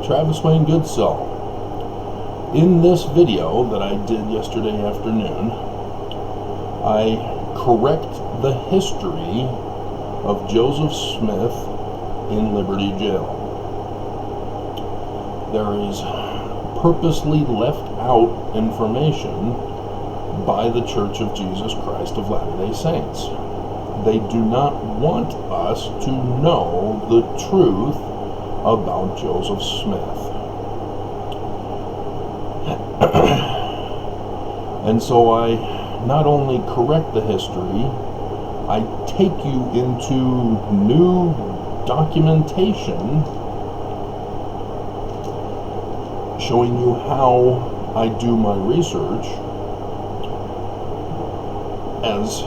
Travis Wayne Goodsell. In this video that I did yesterday afternoon, I correct the history of Joseph Smith in Liberty Jail. There is purposely left out information by the Church of Jesus Christ of Latter-day Saints. They do not want us to know the truth about Joseph Smith. And so I not only correct the history, I take you into new documentation showing you how I do my research. As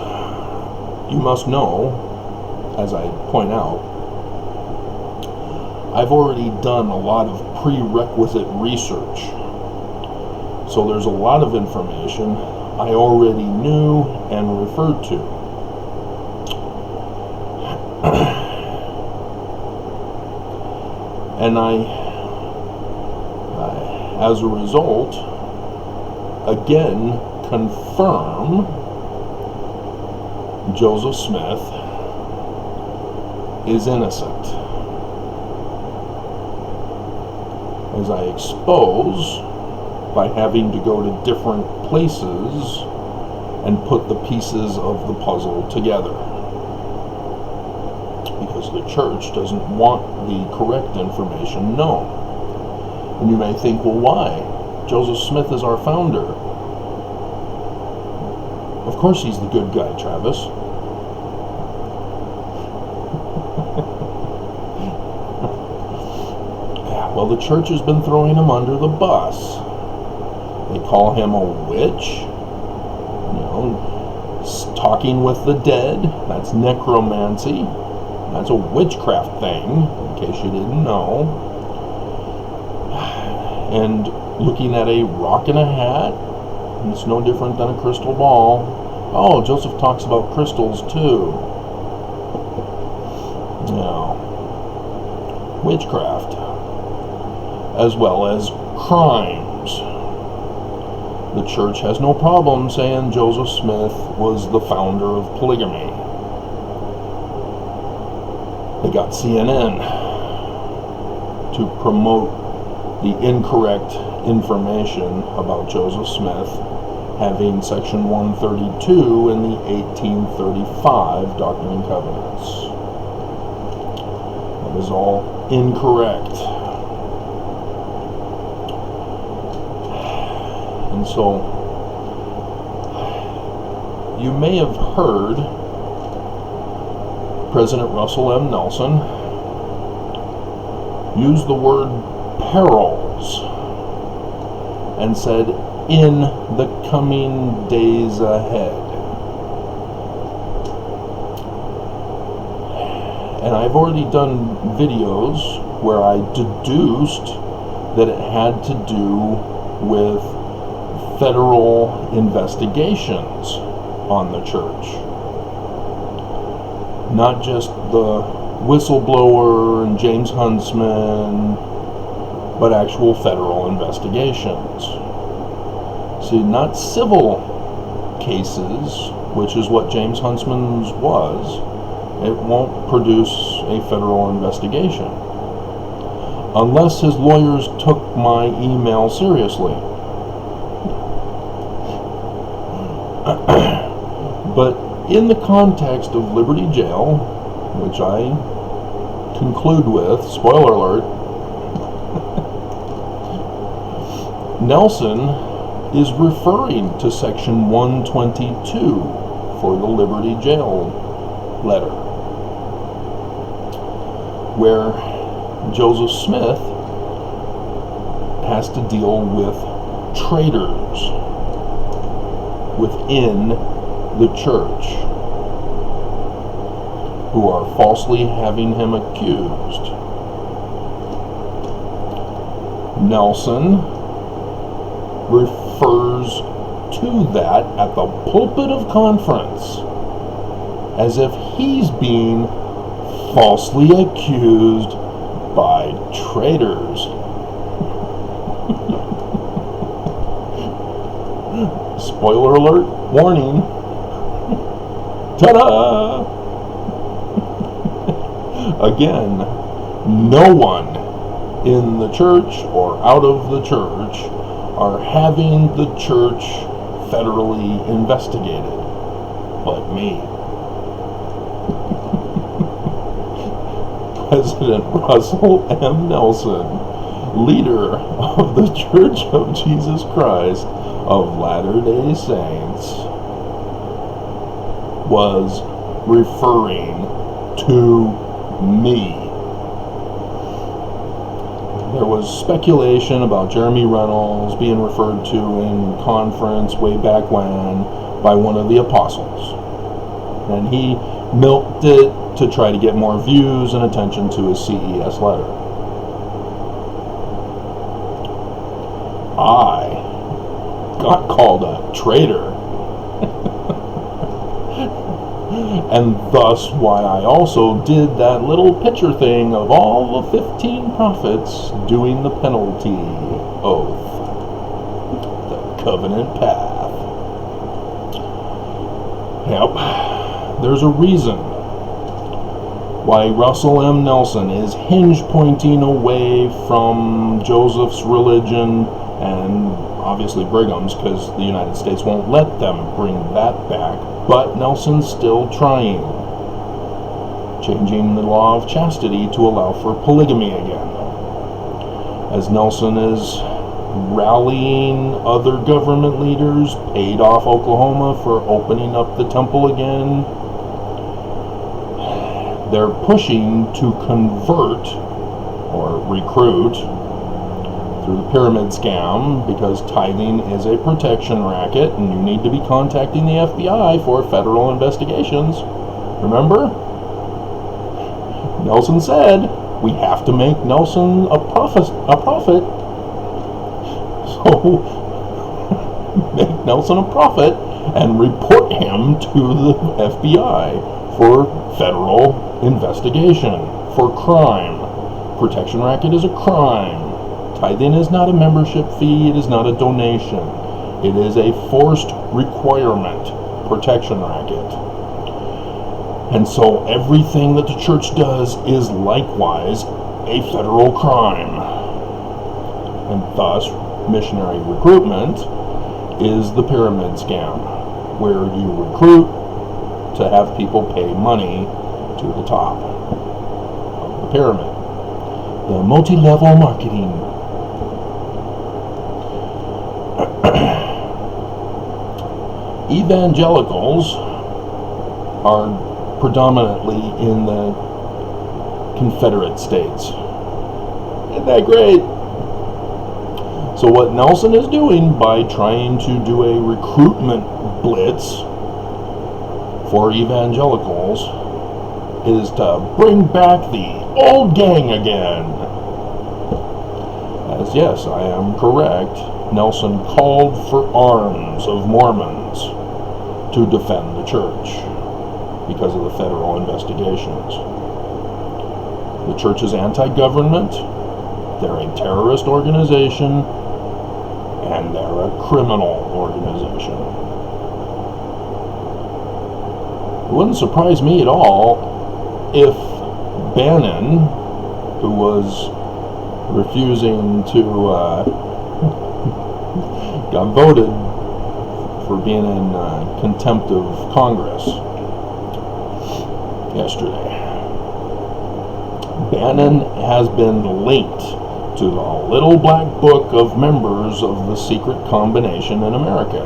you must know, as I point out, I've already done a lot of prerequisite research. So there's a lot of information I already knew and referred to. And as a result, again, confirm Joseph Smith is innocent, as I expose by having to go to different places and put the pieces of the puzzle together, because the church doesn't want the correct information known. And you may think, well, why? Joseph Smith is our founder. Of course he's the good guy, Travis. Well, the church has been throwing him under the bus. They call him a witch, talking with the dead. That's necromancy. That's a witchcraft thing, in case you didn't know. And looking at a rock in a hat, it's no different than a crystal ball. Oh, Joseph talks about crystals too. No. Witchcraft, as well as crimes. The church has no problem saying Joseph Smith was the founder of polygamy. They got CNN to promote the incorrect information about Joseph Smith having Section 132 in the 1835 Doctrine and Covenants. That is all incorrect. And so, you may have heard President Russell M. Nelson use the word perils and said, in the coming days ahead. And I've already done videos where I deduced that it had to do with federal investigations on the church. Not just the whistleblower and James Huntsman, but actual federal investigations. See, not civil cases, which is what James Huntsman's was. It won't produce a federal investigation unless his lawyers took my email seriously. But in the context of Liberty Jail, which I conclude with, spoiler alert, Nelson is referring to Section 122 for the Liberty Jail letter, where Joseph Smith has to deal with traitors within the church who are falsely having him accused. Nelson refers to that at the pulpit of conference as if he's being falsely accused by traitors spoiler alert, warning, ta-da! Again, no one in the church or out of the church are having the church federally investigated, but me. President Russell M. Nelson, leader of the Church of Jesus Christ of Latter-day Saints, was referring to me. There was speculation about Jeremy Reynolds being referred to in conference way back when by one of the apostles, and he milked it to try to get more views and attention to his CES letter. I got called a traitor, and thus why I also did that little picture thing of all the 15 prophets doing the penalty oath, the covenant path. Yep, there's a reason why Russell M. Nelson is hinge-pointing away from Joseph's religion and obviously Brigham's, because the United States won't let them bring that back, but Nelson's still trying, changing the law of chastity to allow for polygamy again. As Nelson is rallying other government leaders, paid off Oklahoma for opening up the temple again, they're pushing to convert or recruit through the pyramid scam, because tithing is a protection racket and you need to be contacting the FBI for federal investigations. Remember? Nelson said we have to make Nelson a prophet. So make Nelson a prophet and report him to the FBI for federal investigation for crime. Protection racket is a crime. Tithing is not a membership fee, it is not a donation. It is a forced requirement, protection racket. And so everything that the church does is likewise a federal crime. And thus, missionary recruitment is the pyramid scam, where you recruit to have people pay money to the top of the pyramid. The multi-level marketing. Evangelicals are predominantly in the Confederate States. Isn't that great? So what Nelson is doing by trying to do a recruitment blitz for evangelicals is to bring back the old gang again. As yes, I am correct, Nelson called for arms of Mormons to defend the church because of the federal investigations. The church is anti-government, they're a terrorist organization, and they're a criminal organization. It wouldn't surprise me at all if Bannon, who was refusing to got voted for being in contempt of Congress yesterday. Bannon has been linked to the little black book of members of the secret combination in America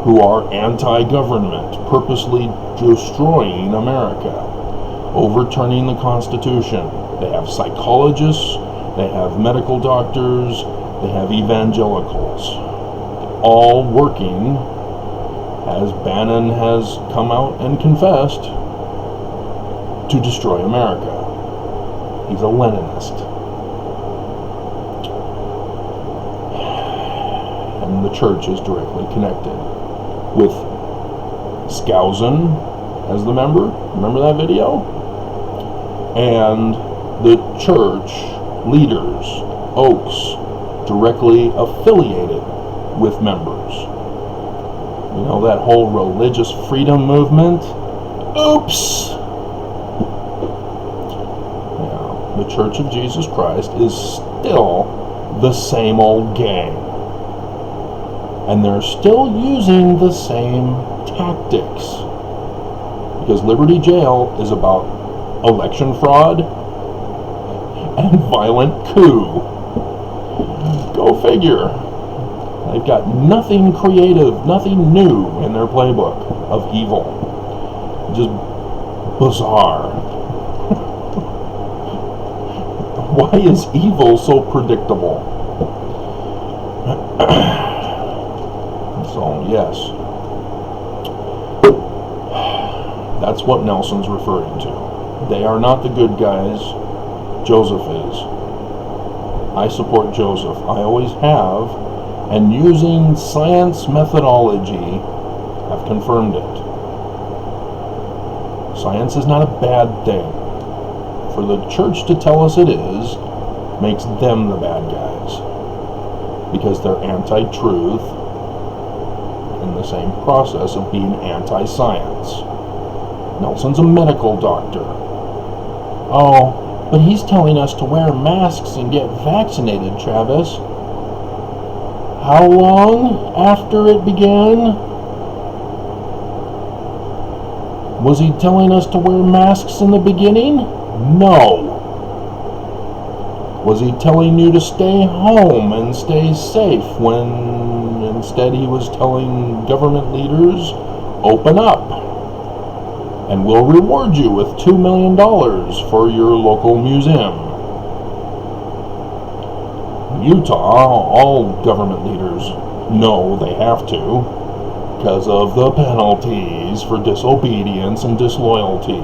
who are anti-government, purposely destroying America, overturning the Constitution. They have psychologists, they have medical doctors, they have evangelicals, all working, as Bannon has come out and confessed, to destroy America. He's a Leninist. And the church is directly connected with Skousen as the member. Remember that video? And the church leaders, Oaks, directly affiliated with members You know, that whole religious freedom movement? Oops! Yeah, the Church of Jesus Christ is still the same old gang. And they're still using the same tactics. Because Liberty Jail is about election fraud and violent coup. Go figure. They've got nothing creative, nothing new in their playbook of evil. Just bizarre. Why is evil so predictable? So, yes. That's what Nelson's referring to. They are not the good guys. Joseph is. I support Joseph. I always have. And using science methodology, I've confirmed it. Science is not a bad thing. For the church to tell us it is, makes them the bad guys. Because they're anti-truth in the same process of being anti-science. Nelson's a medical doctor. Oh, but he's telling us to wear masks and get vaccinated, Travis. How long after it began? Was he telling us to wear masks in the beginning? No. Was he telling you to stay home and stay safe when instead he was telling government leaders, open up and we'll reward you with $2 million for your local museum? Utah, all government leaders know they have to because of the penalties for disobedience and disloyalty.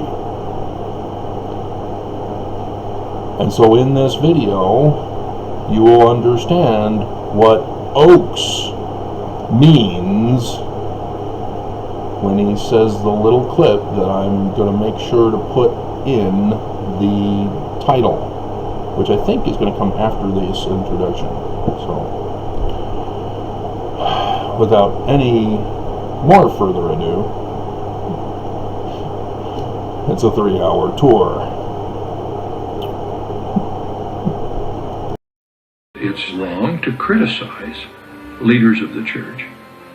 And so in this video, you will understand what Oaks means when he says the little clip that I'm going to make sure to put in the title, which I think is going to come after this introduction. So, without any more further ado, it's a 3-hour tour. It's wrong to criticize leaders of the church,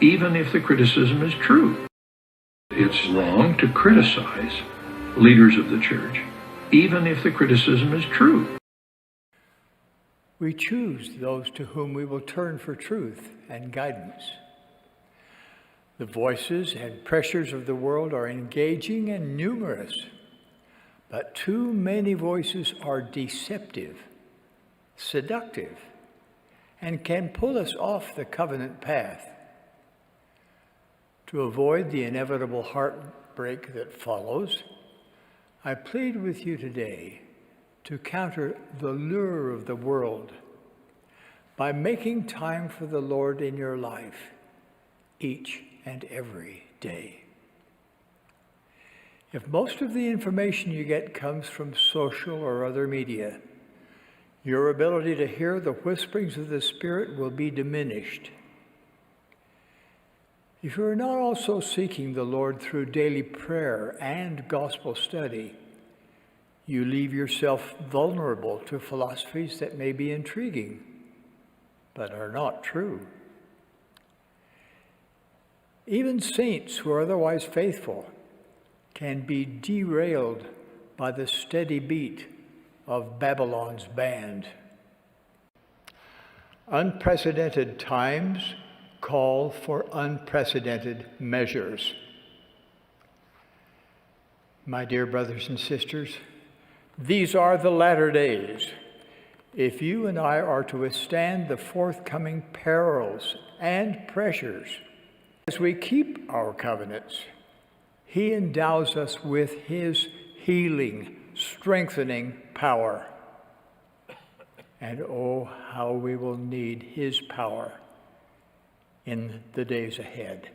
even if the criticism is true. It's wrong to criticize leaders of the church, even if the criticism is true. We choose those to whom we will turn for truth and guidance. The voices and pressures of the world are engaging and numerous, but too many voices are deceptive, seductive, and can pull us off the covenant path. To avoid the inevitable heartbreak that follows, I plead with you today to counter the lure of the world by making time for the Lord in your life each and every day. If most of the information you get comes from social or other media, your ability to hear the whisperings of the Spirit will be diminished. If you are not also seeking the Lord through daily prayer and gospel study, you leave yourself vulnerable to philosophies that may be intriguing, but are not true. Even saints who are otherwise faithful can be derailed by the steady beat of Babylon's band. Unprecedented times call for unprecedented measures. My dear brothers and sisters, these are the latter days. If you and I are to withstand the forthcoming perils and pressures, as we keep our covenants, He endows us with His healing, strengthening power. And oh, how we will need His power in the days ahead.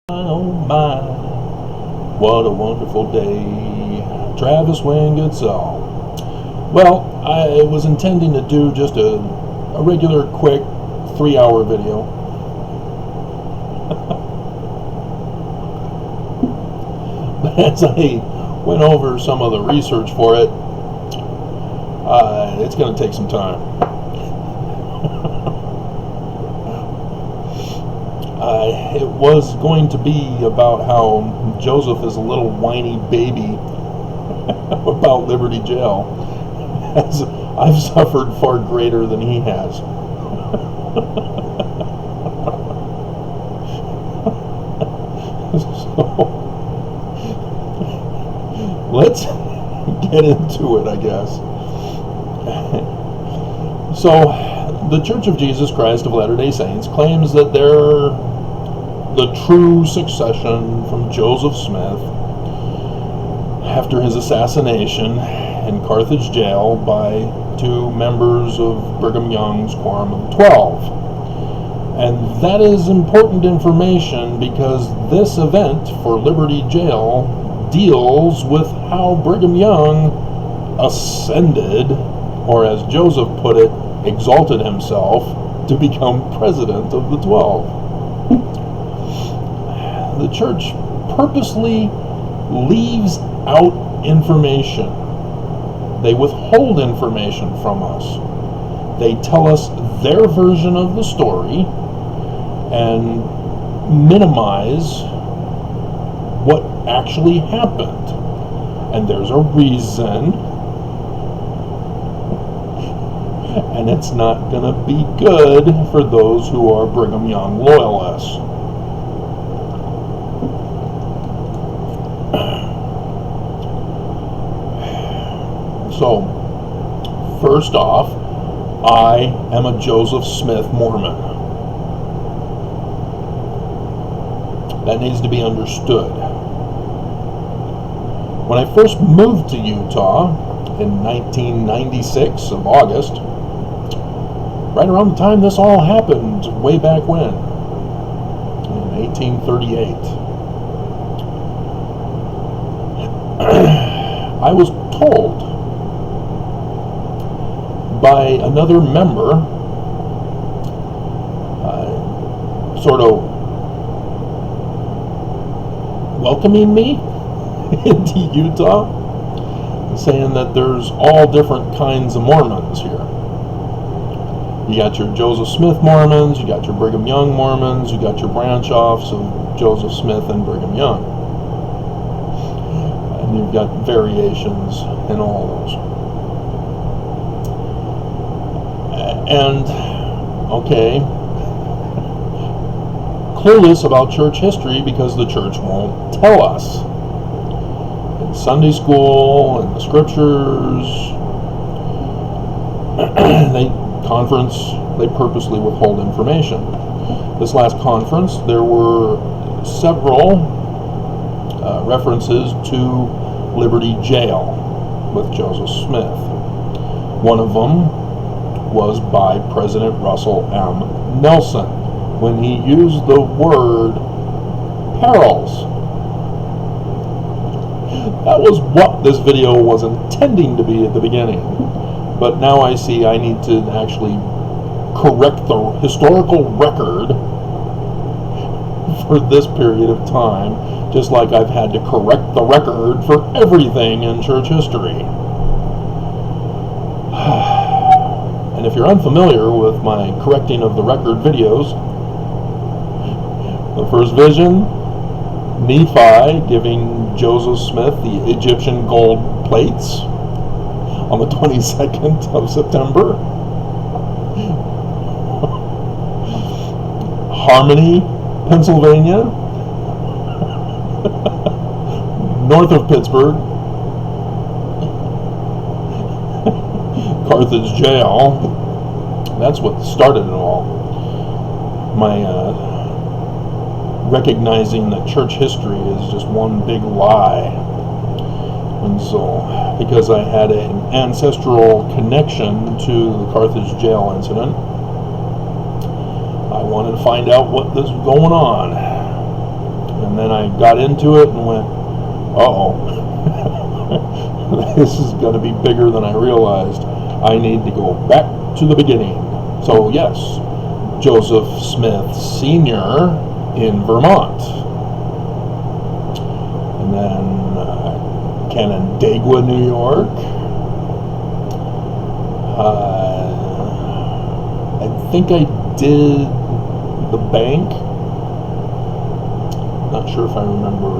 Oh my, what a wonderful day. Travis Wingetsaw. Well, I was intending to do just a regular, quick, 3-hour video. But as I went over some of the research for it, it's going to take some time. It was going to be about how Joseph is a little whiny baby about Liberty Jail, as I've suffered far greater than he has. So, let's get into it, I guess. So, the Church of Jesus Christ of Latter-day Saints claims that they're the true succession from Joseph Smith after his assassination in Carthage jail by 2 members of Brigham Young's Quorum of the 12. And that is important information because this event for Liberty Jail deals with how Brigham Young ascended, or as Joseph put it, exalted himself to become president of the 12. The church purposely leaves out information. They withhold information from us. They tell us their version of the story and minimize what actually happened. And there's a reason. And it's not going to be good for those who are Brigham Young loyalists. So, first off, I am a Joseph Smith Mormon. That needs to be understood. When I first moved to Utah in 1996 of August, right around the time this all happened, way back when, in 1838, I was told by another member, sort of welcoming me into Utah, saying that there's all different kinds of Mormons here. You got your Joseph Smith Mormons, you got your Brigham Young Mormons, you got your branch-offs of Joseph Smith and Brigham Young. And you've got variations in all of those. And, okay, clueless about church history because the church won't tell us. In Sunday school and the scriptures, they purposely withhold information. This last conference, there were several references to Liberty Jail with Joseph Smith. One of them was by President Russell M. Nelson when he used the word perils. That was what this video was intending to be at the beginning. But now I see I need to actually correct the historical record for this period of time, just like I've had to correct the record for everything in church history. And if you're unfamiliar with my correcting of the record videos, the first vision, Nephi giving Joseph Smith the Egyptian gold plates on the 22nd of September. Harmony, Pennsylvania, north of Pittsburgh. Carthage jail. That's what started it all. My recognizing that church history is just one big lie. And so, because I had an ancestral connection to the Carthage jail incident, I wanted to find out what was going on. And then I got into it and went, uh-oh. This is going to be bigger than I realized. I need to go back to the beginning. So yes, Joseph Smith Sr. in Vermont. And then Canandaigua, New York. I think I did the bank. Not sure if I remember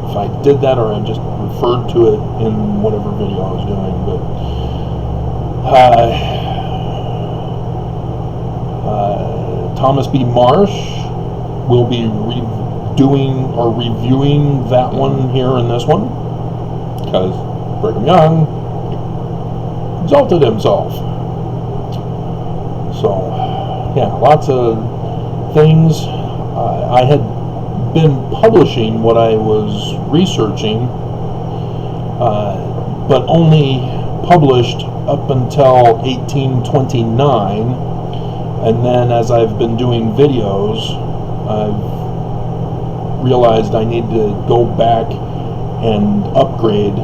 if I did that or I just referred to it in whatever video I was doing, but Thomas B. Marsh will be reviewing that one here in this one, because Brigham Young exalted himself. So yeah, lots of things. I had been publishing what I was researching, but only published up until 1829, and then as I've been doing videos, I've realized I need to go back and upgrade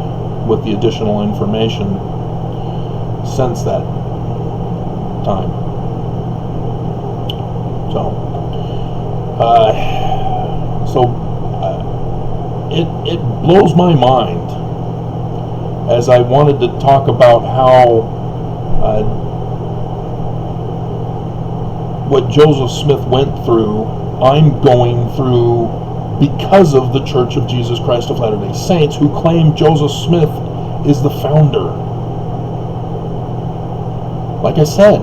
with the additional information since that time. So it blows my mind, as I wanted to talk about how what Joseph Smith went through, I'm going through because of the Church of Jesus Christ of Latter-day Saints, who claim Joseph Smith is the founder. Like I said,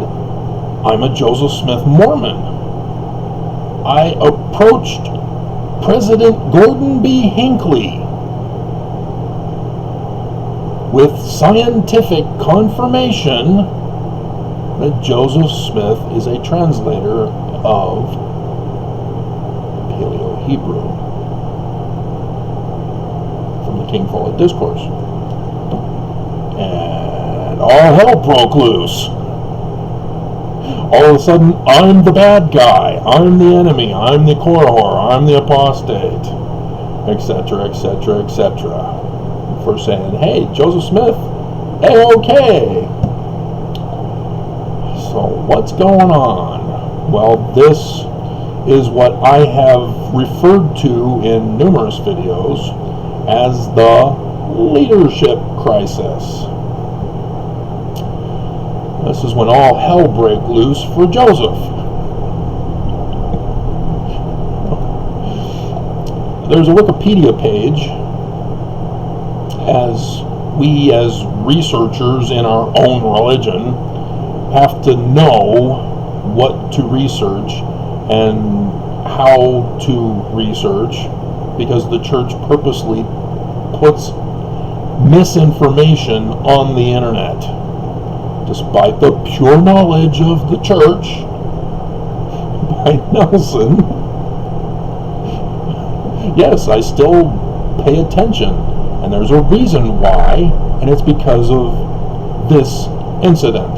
I'm a Joseph Smith Mormon. I approached President Gordon B. Hinckley with scientific confirmation that Joseph Smith is a translator of Paleo-Hebrew from the King Follett Discourse. And all hell broke loose. All of a sudden, I'm the bad guy, I'm the enemy, I'm the Korahor, I'm the apostate, etc., etc., etc. For saying, hey, Joseph Smith, A-OK. So what's going on? Well, this is what I have referred to in numerous videos as the leadership crisis. This is when all hell break loose for Joseph. There's a Wikipedia page, as we as researchers in our own religion have to know what to research and how to research, because the church purposely puts misinformation on the internet. Despite the pure knowledge of the church by Nelson, yes, I still pay attention, and there's a reason why, and it's because of this incident.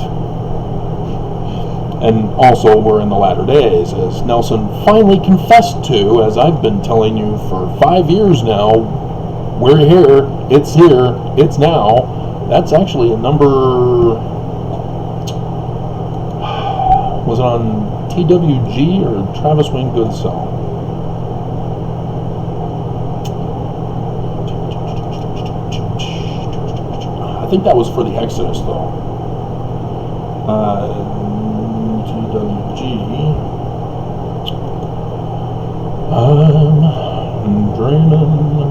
And also, we're in the latter days, as Nelson finally confessed to, as I've been telling you for 5 years now, we're here, it's now. That's actually a number... Was it on TWG or Travis Wayne Goodsell? I think that was for the Exodus, though. TWG. I'm dreaming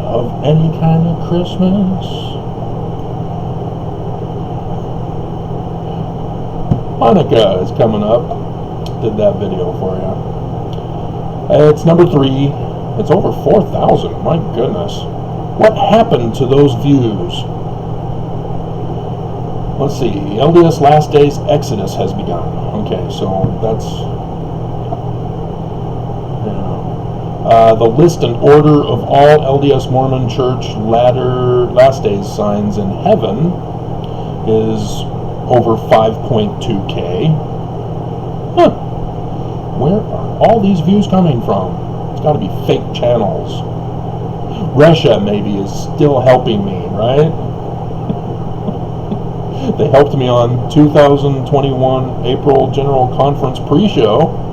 of any kind of Christmas. Hanukkah is coming up. Did that video for you. It's number 3. It's over 4,000. My goodness. What happened to those views? Let's see. LDS Last Days Exodus has begun. Okay, so that's... the list and order of all LDS Mormon Church Last Days signs in heaven is over 5.2K. Huh. Where are all these views coming from? It's got to be fake channels. Russia maybe is still helping me, right? They helped me on 2021 April General Conference pre-show.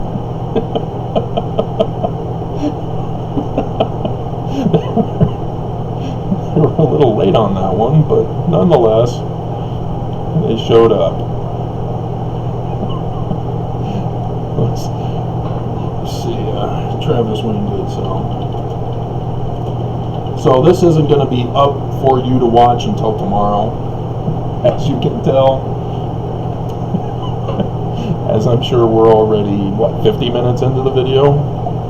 They were a little late on that one, but nonetheless, they showed up. Let's see, Travis Wayne did so this isn't going to be up for you to watch until tomorrow, as you can tell, as I'm sure we're already, 50 minutes into the video?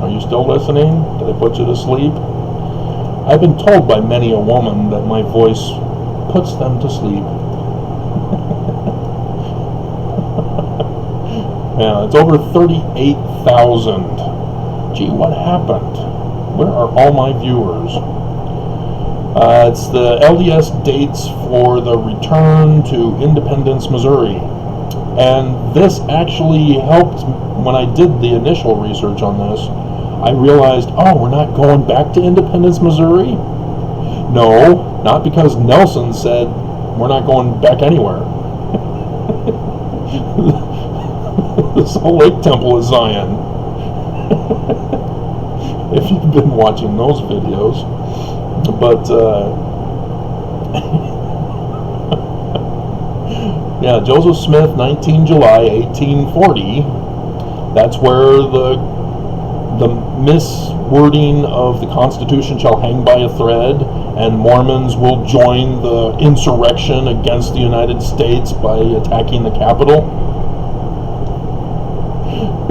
Are you still listening? Did I put you to sleep? I've been told by many a woman that my voice puts them to sleep. Yeah, it's over 38,000. Gee, what happened? Where are all my viewers? It's the LDS dates for the return to Independence, Missouri. And this actually helped when I did the initial research on this. I realized, we're not going back to Independence, Missouri? No, not because Nelson said we're not going back anywhere. The Salt Lake Temple is Zion. If you've been watching those videos. But, yeah, Joseph Smith, 19 July 1840. That's where the miswording of the Constitution shall hang by a thread, and Mormons will join the insurrection against the United States by attacking the Capitol.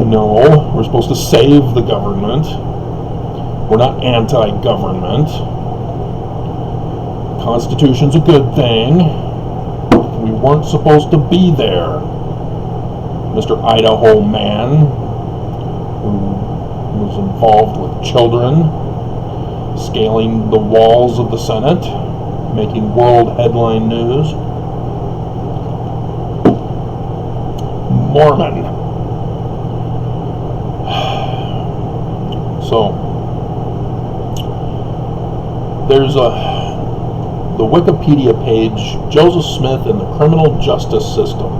No, we're supposed to save the government. We're not anti-government. Constitution's a good thing. We weren't supposed to be there. Mr. Idaho man, who was involved with children, scaling the walls of the Senate, making world headline news. Mormon. So, there's the Wikipedia page, Joseph Smith and the Criminal Justice System.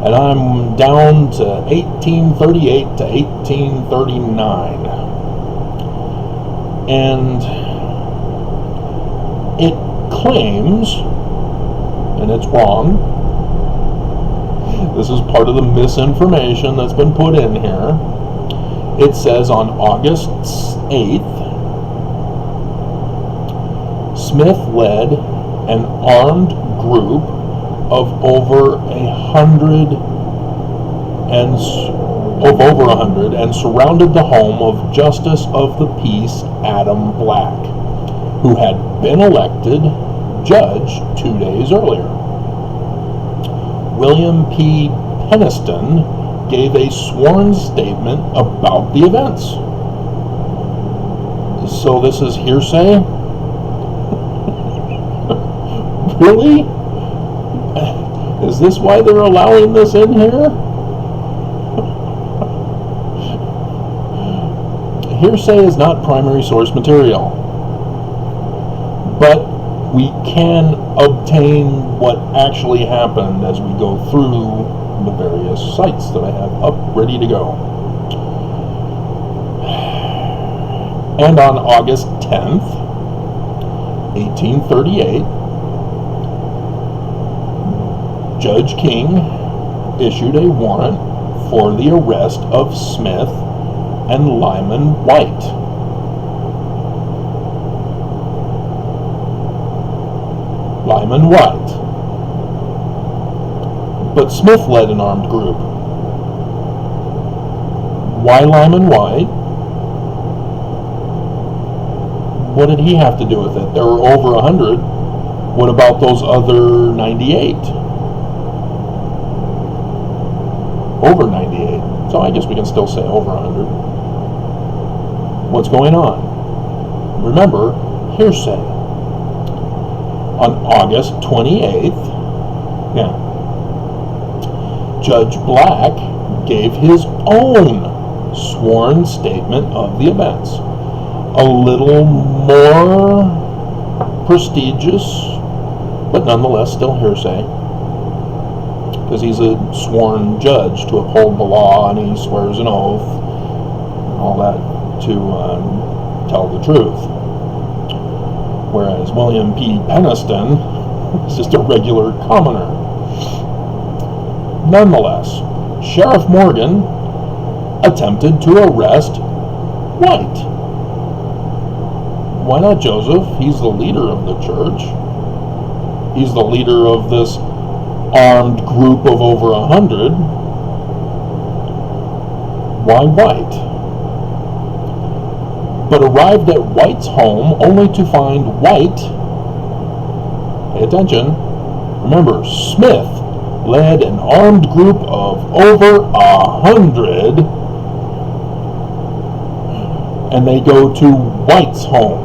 And I'm down to 1838 to 1839. And it claims, and it's wrong, this is part of the misinformation that's been put in here. It says on August 8th, Smith led an armed group of over 100 and surrounded the home of Justice of the Peace Adam Black, who had been elected judge 2 days earlier. William P. Peniston gave a sworn statement about the events. So this is hearsay? Really? Is this why they're allowing this in here? Hearsay is not primary source material, but we can obtain what actually happened as we go through the various sites that I have up ready to go. And on August 10th, 1838, Judge King issued a warrant for the arrest of Smith and Lyman White. Lyman White. But Smith led an armed group. Why Lyman White? What did he have to do with it? There were over 100. What about those other 98? Over 98. So I guess we can still say over 100. What's going on? Remember, hearsay. On August 28th, Judge Black gave his own sworn statement of the events. A little more prestigious, but nonetheless still hearsay, because he's a sworn judge to uphold the law, and he swears an oath, and all that to tell the truth. Whereas William P. Peniston is just a regular commoner. Nonetheless, Sheriff Morgan attempted to arrest White. Why not Joseph? He's the leader of the church. He's the leader of this armed group of over 100. Why White? But arrived at White's home only to find White, pay attention, remember, Smith led an armed group of over 100, and they go to White's home.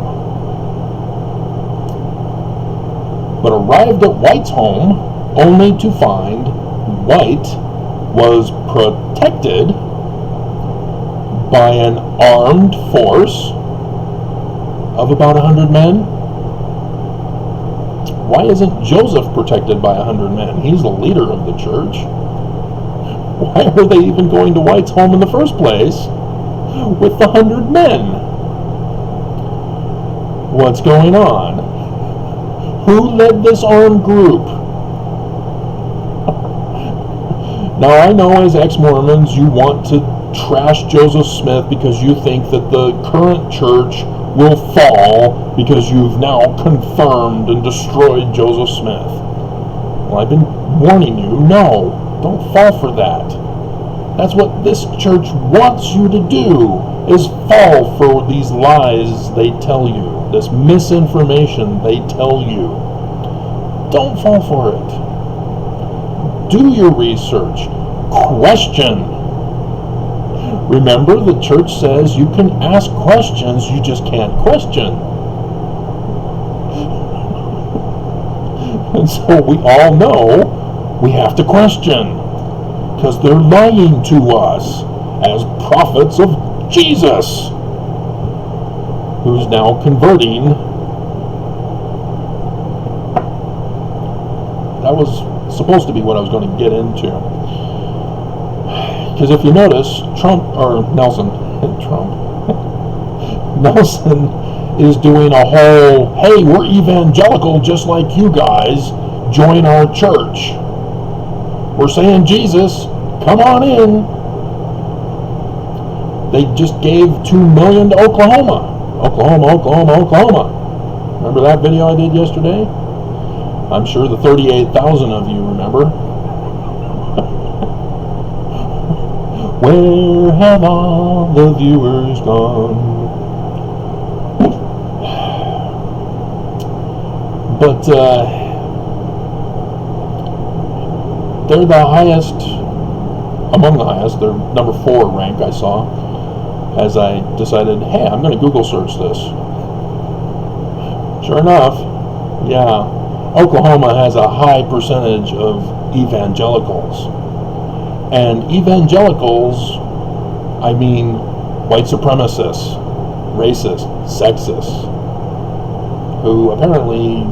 But arrived at White's home only to find White was protected by an armed force of about 100 men. Why isn't Joseph protected by 100 men? He's the leader of the church. Why are they even going to White's home in the first place with the 100 men? What's going on? Who led this armed group? Now, I know as ex-Mormons you want to trash Joseph Smith because you think that the current church will fall because you've now confirmed and destroyed Joseph Smith. Well, I've been warning you, no, don't fall for that. That's what this church wants you to do, is fall for these lies they tell you, this misinformation they tell you. Don't fall for it. Do your research. Question. Remember, the church says you can ask questions, you just can't question. And so we all know we have to question, because they're lying to us as prophets of Jesus, who's now converting. That was supposed to be what I was going to get into. Because if you notice, Nelson is doing a whole, hey, we're evangelical just like you guys, join our church. We're saying Jesus, come on in. They just gave $2 million to Oklahoma. Oklahoma. Remember that video I did yesterday? I'm sure the 38,000 of you remember. Where have all the viewers gone? But they're the highest, among the highest, they're number 4 rank I saw, as I decided, hey, I'm going to Google search this. Sure enough, yeah, Oklahoma has a high percentage of evangelicals. And evangelicals, I mean white supremacists, racists, sexists, who apparently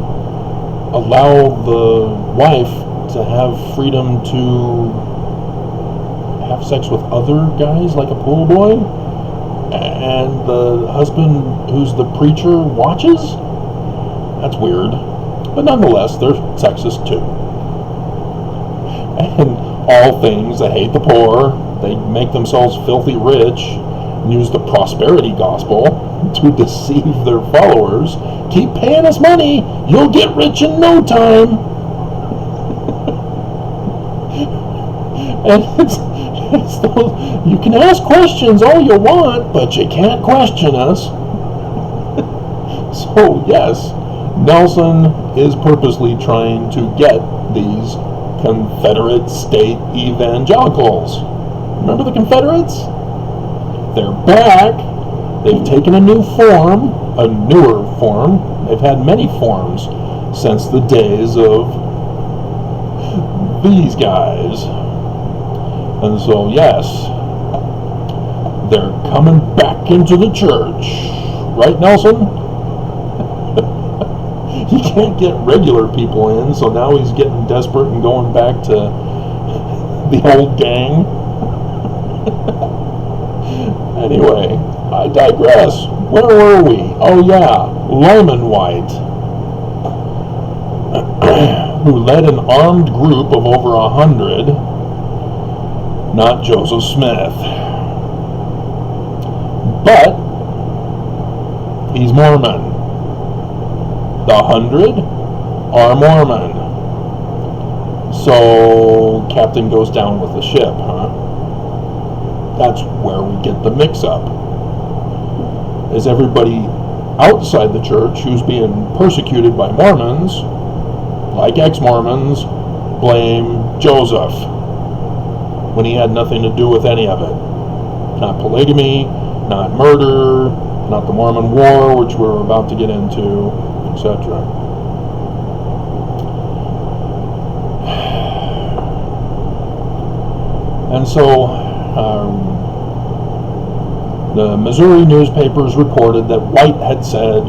allow the wife to have freedom to have sex with other guys like a pool boy, and the husband who's the preacher watches? That's weird. But nonetheless, they're sexist too. And all things, they hate the poor, they make themselves filthy rich, and use the prosperity gospel to deceive their followers. Keep paying us money, you'll get rich in no time. And it's those, you can ask questions all you want, but you can't question us. So yes, Nelson is purposely trying to get these Confederate state evangelicals. Remember the Confederates? They're back. They've taken a new form, a newer form. They've had many forms since the days of these guys. And so, yes, they're coming back into the church. Right, Nelson? He can't get regular people in, so now he's getting desperate and going back to the old gang. Anyway, I digress. Where were we? Oh yeah, Lyman White, who led an armed group of over 100, not Joseph Smith. But he's Mormon. The 100 are Mormon. So captain goes down with the ship, huh? That's where we get the mix-up. Is everybody outside the church who's being persecuted by Mormons, like ex-Mormons, blame Joseph when he had nothing to do with any of it. Not polygamy, not murder, not the Mormon War, which we're about to get into, etc. And so the Missouri newspapers reported that White had said,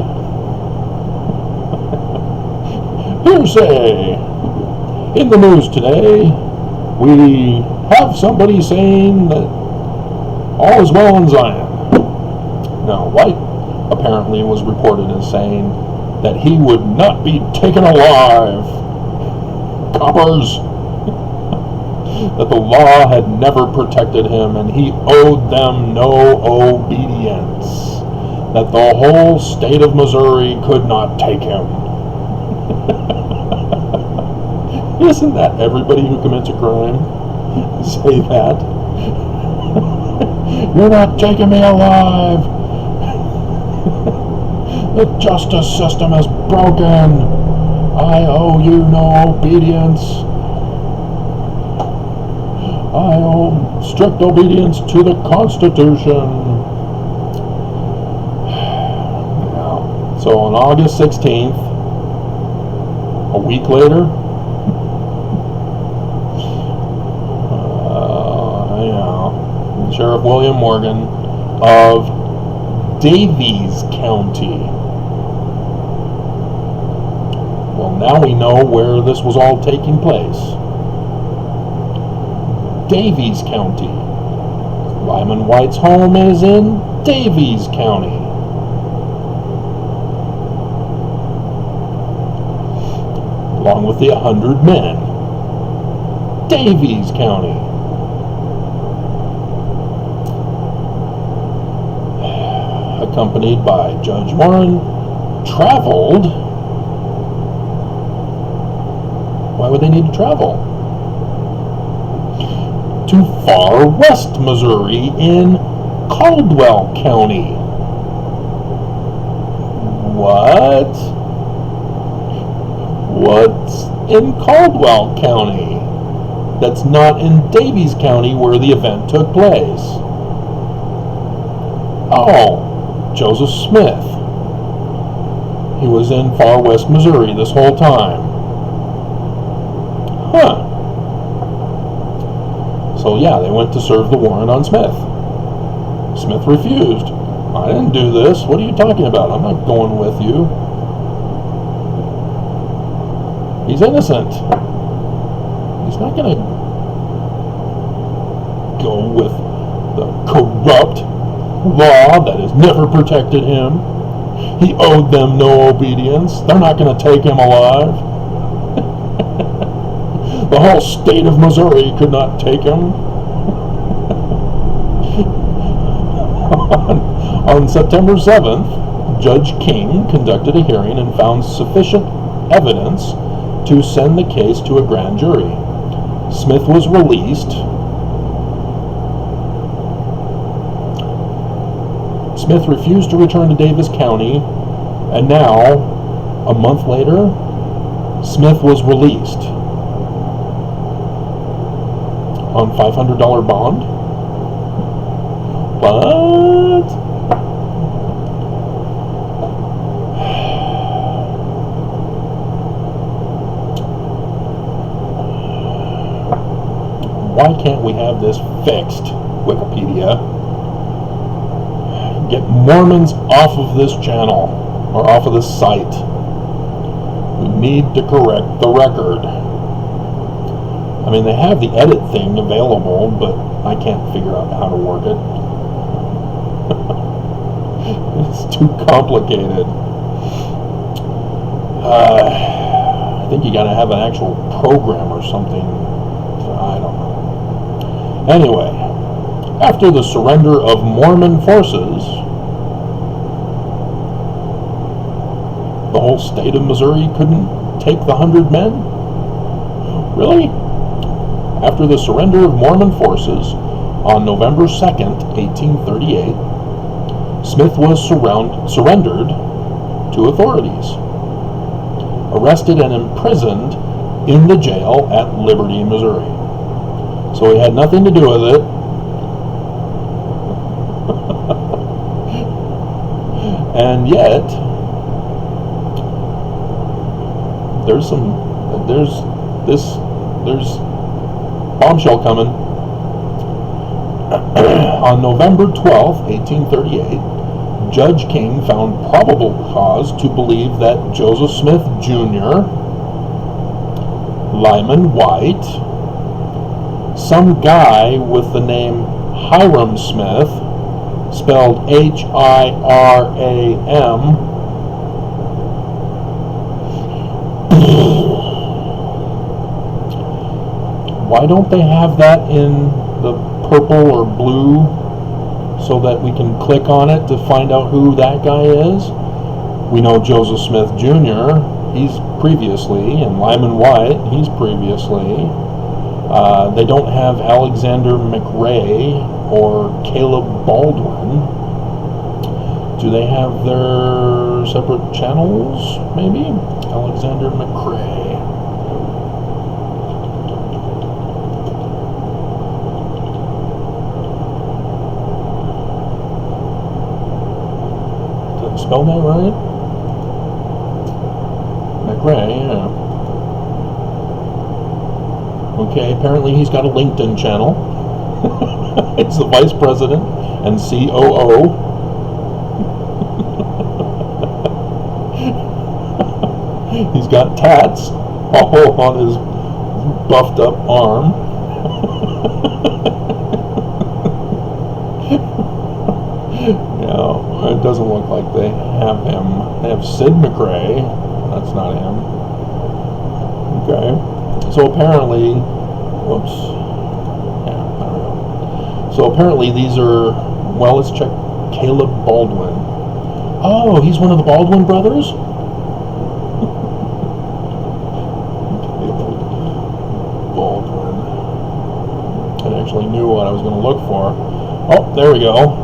hearsay, in the news today, we have somebody saying that all is well in Zion. Now, White apparently was reported as saying that he would not be taken alive. Coppers! That the law had never protected him and he owed them no obedience. That the whole state of Missouri could not take him. Isn't that everybody who commits a crime? Say that. You're not taking me alive. The justice system is broken. I owe you no obedience. I owe strict obedience to the Constitution. Yeah. So on August 16th, a week later, Sheriff William Morgan of Davies County. Well, now we know where this was all taking place. Davies County. Lyman White's home is in Davies County. Along with the 100 men. Davies County. Accompanied by Judge Warren, traveled. Why would they need to travel? To far west Missouri in Caldwell County. What? What's in Caldwell County that's not in Davies County where the event took place? Oh, Joseph Smith. He was in far west Missouri this whole time. Huh. So yeah, they went to serve the warrant on Smith. Smith refused. I didn't do this. What are you talking about? I'm not going with you. He's innocent. He's not going to go with the corrupt law that has never protected him. He owed them no obedience. They're not going to take him alive. The whole state of Missouri could not take him. On September 7th, Judge King conducted a hearing and found sufficient evidence to send the case to a grand jury. Smith was released. Smith refused to return to Davis County, and now, a month later, Smith was released on $500 bond. What? why can't we have this fixed, Wikipedia? Get Mormons off of this channel, or off of this site. We need to correct the record. I mean, they have the edit thing available, but I can't figure out how to work it. It's too complicated. I think you gotta have an actual program or something. I don't know. Anyway, after the surrender of Mormon forces, the whole state of Missouri couldn't take the 100 men? Really? After the surrender of Mormon forces on November 2nd, 1838, Smith was surrendered to authorities, arrested and imprisoned in the jail at Liberty, Missouri. So he had nothing to do with it. And yet, there's bombshell coming. On November 12, 1838, Judge King found probable cause to believe that Joseph Smith Jr., Lyman White, some guy with the name Hiram Smith, spelled Hiram, why don't they have that in the purple or blue so that we can click on it to find out who that guy is? We know Joseph Smith Jr., he's previously, and Lyman White, he's previously. They don't have Alexander McRae or Caleb Baldwin. Do they have their separate channels, maybe? Alexander McRae. Spell that right? McRae, yeah. Okay, apparently he's got a LinkedIn channel. He's the vice president and COO. He's got tats all on his buffed up arm. No, it doesn't look like they have him. They have Sid McRae. That's not him. Okay. So apparently, whoops. Yeah, there we go. So apparently these are, well, let's check Caleb Baldwin. Oh, he's one of the Baldwin brothers? Caleb Baldwin. I actually knew what I was going to look for. Oh, there we go.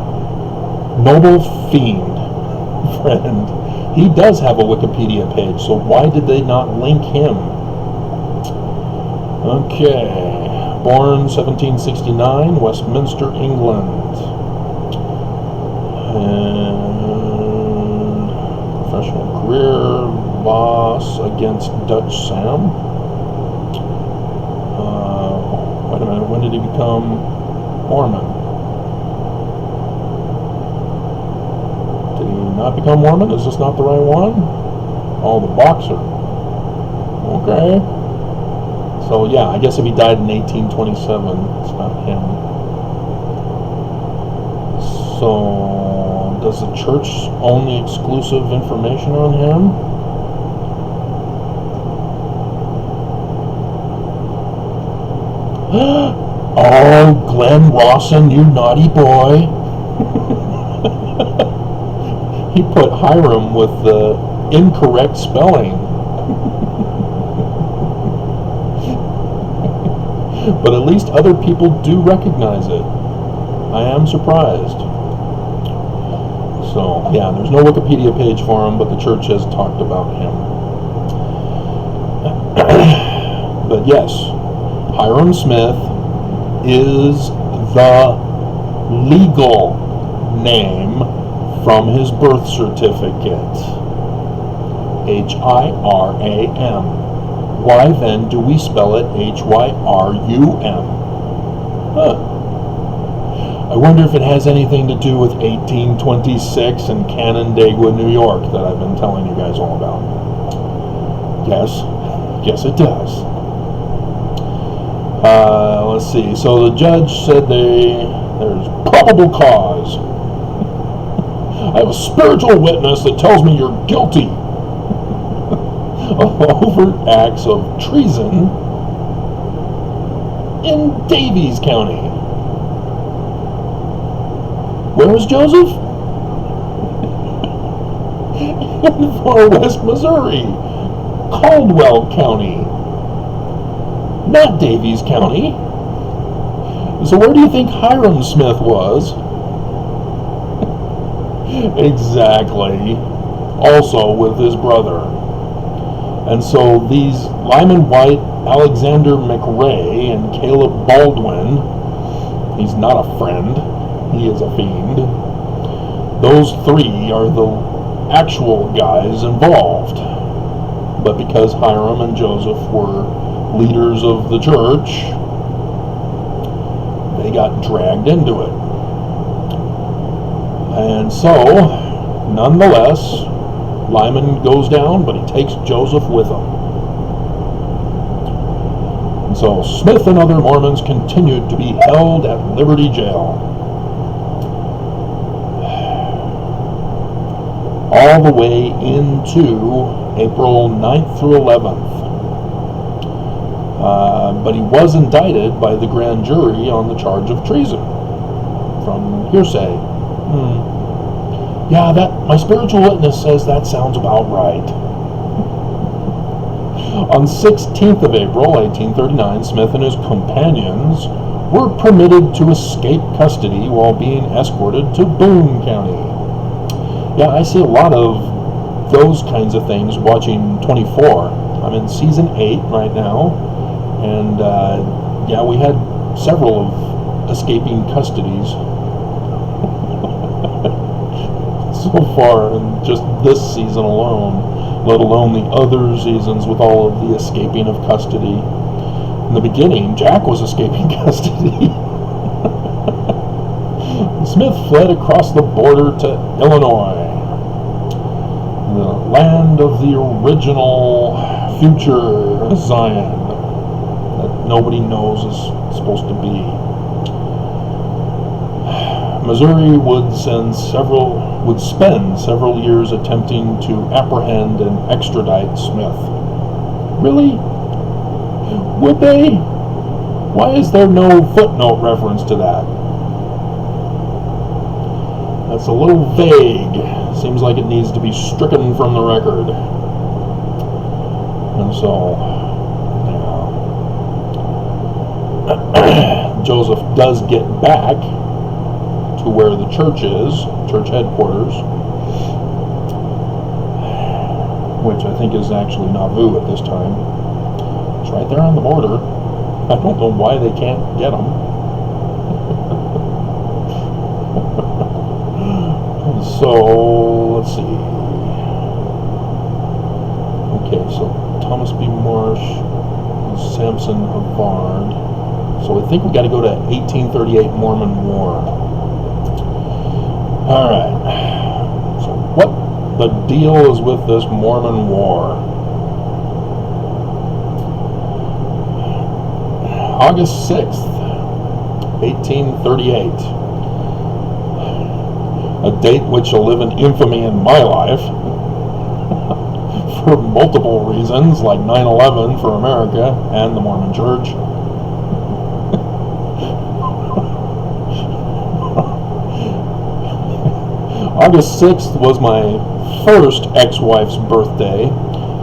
Noble Fiend, friend. He does have a Wikipedia page, so why did they not link him? Okay. Born 1769, Westminster, England. And professional career, loss against Dutch Sam. Wait a minute, when did he become Mormon? Not become Mormon? Is this not the right one? Oh, the boxer. Okay. So yeah, I guess if he died in 1827, it's not him. So does the church own the exclusive information on him? Oh, Glenn Rawson, you naughty boy. He put Hiram with the incorrect spelling. But at least other people do recognize it. I am surprised. So, yeah, there's no Wikipedia page for him, but the church has talked about him. But yes, Hiram Smith is the legal name from his birth certificate. Hiram. Why then do we spell it Hyrum? I wonder if it has anything to do with 1826 and Canandaigua, New York, that I've been telling you guys all about. Yes, it does. Let's see. So the judge said there's probable cause. I have a spiritual witness that tells me you're guilty of overt acts of treason in Davies County. Where is Joseph? In far west Missouri, Caldwell County, not Davies County. So where do you think Hiram Smith was? Exactly. Also with his brother. And so these Lyman White, Alexander McRae, and Caleb Baldwin, he's not a friend, he is a fiend. Those three are the actual guys involved. But because Hiram and Joseph were leaders of the church, they got dragged into it. And so, nonetheless, Lyman goes down, but he takes Joseph with him. And so Smith and other Mormons continued to be held at Liberty Jail. All the way into April 9th through 11th. But he was indicted by the grand jury on the charge of treason from hearsay. Yeah, my spiritual witness says that sounds about right. On 16th of April, 1839, Smith and his companions were permitted to escape custody while being escorted to Boone County. Yeah, I see a lot of those kinds of things watching 24. I'm in season 8 right now, and yeah, we had several of escaping custodies so far in just this season alone, let alone the other seasons with all of the escaping of custody. In the beginning, Jack was escaping custody. Smith fled across the border to Illinois, the land of the original future Zion that nobody knows is supposed to be. Missouri would spend several years attempting to apprehend and extradite Smith. Really? Would they? Why is there no footnote reference to that? That's a little vague. Seems like it needs to be stricken from the record. And so, yeah. Joseph does get back to where the church is, church headquarters, which I think is actually Nauvoo at this time. It's right there on the border. I don't know why they can't get them. So, let's see. Okay, so Thomas B. Marsh, Samson Havard. So I think we got to go to 1838 Mormon War. Alright, so what the deal is with this Mormon War? August 6th, 1838. A date which shall live in infamy in my life for multiple reasons, like 9/11 for America and the Mormon Church. August 6th was my first ex-wife's birthday,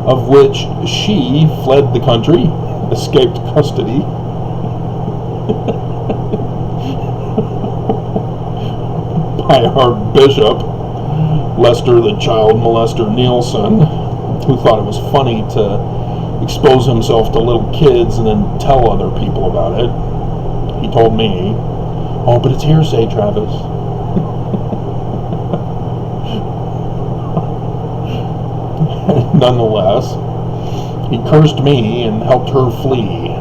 of which she fled the country, escaped custody, by our bishop, Lester the Child Molester Nielsen, who thought it was funny to expose himself to little kids and then tell other people about it. He told me, "Oh, but it's hearsay, Travis." Nonetheless, he cursed me and helped her flee.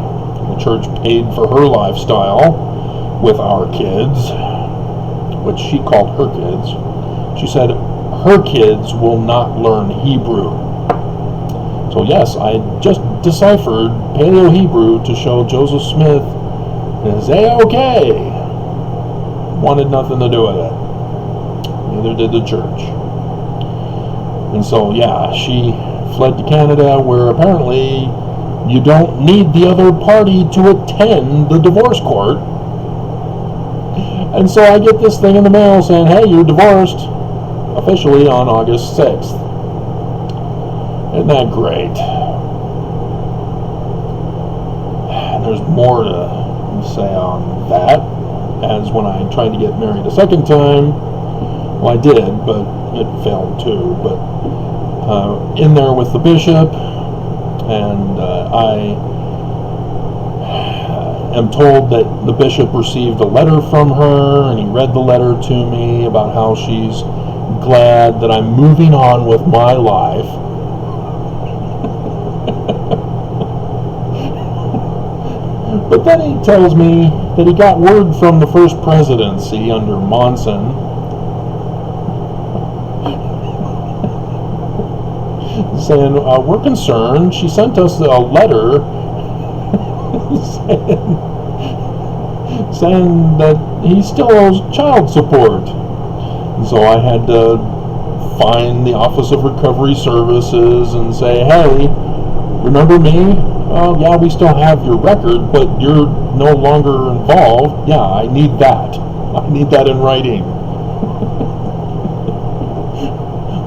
The church paid for her lifestyle with our kids, which she called her kids. She said her kids will not learn Hebrew. So yes, I just deciphered Paleo-Hebrew to show Joseph Smith is A-okay. Wanted nothing to do with it. Neither did the church. And so, yeah, she fled to Canada, where apparently you don't need the other party to attend the divorce court. And so I get this thing in the mail saying, hey, you're divorced officially on August 6th. Isn't that great? And there's more to say on that, as when I tried to get married a second time. Well, I did, but it failed too. But in there with the bishop, and I am told that the bishop received a letter from her, and he read the letter to me about how she's glad that I'm moving on with my life. But then he tells me that he got word from the first presidency under Monson saying, we're concerned. She sent us a letter saying that he still owes child support. And so I had to find the Office of Recovery Services and say, hey, remember me? Oh, yeah, we still have your record, but you're no longer involved. Yeah, I need that. I need that in writing.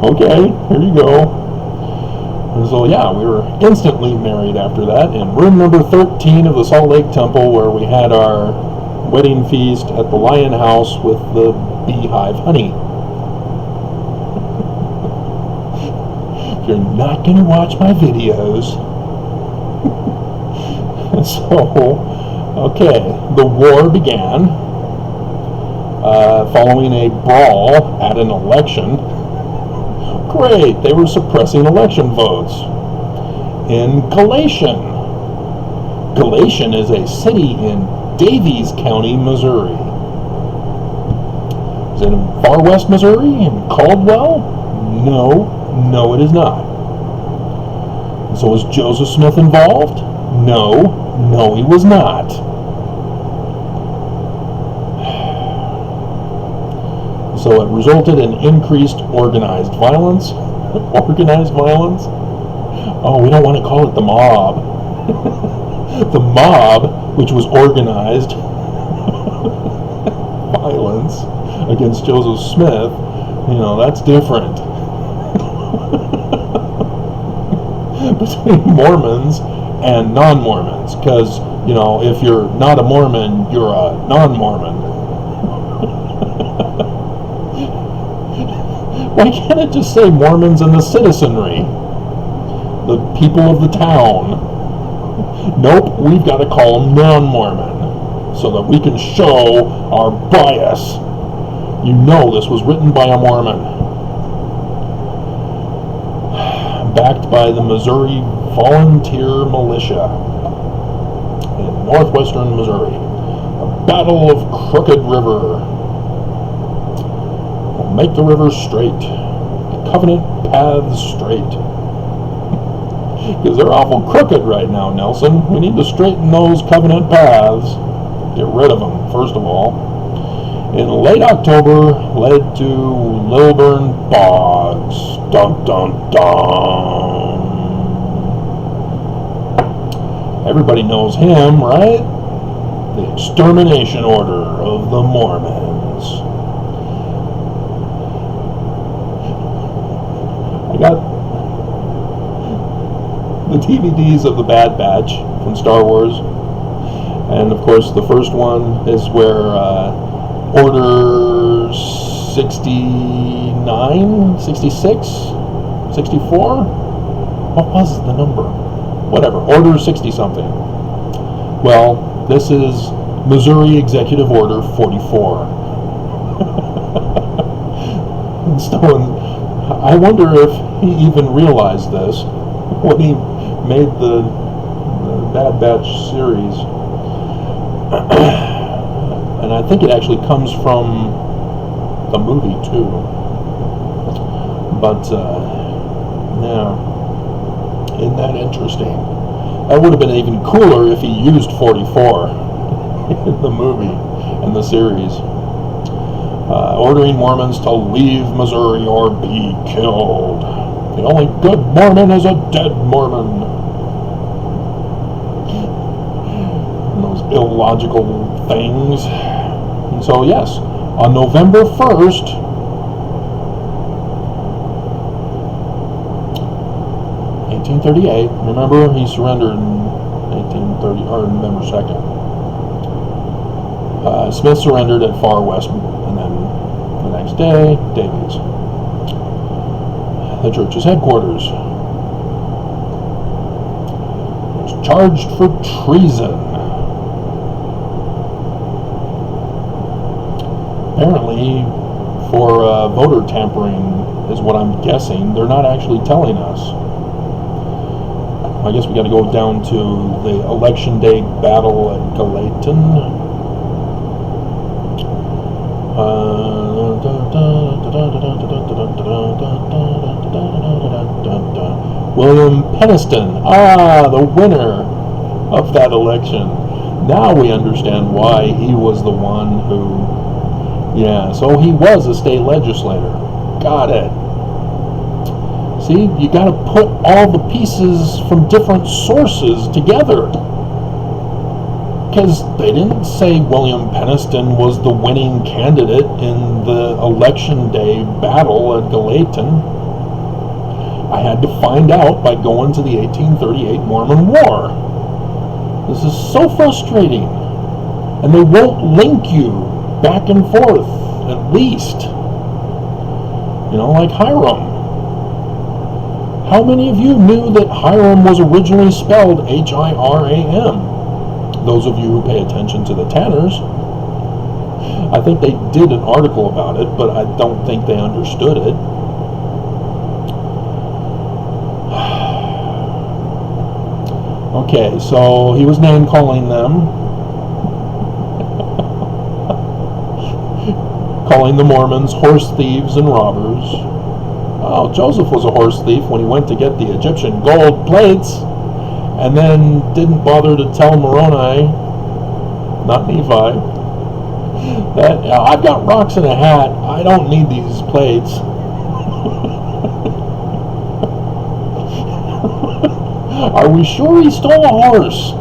Okay, here you go. And so, yeah, we were instantly married after that in room number 13 of the Salt Lake Temple, where we had our wedding feast at the Lion House with the beehive honey. If you're not going to watch my videos. So, okay, the war began following a brawl at an election. Great, they were suppressing election votes in Galatian. Galatian is a city in Davies County, Missouri. Is it in far west Missouri, in Caldwell? No, it is not. So was Joseph Smith involved? No, he was not. So it resulted in increased organized violence. Organized violence? Oh, we don't want to call it the mob. The mob, which was organized violence against Joseph Smith, that's different. Between Mormons and non-Mormons, because, if you're not a Mormon, you're a non-Mormon. Why can't it just say Mormons and the citizenry? The people of the town. Nope, we've got to call them non-Mormon, so that we can show our bias. This was written by a Mormon. Backed by the Missouri Volunteer Militia in northwestern Missouri. A battle of Crooked River. We'll make the river straight. The covenant paths straight. Because they're awful crooked right now, Nelson. We need to straighten those covenant paths. Get rid of them, first of all. In late October, led to Lilburn Bogs. Dun dun dun. Everybody knows him, right? The extermination order of the Mormons. I got the DVDs of the Bad Batch from Star Wars. And of course, the first one is where Order 69, 66, 64? What was the number? Whatever, Order 60-something. Well, this is Missouri Executive Order 44. And so, I wonder if he even realized this when he made the Bad Batch series. And I think it actually comes from the movie too. But yeah, isn't that interesting? That would have been even cooler if he used 44 in the movie, in the series. Ordering Mormons to leave Missouri or be killed. The only good Mormon is a dead Mormon. And those illogical things. And so yes, on November 1st, 1838, remember he surrendered in 1830, or November 2nd. Smith surrendered at Far West, and then the next day, Davies. The church's headquarters. Was charged for treason. Apparently, for voter tampering is what I'm guessing. They're not actually telling us. I guess we got to go down to the election day battle at Gallatin. William Peniston, the winner of that election. Now we understand why he was the one who, so he was a state legislator. Got it. See, you got to put all the pieces from different sources together. Because they didn't say William Peniston was the winning candidate in the election day battle at Gallatin. I had to find out by going to the 1838 Mormon War. This is so frustrating. And they won't link you back and forth, at least. Like Hiram. How many of you knew that Hiram was originally spelled Hiram? Those of you who pay attention to the Tanners, I think they did an article about it, but I don't think they understood it. Okay, so he was name-calling them, calling the Mormons horse thieves and robbers. Oh, Joseph was a horse thief when he went to get the Egyptian gold plates, and then didn't bother to tell Moroni, not Nephi, that I've got rocks in a hat, I don't need these plates. Are we sure he stole a horse?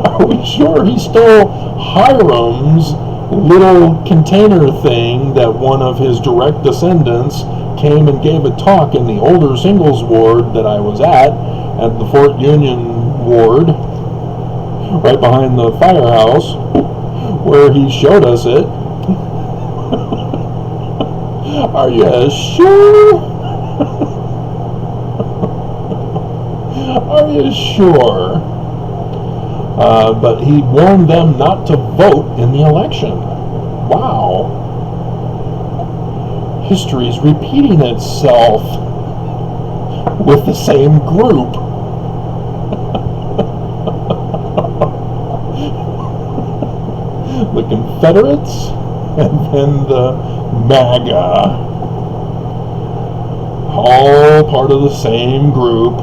Are we sure he stole Hiram's little container thing that one of his direct descendants came and gave a talk in the older singles ward that I was at the Fort Union ward, right behind the firehouse, where he showed us it. Are you sure? Are you sure? But he warned them not to vote in the election. Wow. History's repeating itself with the same group. The Confederates and then the MAGA. All part of the same group.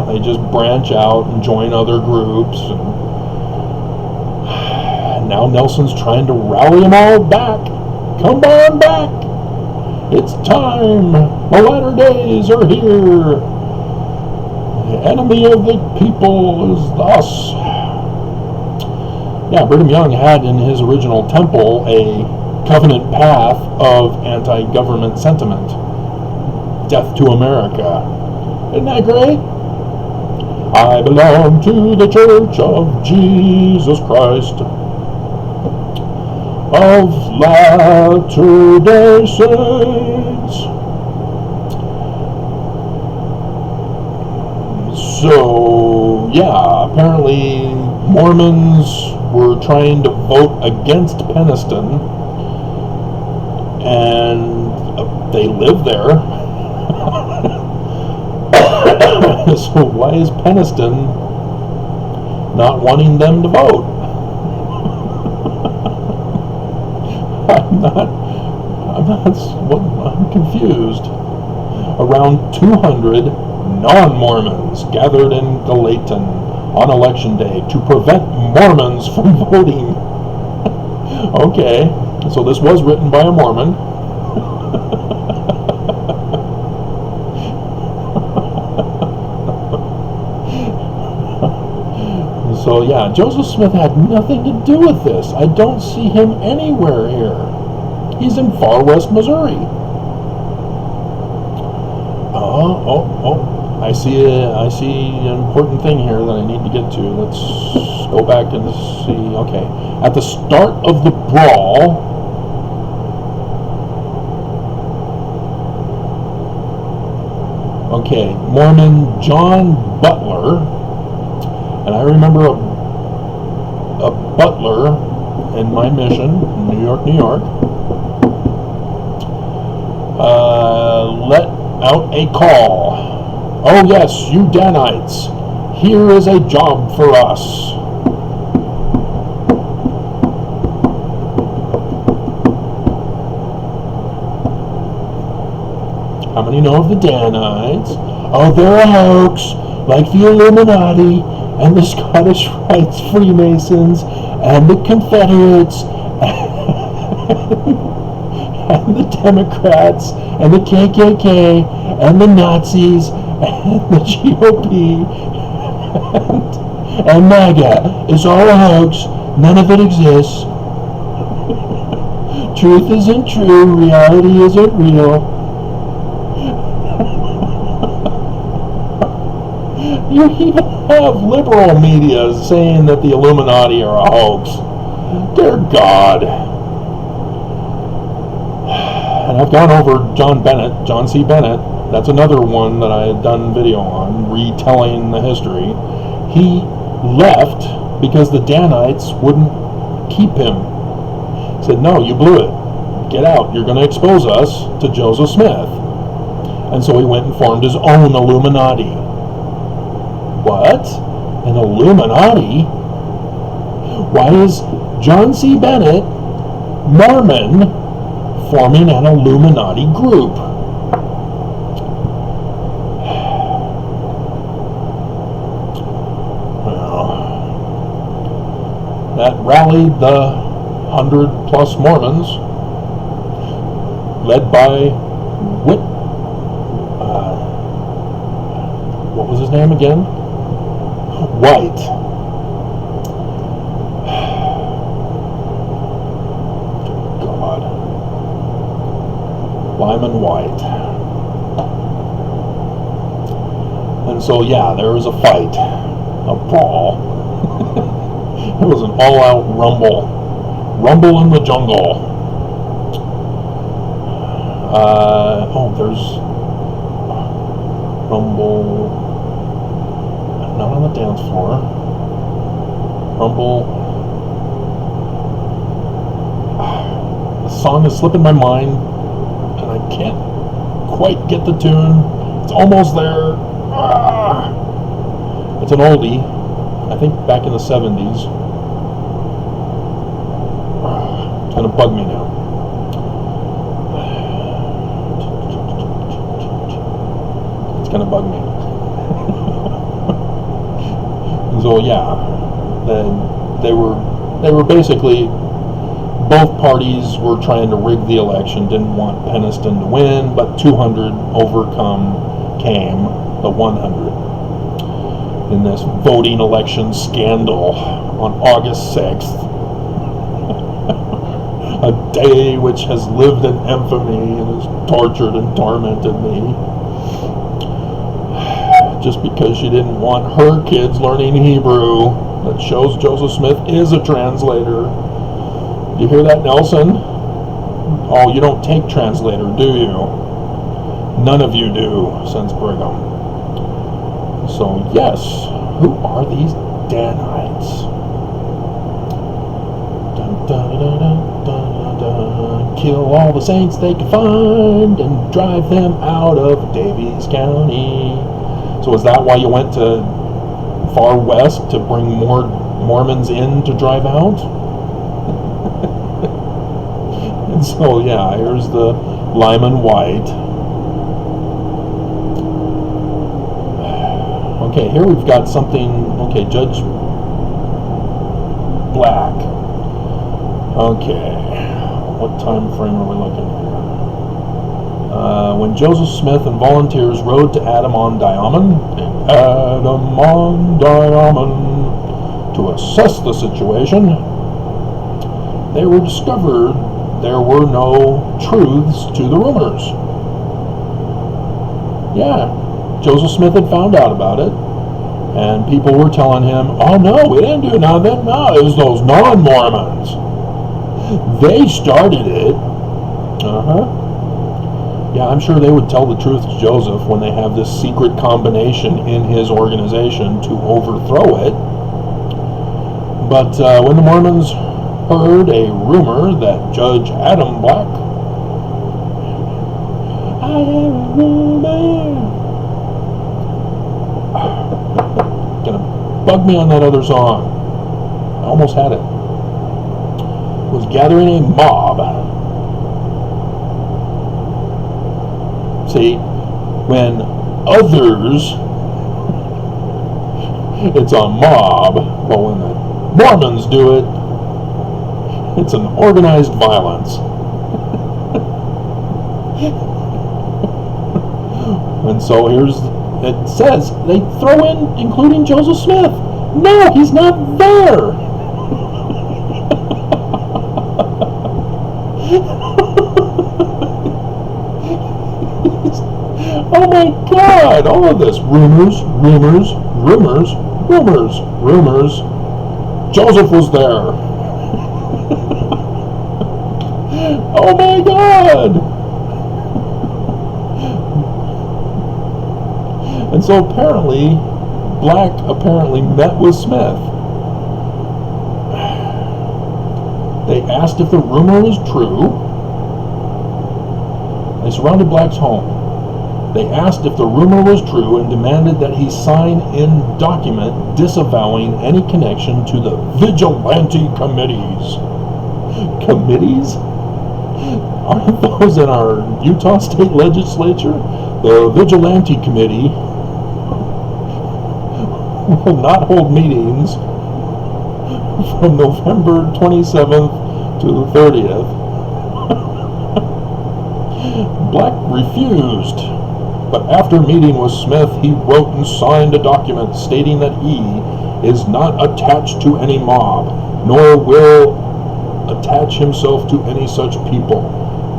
They just branch out and join other groups. And now Nelson's trying to rally them all back. Come on back. It's time. The latter days are here. The enemy of the people is us. Yeah, Brigham Young had in his original temple a covenant path of anti-government sentiment. Death to America. Isn't that great? I belong to the Church of Jesus Christ of Latter-day Saints. So, yeah, apparently Mormons were trying to vote against Peniston, and they live there. So why is Peniston not wanting them to vote? That's what I'm confused. Around 200 non-Mormons gathered in Gallatin on election day to prevent Mormons from voting. Okay, so this was written by a Mormon. So yeah, Joseph Smith had nothing to do with this. I don't see him anywhere here. He's in far west Missouri. I see an important thing here that I need to get to. Let's go back and see. Okay, at the start of the brawl, okay, Mormon John Butler, and I remember a butler in my mission in New York, let out a call. Oh yes, you Danites, here is a job for us. How many know of the Danites? Oh, they're a hoax, like the Illuminati and the Scottish Rites Freemasons and the Confederates and the Democrats and the KKK and the Nazis and the GOP and MAGA. It's all a hoax. None of it exists. Truth isn't true. Reality isn't real. You even have liberal media saying that the Illuminati are a hoax. Dear God. And I've gone over John C. Bennett. That's another one that I had done video on, retelling the history. He left because the Danites wouldn't keep him. He said, no, you blew it. Get out. You're going to expose us to Joseph Smith. And so he went and formed his own Illuminati. What? An Illuminati? Why is John C. Bennett, Mormon, forming an Illuminati group? That rallied the 100+ Mormons, led by what was his name again? White. God. Lyman White. And so yeah, there was a fight, a brawl. It was an all-out rumble in the jungle. There's rumble, not on the dance floor. Rumble. The song is slipping my mind, and I can't quite get the tune. It's almost there. It's an oldie. I think back in the 70s. It's going to bug me now. It's going to bug me. So yeah, they were basically, both parties were trying to rig the election, didn't want Peniston to win, but 200 came the 100 in this voting election scandal on August 6th. A day which has lived in infamy and has tortured and tormented me. Just because she didn't want her kids learning Hebrew, that shows Joseph Smith is a translator. You hear that, Nelson? Oh, you don't take translator, do you? None of you do, since Brigham. So yes, who are these Danites? Dun, dun, dun, dun, dun, dun. Kill all the saints they can find and drive them out of Daviess County. So is that why you went to far west, to bring more Mormons in to drive out? So yeah, here's the Lyman White. Okay, here we've got something. Okay, Judge Black. Okay, what time frame are we looking here? When Joseph Smith and volunteers rode to Adam on Diamond, to assess the situation, they were discovered there were no truths to the rumors. Yeah, Joseph Smith had found out about it, and people were telling him, oh no, we didn't do nothing, no, it was those non-Mormons. They started it. Yeah, I'm sure they would tell the truth to Joseph when they have this secret combination in his organization to overthrow it. But when the Mormons heard a rumor that Judge Adam Black, I have a rumor, gonna bug me on that other song, I almost had it, was gathering a mob. See, when others, it's a mob, but when the Mormons do it, it's an organized violence. And so it says, they throw in, including Joseph Smith. No, he's not there. Oh my God, all of this. Rumors. Joseph was there. Oh my God. And so apparently, Black met with Smith. They asked if the rumor was true. They surrounded Black's home. They asked if the rumor was true and demanded that he sign in document disavowing any connection to the vigilante committees. Committees? Aren't those in our Utah State Legislature? The Vigilante Committee will not hold meetings from November 27th to the 30th. Black refused. But after meeting with Smith, he wrote and signed a document stating that he is not attached to any mob, nor will attach himself to any such people.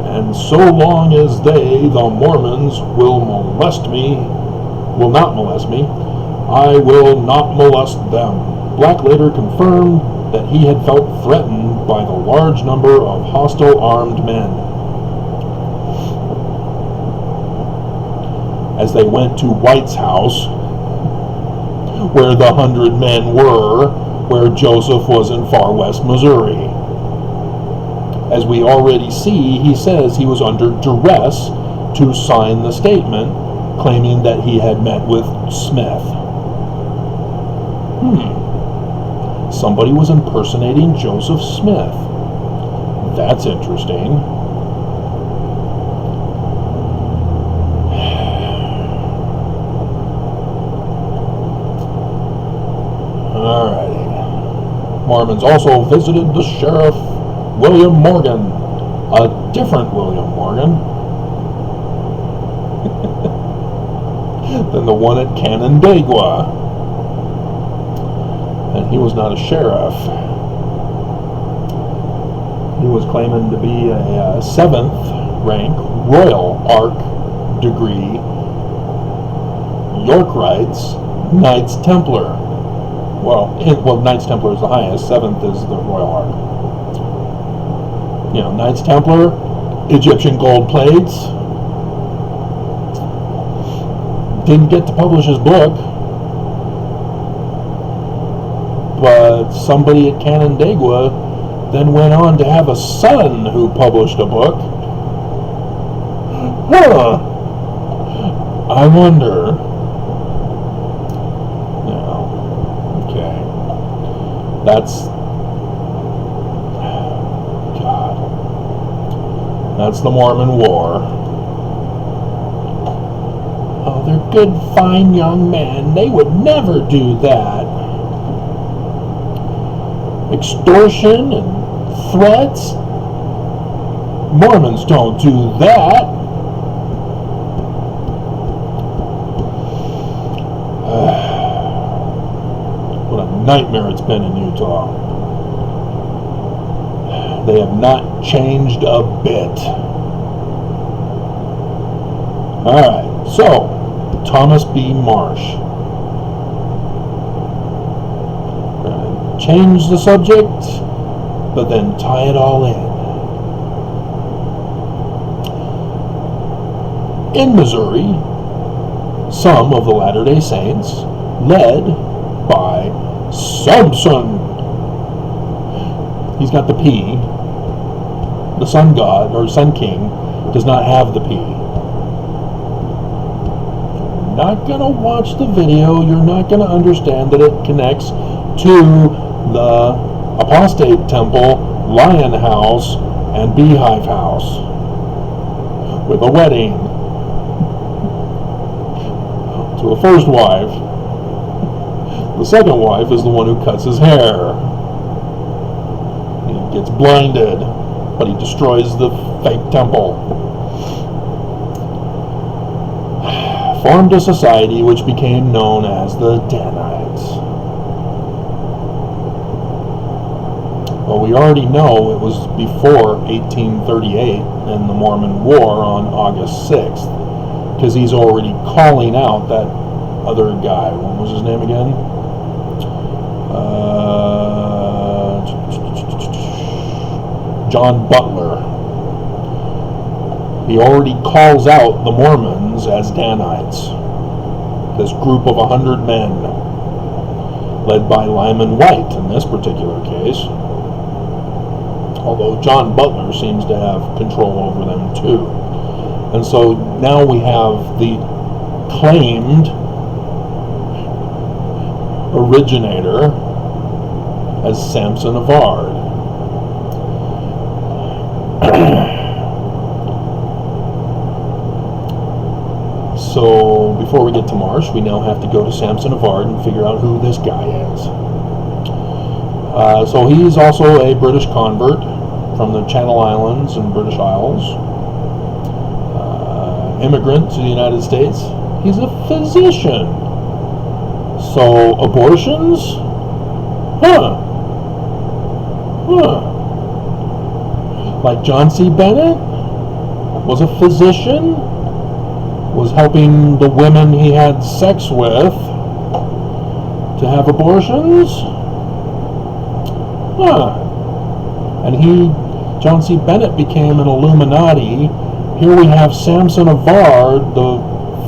And so long as they, the Mormons, will not molest me, I will not molest them. Black later confirmed that he had felt threatened by the large number of hostile armed men. As they went to White's house, where the 100 men were, where Joseph was in far west Missouri. As we already see, he says he was under duress to sign the statement, claiming that he had met with Smith. Somebody was impersonating Joseph Smith. That's interesting. Alrighty. Mormons also visited the Sheriff William Morgan, a different William Morgan than the one at Canandaigua. And he was not a sheriff. He was claiming to be a 7th rank Royal Ark degree Yorkites Knights Templar. Well, Knights Templar is the highest, 7th is the Royal Ark. Knights Templar, Egyptian gold plates. Didn't get to publish his book, but somebody at Canandaigua then went on to have a son who published a book. I wonder. Okay. That's... God. That's the Mormon War. Oh, they're good, fine young men. They would never do that. Extortion and threats. Mormons don't do that. What a nightmare it's been in Utah. They have not changed a bit. Alright, so Thomas B. Marsh. We're going to change the subject, but then tie it all in. In Missouri, some of the Latter-day Saints, led by Samson. He's got the P. The sun god, or sun king, does not have the P. You're not going to watch the video. You're not going to understand that it connects to the apostate temple, lion house, and beehive house with a wedding to a first wife. The second wife is the one who cuts his hair. He gets blinded, but he destroys the fake temple. Formed a society which became known as the Danites. Well, we already know it was before 1838 and the Mormon War on August 6th, because he's already calling out that other guy. What was his name again? John Butler. He already calls out the Mormons as Danites. This group of 100 men, led by Lyman White in this particular case. Although John Butler seems to have control over them too. And so now we have the claimed originator as Samson of Ard. So before we get to Marsh, we now have to go to Samson of Ard and figure out who this guy is. So he's also a British convert from the Channel Islands and British Isles. Immigrant to the United States. He's a physician. So abortions? Like John C. Bennett was a physician, was helping the women he had sex with to have abortions? And John C. Bennett became an Illuminati. Here we have Samson of Ard, the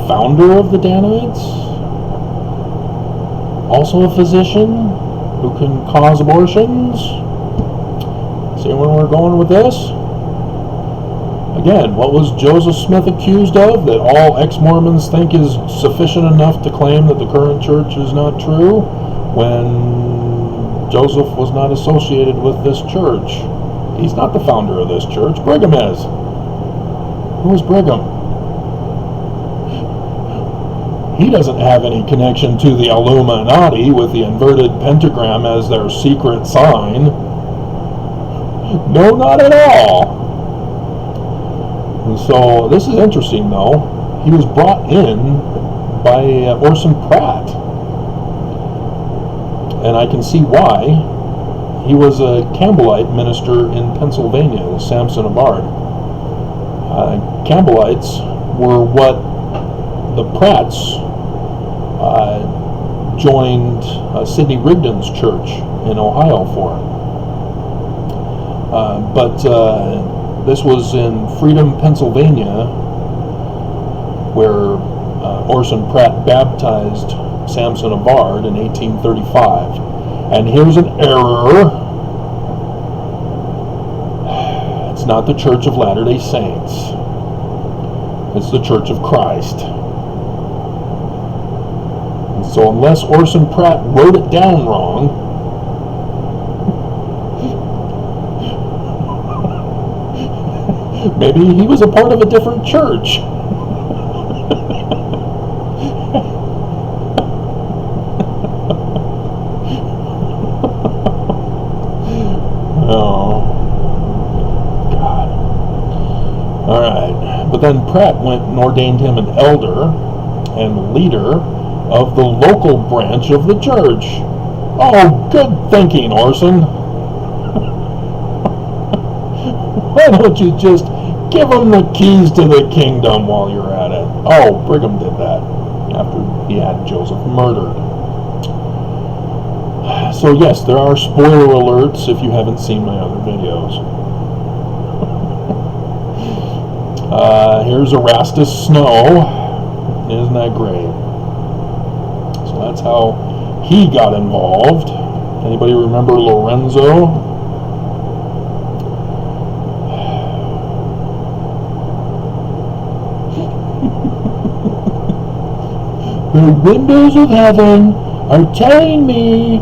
founder of the Danites, also a physician who can cause abortions. See where we're going with this? Again, what was Joseph Smith accused of that all ex-Mormons think is sufficient enough to claim that the current church is not true, when Joseph was not associated with this church? He's not the founder of this church. Brigham is. Who is Brigham? He doesn't have any connection to the Illuminati with the inverted pentagram as their secret sign. No, not at all. And so this is interesting, though. He was brought in by Orson Pratt, and I can see why. He was a Campbellite minister in Pennsylvania, the Samson of Ard. Campbellites were what the Pratts joined Sidney Rigdon's church in Ohio for. But this was in Freedom, Pennsylvania, where Orson Pratt baptized Samson of Ard in 1835. And here's an error. It's not the Church of Latter-day Saints. It's the Church of Christ. And so unless Orson Pratt wrote it down wrong, Maybe he was a part of a different church. Oh, God. All right. But then Pratt went and ordained him an elder and leader of the local branch of the church. Oh, good thinking, Orson. Why don't you just give him the keys to the kingdom while you're at it? Oh, Brigham did that after he had Joseph murdered. So yes, there are spoiler alerts if you haven't seen my other videos. Here's Erastus Snow. Isn't that great? So that's how he got involved. Anybody remember Lorenzo? The windows of heaven are telling me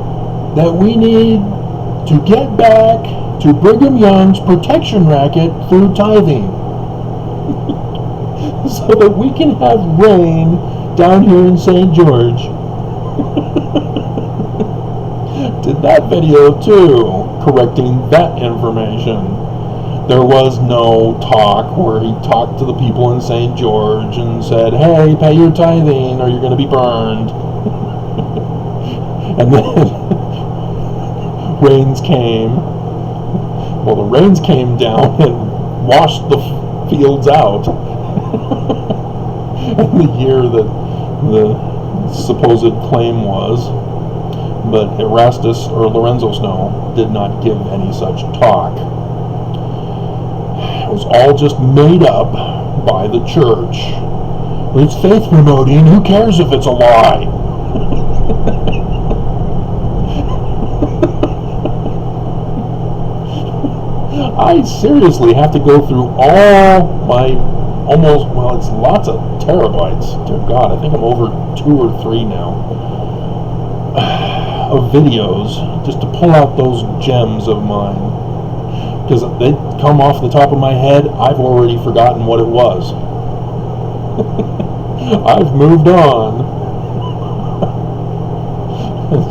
that we need to get back to Brigham Young's protection racket through tithing. So that we can have rain down here in St. George. Did that video too, correcting that information. There was no talk where he talked to the people in St. George and said, hey, pay your tithing or you're going to be burned. And then rains came. Well, the rains came down and washed the fields out. And the year that the supposed claim was, but Erastus or Lorenzo Snow did not give any such talk. It was all just made up by the church. It's faith promoting, who cares if it's a lie? I seriously have to go through all my it's lots of terabytes. Dear God, I think I'm over 2 or 3 now of videos just to pull out those gems of mine. Because they come off the top of my head, I've already forgotten what it was. I've moved on.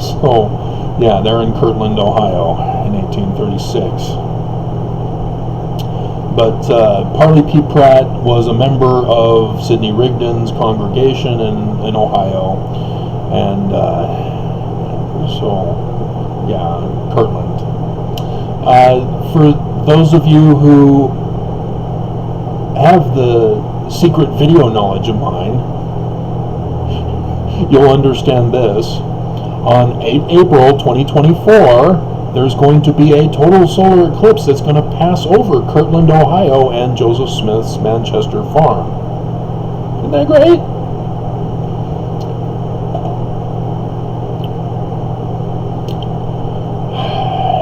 So, yeah, they're in Kirtland, Ohio in 1836. But Parley P. Pratt was a member of Sidney Rigdon's congregation in Ohio. And so, yeah, Kirtland. For those of you who have the secret video knowledge of mine, you'll understand this. On 8 April 2024, there's going to be a total solar eclipse that's going to pass over Kirtland, Ohio, and Joseph Smith's Manchester farm. Isn't that great?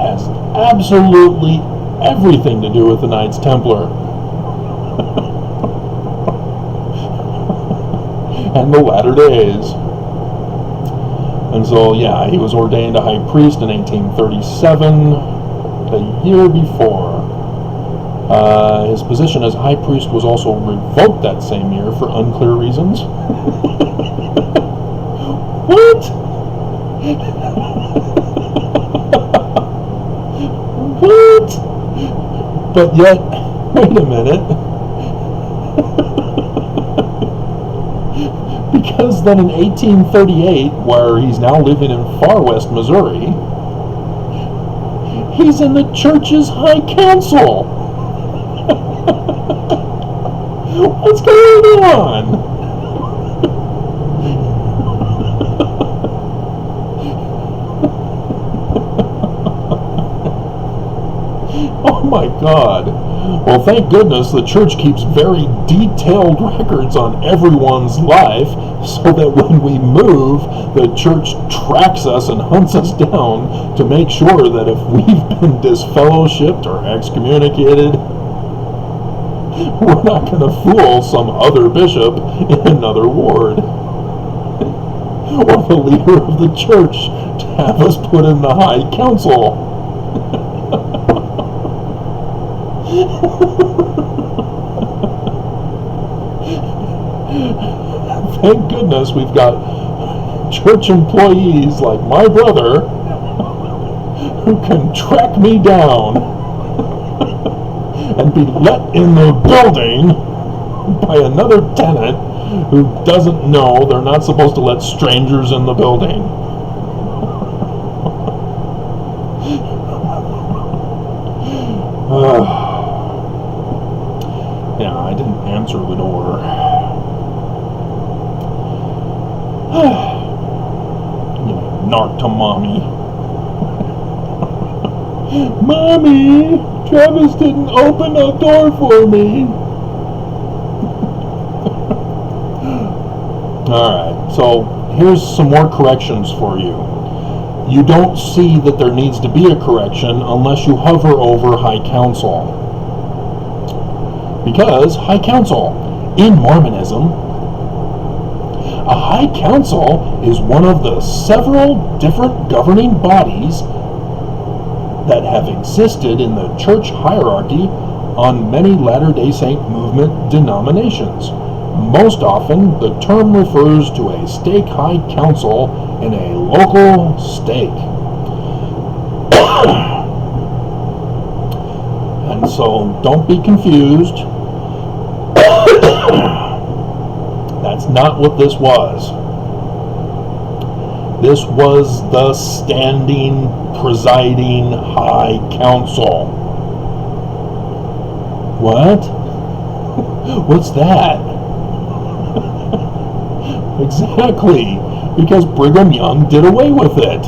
Has absolutely everything to do with the Knights Templar. And the latter days. And so, yeah, he was ordained a high priest in 1837, a year before. His position as high priest was also revoked that same year for unclear reasons. What? What? But yet, wait a minute. Because then in 1838, where he's now living in Far West, Missouri, he's in the church's high council. What's going on? Oh my God. Well, thank goodness the church keeps very detailed records on everyone's life so that when we move, the church tracks us and hunts us down to make sure that if we've been disfellowshipped or excommunicated, we're not going to fool some other bishop in another ward or the leader of the church to have us put in the high council. Thank goodness we've got church employees like my brother who can track me down and be let in the building by another tenant who doesn't know they're not supposed to let strangers in the building. Yeah, I didn't answer the door. Narc to mommy. Mommy, Travis didn't open the door for me. Alright, so here's some more corrections for you. You don't see that there needs to be a correction unless you hover over High Council. Because High Council, in Mormonism, a High Council is one of the several different governing bodies that have existed in the church hierarchy on many Latter-day Saint movement denominations. Most often, the term refers to a stake High Council in a local stake. And so, don't be confused. That's not what this was. This was the standing, presiding High Council. What? What's that? Exactly, because Brigham Young did away with it.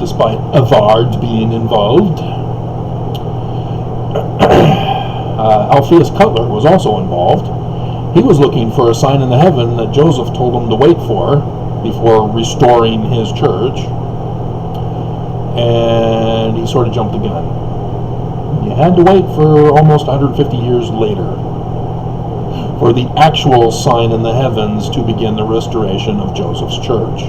Despite Avard being involved. Alpheus Cutler was also involved. He was looking for a sign in the heaven that Joseph told him to wait for before restoring his church. And he sort of jumped the gun. You had to wait for almost 150 years later for the actual sign in the heavens to begin the restoration of Joseph's church.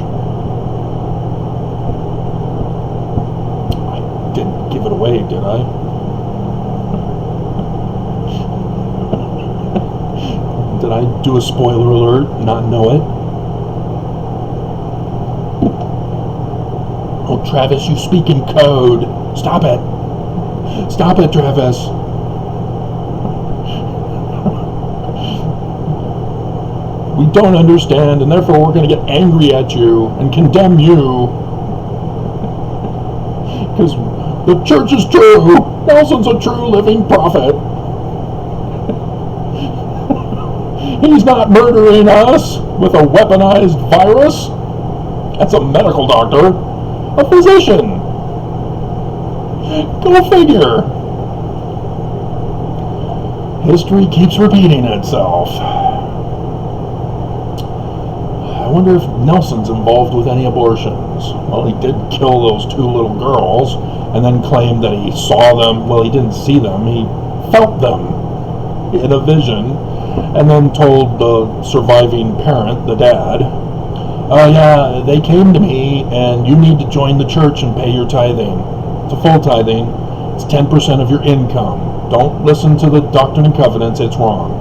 I didn't give it away, did I? Did I do a spoiler alert, not know it? Oh, Travis, you speak in code. Stop it. Stop it, Travis. We don't understand, and therefore we're going to get angry at you and condemn you. Because the church is true. Nelson's a true living prophet. He's not murdering us with a weaponized virus. That's a medical doctor. A physician. Go figure. History keeps repeating itself. I wonder if Nelson's involved with any abortions. Well, he did kill those 2 little girls and then claimed that he saw them. Well, he didn't see them. He felt them in a vision. And then told the surviving parent, the dad, oh yeah, they came to me and you need to join the church and pay your tithing. It's a full tithing. It's 10% of your income. Don't listen to the Doctrine and Covenants, it's wrong.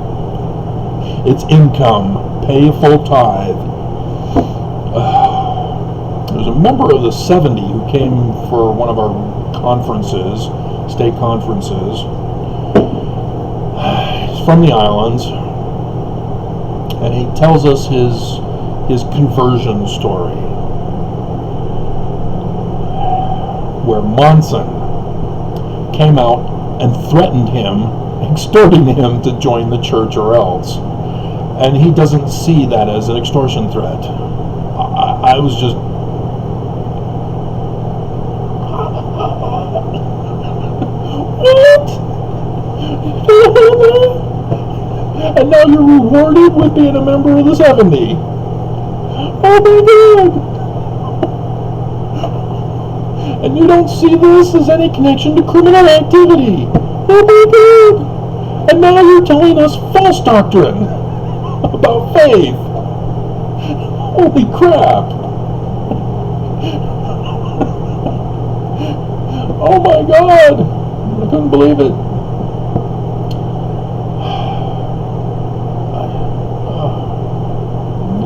It's income. Pay a full tithe. There's a member of the 70 who came for one of our conferences, state conferences. He's from the islands, and he tells us his conversion story, where Monson came out and threatened him, extorting him to join the church or else. And he doesn't see that as an extortion threat. I was just... What? And now you're rewarded with being a member of the 70. Oh my God! And you don't see this as any connection to criminal activity. Oh my God! And now you're telling us false doctrine about faith. Holy crap! Oh my God! I couldn't believe it.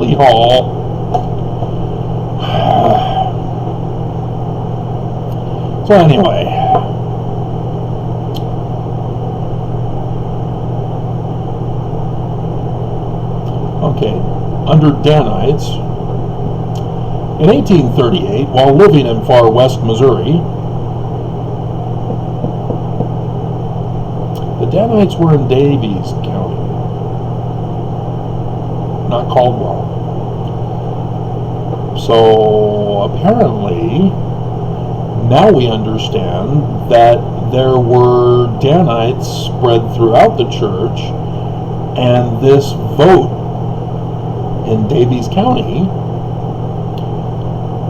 Assembly Hall. So anyway, okay, under Danites, in 1838, while living in far west Missouri, the Danites were in Daviess County, not Caldwell. So apparently, now we understand that there were Danites spread throughout the church, and this vote in Daviess County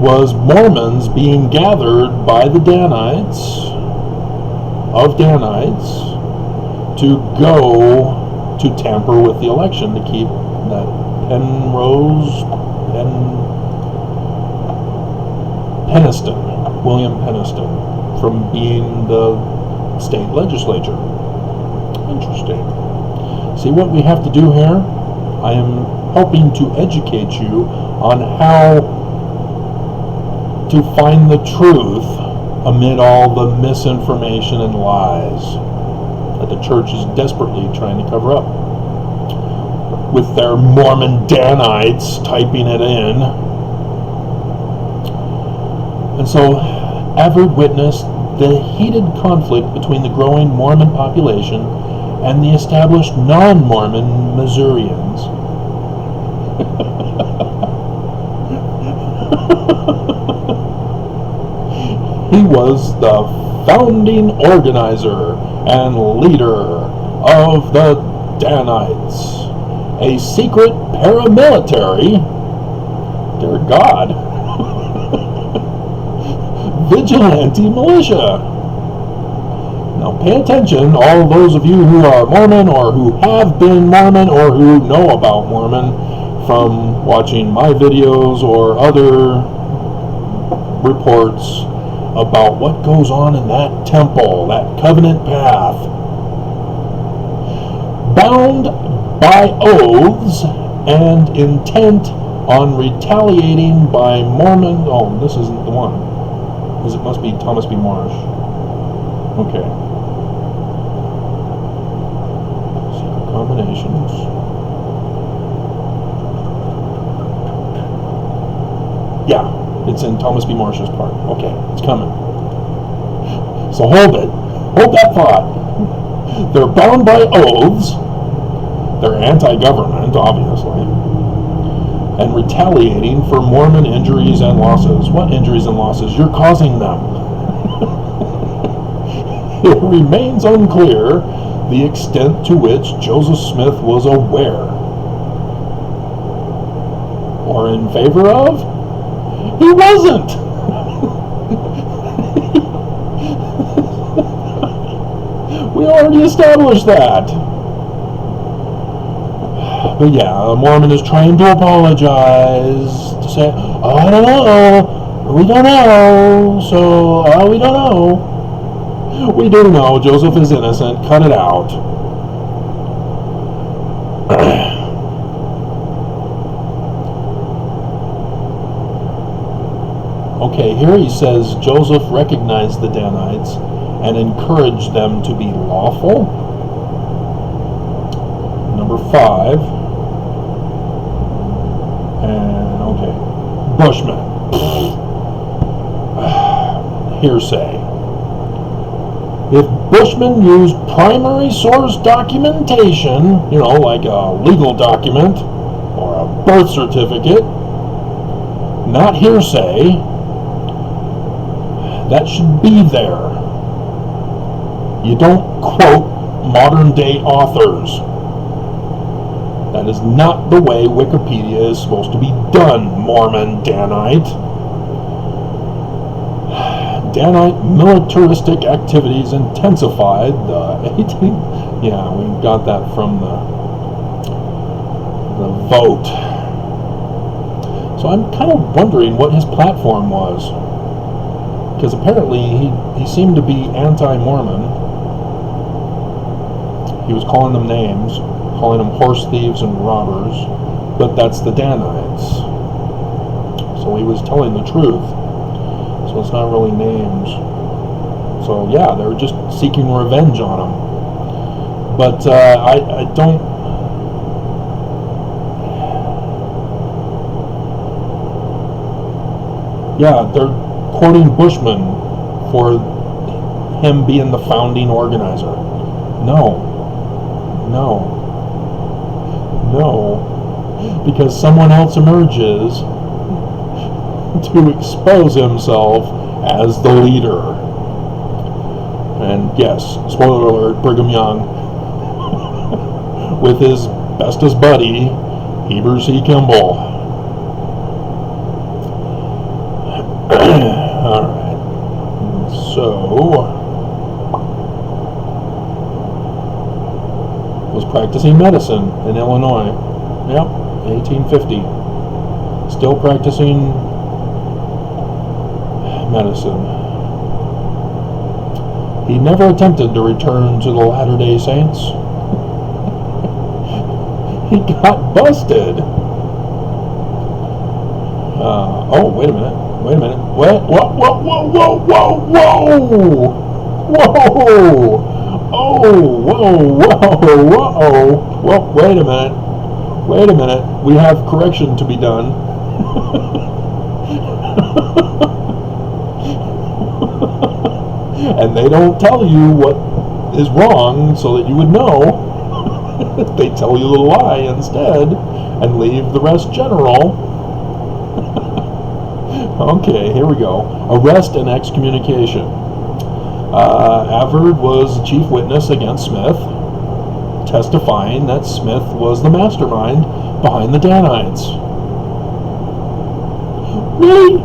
was Mormons being gathered by the Danites to go to tamper with the election to keep that William Peniston from being the state legislature. Interesting. See what we have to do here? I am helping to educate you on how to find the truth amid all the misinformation and lies that the church is desperately trying to cover up with their Mormon Danites typing it in. And so Averd witnessed the heated conflict between the growing Mormon population and the established non-Mormon Missourians. He was the founding organizer and leader of the Danites, a secret paramilitary, dear God, vigilante militia. Now pay attention, all those of you who are Mormon or who have been Mormon or who know about Mormon from watching my videos or other reports about what goes on in that temple, that covenant path. Bound by oaths and intent on retaliating by Mormon... Oh, this isn't the one. It must be Thomas B. Marsh. Okay. Secret combinations. Yeah, it's in Thomas B. Marsh's part. Okay, it's coming. So hold it. Hold that thought. They're bound by oaths. They're anti-government, obviously. And retaliating for Mormon injuries and losses. What injuries and losses? You're causing them. It remains unclear the extent to which Joseph Smith was aware or in favor of. He wasn't. We already established that. But yeah, a Mormon is trying to apologize, to say, oh, I don't know, we don't know, so, we don't know. We do know Joseph is innocent, cut it out. Okay, here he says Joseph recognized the Danites and encouraged them to be lawful. Number 5. And, okay. Bushmen. Hearsay. If Bushmen used primary source documentation, like a legal document or a birth certificate, not hearsay, that should be there. You don't quote modern day authors. That is not the way Wikipedia is supposed to be done, Mormon Danite. Danite militaristic activities intensified the 18th... Yeah, we got that from the vote. So I'm kind of wondering what his platform was. Because apparently he seemed to be anti-Mormon. He was calling them names, calling them horse thieves and robbers, but that's the Danites. So he was telling the truth. So it's not really names. So yeah, they're just seeking revenge on him. But I don't... Yeah, they're quoting Bushman for him being the founding organizer. No. Because someone else emerges to expose himself as the leader. And yes, spoiler alert, Brigham Young, with his bestest buddy, Heber C. Kimball. Alright. So, was practicing medicine in Illinois. Yep, 1850. Still practicing medicine. He never attempted to return to the Latter-day Saints. He got busted. Oh, wait a minute. Whoa. Well, wait a minute. We have correction to be done. And they don't tell you what is wrong so that you would know. They tell you the lie instead and leave the rest general. Okay, here we go. Arrest and excommunication. Avard was the chief witness against Smith, testifying that Smith was the mastermind behind the Danites. Really?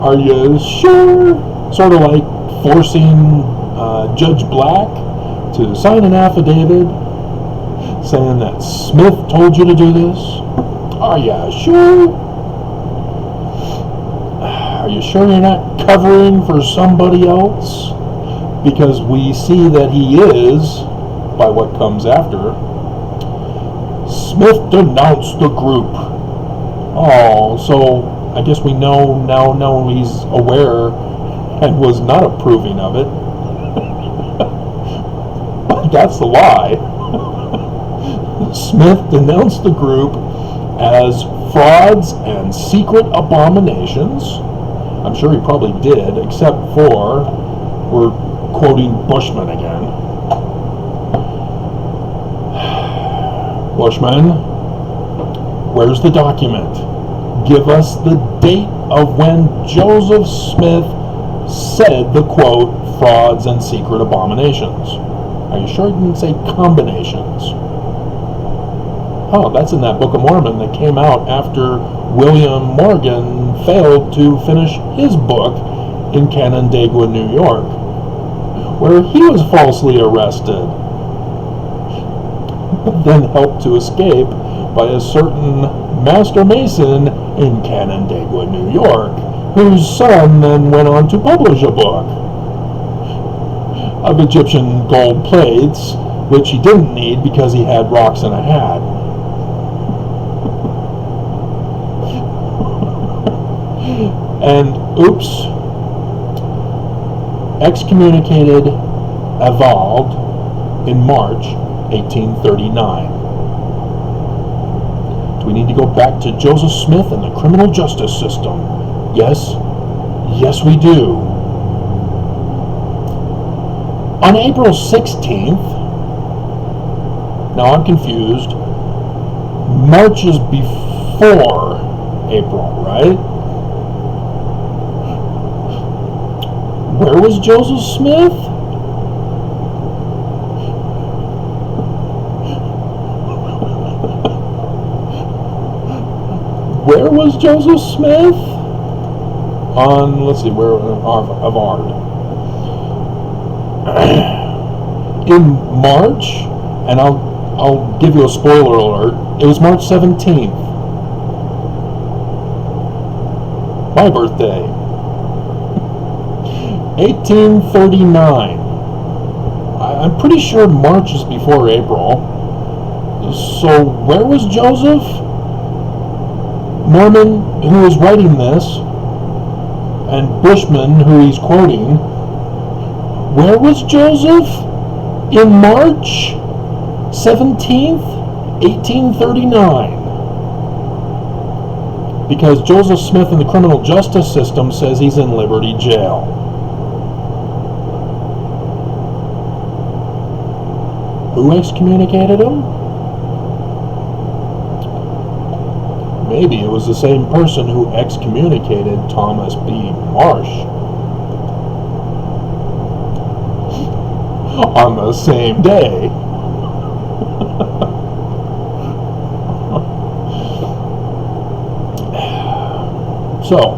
Are you sure? Sort of like forcing Judge Black to sign an affidavit saying that Smith told you to do this. Are you sure? Are you sure you're not covering for somebody else? Because we see that he is, by what comes after. Smith denounced the group. Oh, so I guess we know he's aware and was not approving of it. But that's the lie. Smith denounced the group as frauds and secret abominations. I'm sure he probably did, except for, we're quoting Bushman again. Bushman, where's the document? Give us the date of when Joseph Smith said the quote, frauds and secret abominations. Are you sure it didn't say combinations? Oh, that's in that Book of Mormon that came out after William Morgan failed to finish his book in Canandaigua, New York, where he was falsely arrested, but then helped to escape by a certain Master Mason in Canandaigua, New York, whose son then went on to publish a book of Egyptian gold plates, which he didn't need because he had rocks in a hat. And, oops, excommunicated Avard in March 1839. Do we need to go back to Joseph Smith and the criminal justice system? Yes we do. On April 16th, now I'm confused, March is before April, right? Where was Joseph Smith? Where was Joseph Smith? On, let's see, where, Avard. In March, and I'll give you a spoiler alert, it was March 17th. My birthday. 1839. I'm pretty sure March is before April. So where was Joseph? Mormon, who is writing this, and Bushman, who he's quoting, where was Joseph in March 17th, 1839? Because Joseph Smith in the criminal justice system says he's in Liberty Jail. Who excommunicated him? Maybe it was the same person who excommunicated Thomas B. Marsh on the same day. So,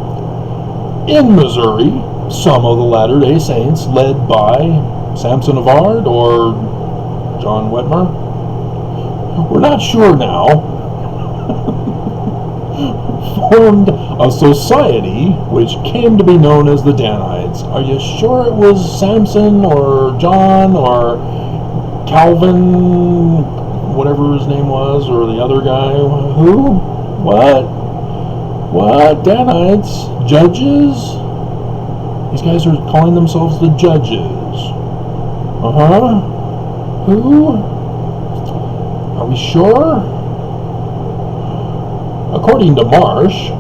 in Missouri, some of the Latter-day Saints, led by Samson of Ard or John Whitmer, we're not sure now, formed a society which came to be known as the Danites. Are you sure it was Samson or John or Calvin, whatever his name was, or the other guy? Who? What? Danites? Judges? These guys are calling themselves the judges. Who? Are we sure? According to Marsh,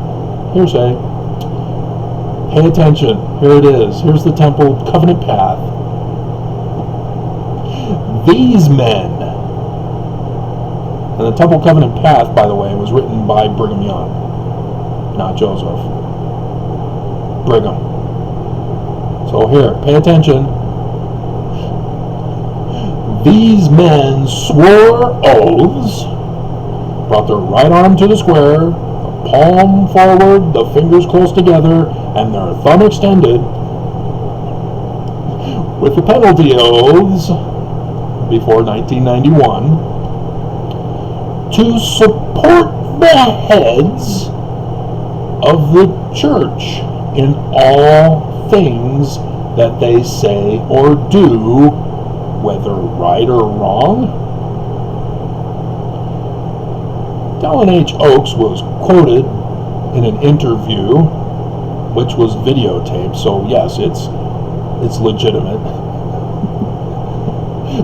hearsay, pay attention, here it is, here's the temple covenant path. These men, and the temple covenant path, by the way, was written by Brigham Young, not Joseph. Brigham. So here, pay attention. These men swore oaths, brought their right arm to the square, the palm forward, the fingers close together, and their thumb extended, with the penalty oaths before 1991, to support the heads of the church in all things that they say or do, whether right or wrong. Dallin H. Oaks was quoted in an interview, which was videotaped, so yes, it's legitimate.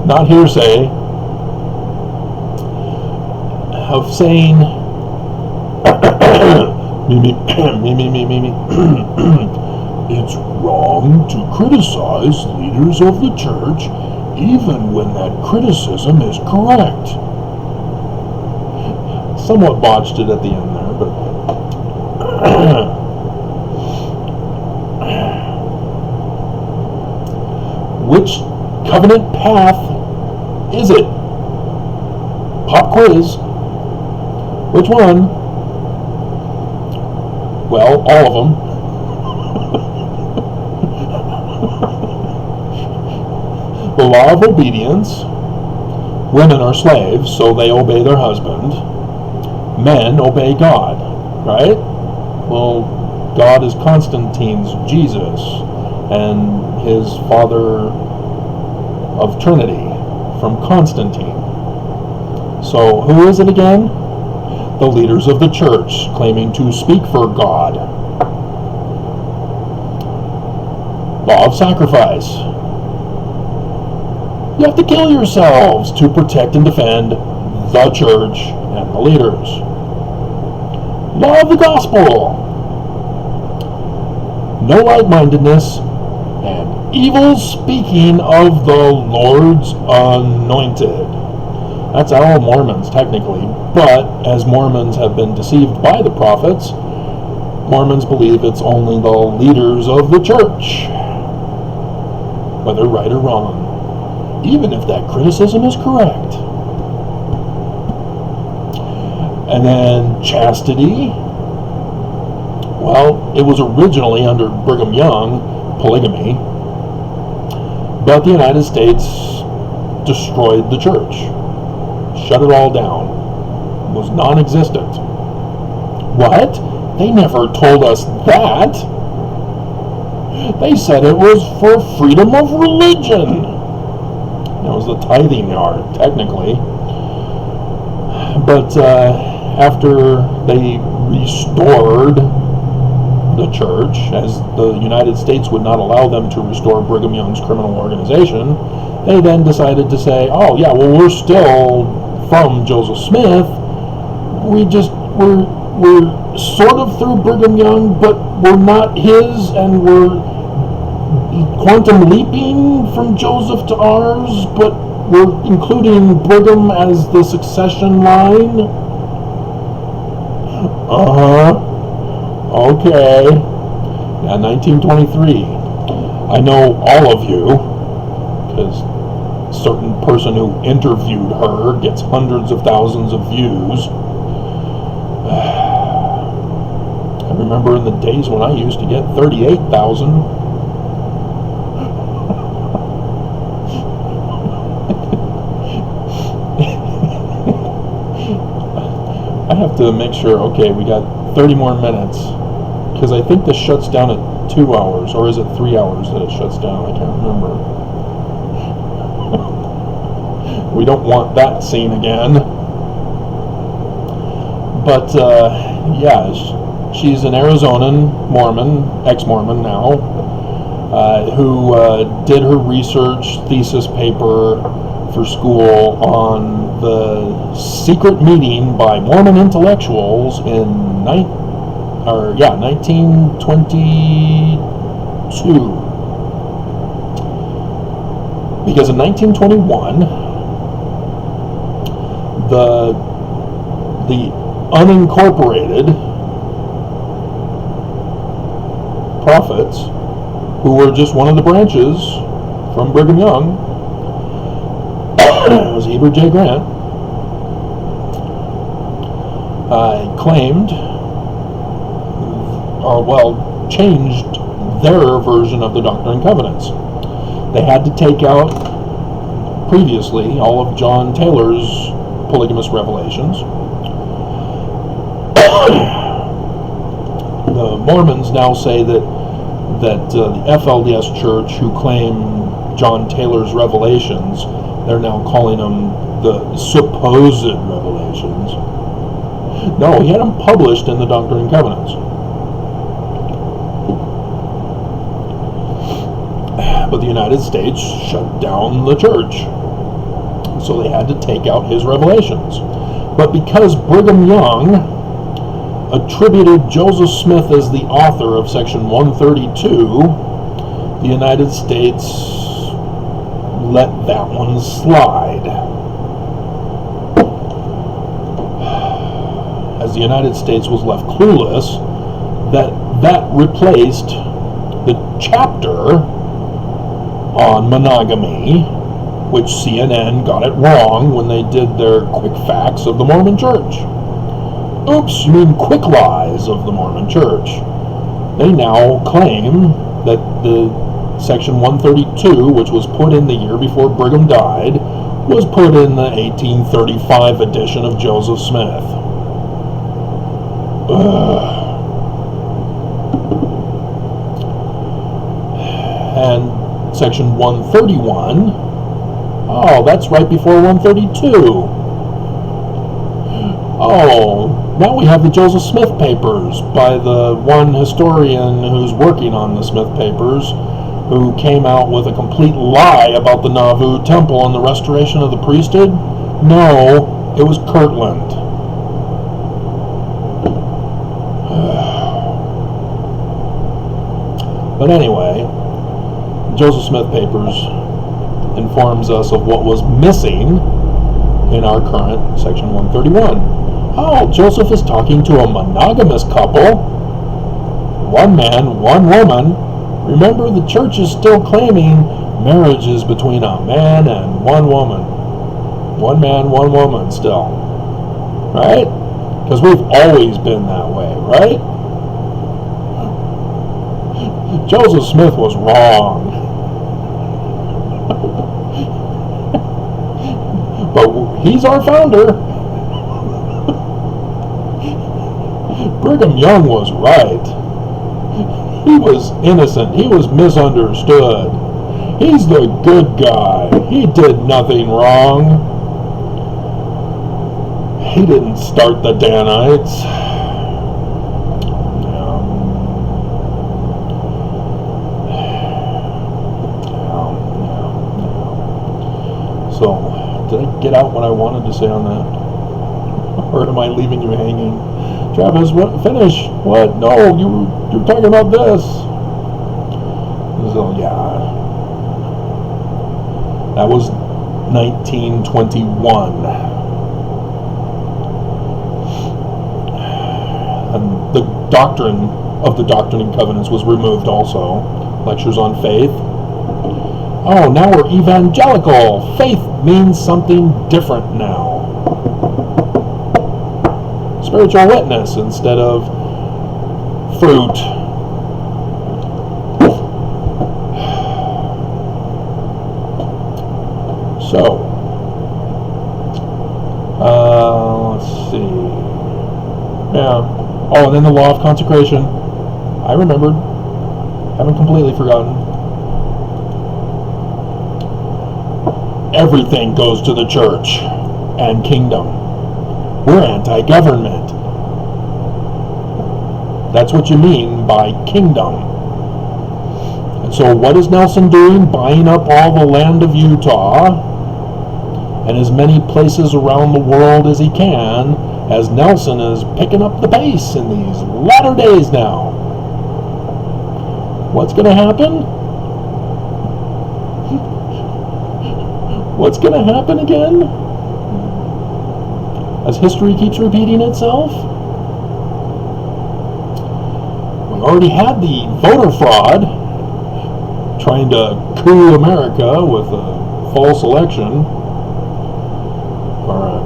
Not hearsay, of saying, it's wrong to criticize leaders of the church even when that criticism is correct. Somewhat botched it at the end there, but which covenant path is it? Pop quiz. Which one? Well, all of them. The law of obedience. Women are slaves, so they obey their husband. Men obey God, right? Well, God is Constantine's Jesus and his father of Trinity from Constantine. So who is it again? The leaders of the church claiming to speak for God. Law of sacrifice. You have to kill yourselves to protect and defend the church and the leaders. Law of the gospel. No like-mindedness and evil speaking of the Lord's anointed. That's all Mormons, technically, but as Mormons have been deceived by the prophets, Mormons believe it's only the leaders of the church, whether right or wrong, even if that criticism is correct. And then chastity. Well, it was originally under Brigham Young, polygamy, but the United States destroyed the church. Shut it all down. It was non-existent. What? They never told us that. They said it was for freedom of religion. It was the tithing yard, technically. But after they restored the church, as the United States would not allow them to restore Brigham Young's criminal organization, they then decided to say, oh yeah, well, we're still from Joseph Smith. We're sort of through Brigham Young, but we're not his, and we're quantum leaping from Joseph to ours, but we're including Brigham as the succession line. Okay. Yeah, 1923. I know all of you, because a certain person who interviewed her gets hundreds of thousands of views. I remember in the days when I used to get 38,000. I have to make sure, okay, we got 30 more minutes, because I think this shuts down at 2 hours, or is it 3 hours that it shuts down? I can't remember. We don't want that scene again. But, yeah, she's an Arizonan Mormon, ex-Mormon now, who did her research thesis paper for school on the secret meeting by Mormon intellectuals in 1922. Because in 1921, the unincorporated prophets, who were just one of the branches from Brigham Young, it was Heber J. Grant, claimed, changed their version of the Doctrine and Covenants. They had to take out previously all of John Taylor's polygamous revelations. The Mormons now say that the FLDS Church, who claim John Taylor's revelations, they're now calling them the supposed revelations. No, he had them published in the Doctrine and Covenants. But the United States shut down the church, so they had to take out his revelations. But because Brigham Young attributed Joseph Smith as the author of Section 132, the United States let that one slide. As the United States was left clueless, that replaced the chapter on monogamy, which CNN got it wrong when they did their quick facts of the Mormon Church. Oops, you mean quick lies of the Mormon Church. They now claim that the Section 132, which was put in the year before Brigham died, was put in the 1835 edition of Joseph Smith. And Section 131, oh, that's right before 132. Oh, now we have the Joseph Smith papers by the one historian who's working on the Smith papers, who came out with a complete lie about the Nauvoo Temple and the restoration of the priesthood. No, it was Kirtland. But anyway, Joseph Smith papers informs us of what was missing in our current Section 131. Oh, Joseph is talking to a monogamous couple. One man, one woman. Remember, the church is still claiming marriage is between a man and one woman. One man, one woman still. Right? Because we've always been that way, right? Joseph Smith was wrong. But he's our founder. Brigham Young was right. He was innocent. He was misunderstood. He's the good guy. He did nothing wrong. He didn't start the Danites. So, did I get out what I wanted to say on that? Or am I leaving you hanging? Travis, what? Finish. What? No, you're talking about this. So, yeah. That was 1921. And the doctrine of the Doctrine and Covenants was removed also. Lectures on faith. Oh, now we're evangelical. Faith means something different now. Spiritual witness instead of fruit. So, let's see. Yeah. Oh, and then the law of consecration. I remembered. Haven't completely forgotten. Everything goes to the church and kingdom. We're anti-government. That's what you mean by kingdom. And so what is Nelson doing? Buying up all the land of Utah and as many places around the world as he can, as Nelson is picking up the pace in these latter days now. What's going to happen? What's going to happen again? As history keeps repeating itself? We already had the voter fraud, trying to coup America with a false election, or a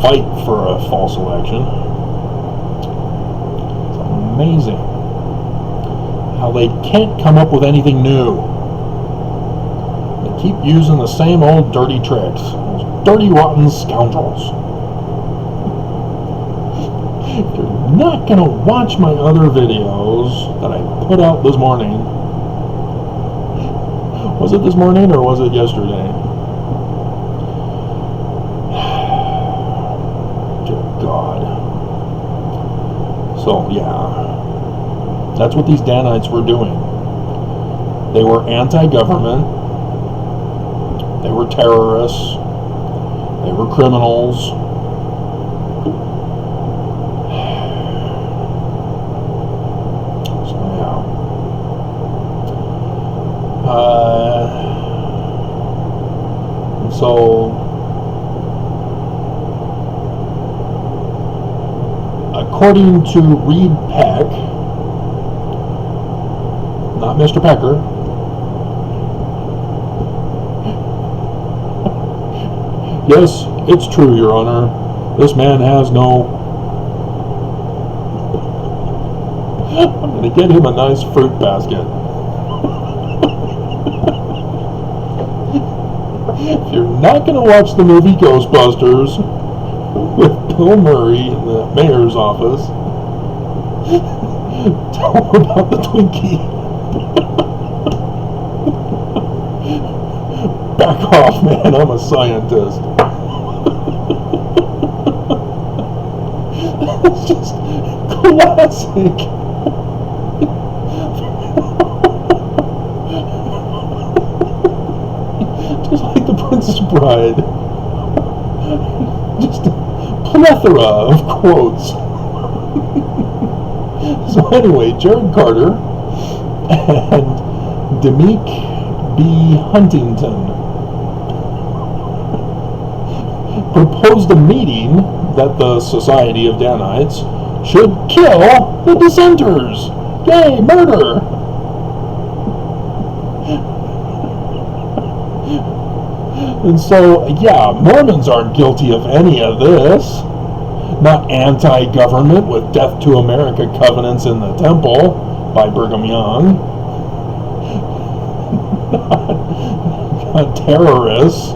fight for a false election. It's amazing how they can't come up with anything new. Keep using the same old dirty tricks. Those dirty, rotten scoundrels. If you're not going to watch my other videos that I put out this morning, was it this morning or was it yesterday? Dear God. So, yeah. That's what these Danites were doing. They were anti-government. They were terrorists. They were criminals. So, yeah. So, according to Reed Peck, not Mr. Pecker, yes, it's true, Your Honor. This man has no... I'm going to get him a nice fruit basket. If you're not going to watch the movie Ghostbusters with Bill Murray in the mayor's office, tell him about the Twinkie. Back off, man. I'm a scientist. It's just classic. Just like the Princess Bride. Just a plethora of quotes. So anyway, Jared Carter and Demick B. Huntington proposed a meeting that the Society of Danites should kill the dissenters. Yay, murder! And so, yeah, Mormons aren't guilty of any of this. Not anti-government with Death to America covenants in the temple by Brigham Young. Not terrorists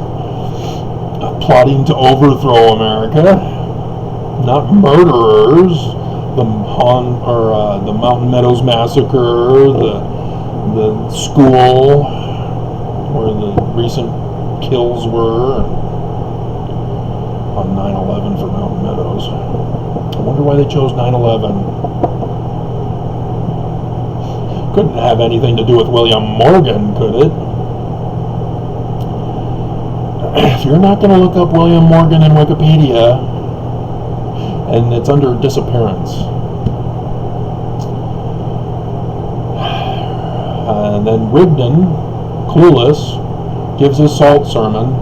plotting to overthrow America. Not murderers. The Mountain Meadows Massacre, the school where the recent kills were. on 9/11 for Mountain Meadows. I wonder why they chose 9/11. Couldn't have anything to do with William Morgan, could it? If you're not going to look up William Morgan in Wikipedia, and it's under disappearance. And then Rigdon, clueless, gives his salt sermon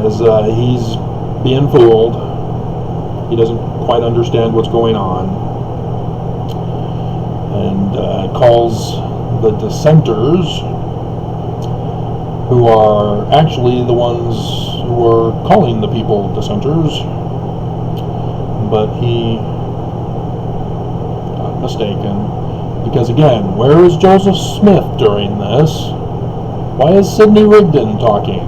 as he's being fooled. He doesn't quite understand what's going on, and calls the dissenters, who are actually the ones who are calling the people dissenters, but he got mistaken. Because again, where is Joseph Smith during this? Why is Sidney Rigdon talking?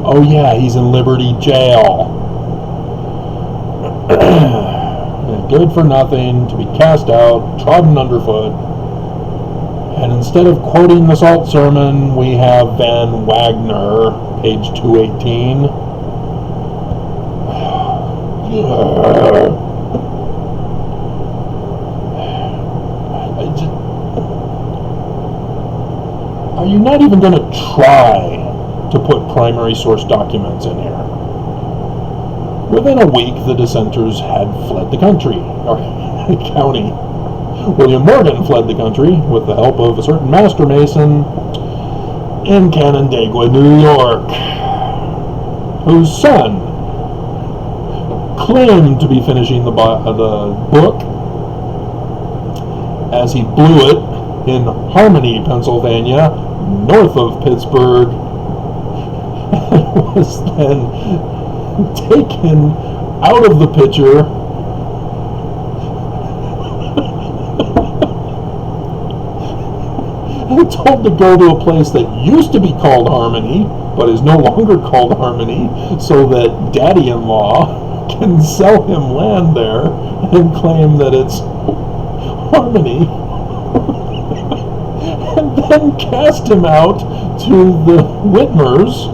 Oh yeah, he's in Liberty Jail. Good for nothing, to be cast out, trodden underfoot. And instead of quoting the Salt Sermon, we have Van Wagner, page 218. Are you not even going to try to put primary source documents in here? Within a week, the dissenters had fled the country, or county. William Morgan fled the country with the help of a certain master mason in Canandaigua, New York, whose son claimed to be finishing the book as he blew it in Harmony, Pennsylvania, north of Pittsburgh, and was then taken out of the picture and told to go to a place that used to be called Harmony, but is no longer called Harmony, so that daddy-in-law can sell him land there and claim that it's Harmony, and then cast him out to the Whitmers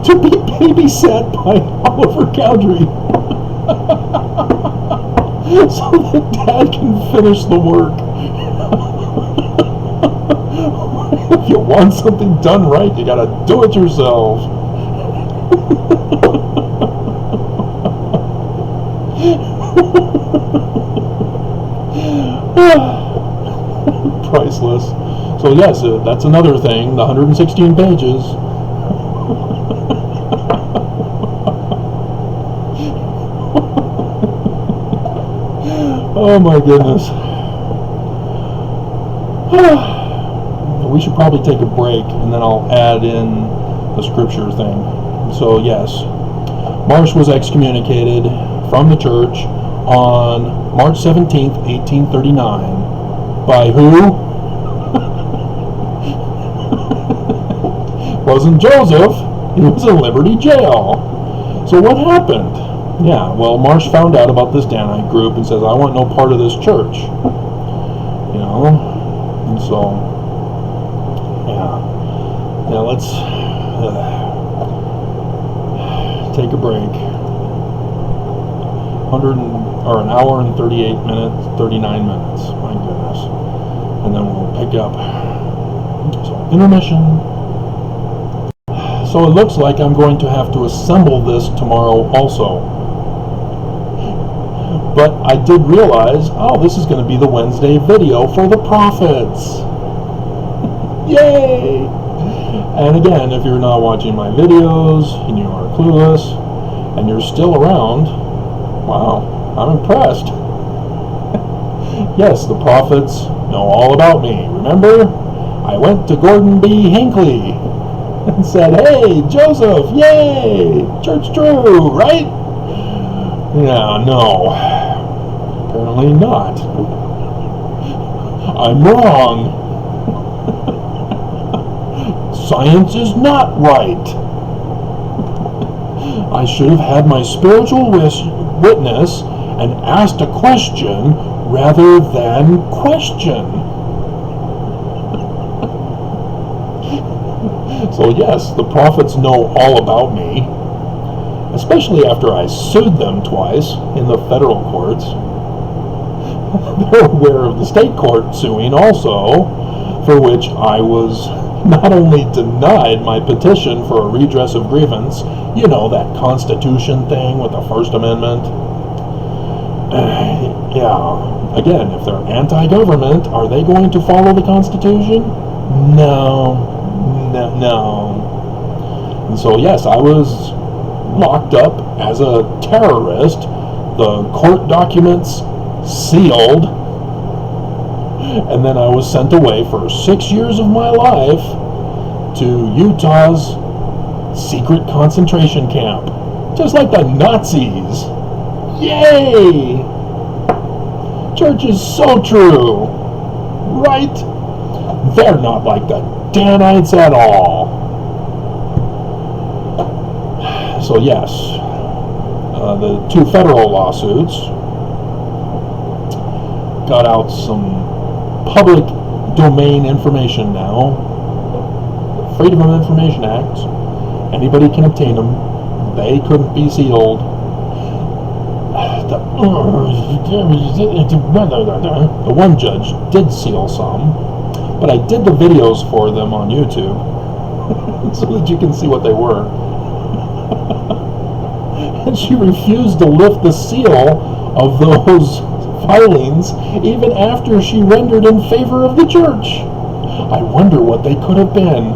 to be babysat by Oliver Cowdery so that Dad can finish the work. If you want something done right, you gotta do it yourself. Priceless. So yes, that's another thing, the 116 pages. Oh my goodness. We should probably take a break and then I'll add in the scripture thing. So yes, Marsh was excommunicated from the church on March 17th, 1839. By who? Wasn't Joseph. He was in Liberty Jail. So what happened? Yeah, well, Marsh found out about this Danite group and says, I want no part of this church. You know? And so, yeah. Now let's take a break. An hour and 38 minutes, 39 minutes. My goodness. And then we'll pick up. So, intermission. So it looks like I'm going to have to assemble this tomorrow also. But I did realize, oh, this is going to be the Wednesday video for the prophets. Yay! And again, if you're not watching my videos and you are clueless and you're still around, wow, I'm impressed. Yes, the prophets know all about me. Remember? I went to Gordon B. Hinckley and said, hey, Joseph, yay! Church true, right? Yeah, no. Apparently not. I'm wrong. Science is not right. I should have had my spiritual witness and asked a question rather than question. So yes, the prophets know all about me, especially after I sued them twice in the federal courts. They're aware of the state court suing also, for which I was not only denied my petition for a redress of grievance, you know, that Constitution thing with the First Amendment. Yeah, again, if they're anti-government, are they going to follow the Constitution? No. And so yes, I was locked up as a terrorist, the court documents sealed, and then I was sent away for 6 years of my life to Utah's secret concentration camp, just like the Nazis. Yay! Church is so true, right? They're not like the Danites at all. So yes, the 2 federal lawsuits got out some public domain information now. Freedom of Information Act. Anybody can obtain them. They couldn't be sealed. The one judge did seal some, but I did the videos for them on YouTube so that you can see what they were. And she refused to lift the seal of those filings even after she rendered in favor of the church. I wonder what they could have been.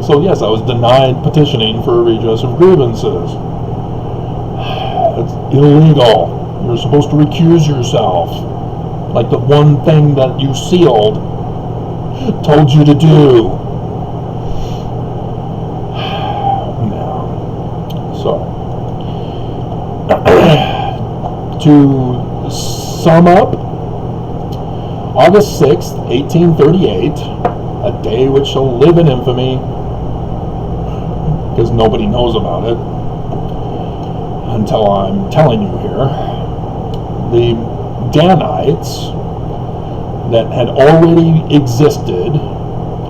So yes, I was denied petitioning for a redress of grievances. It's illegal. You're supposed to recuse yourself, like the one thing that you sealed told you to do. So, to sum up, August 6th, 1838, a day which shall live in infamy, because nobody knows about it until I'm telling you here. The Danites that had already existed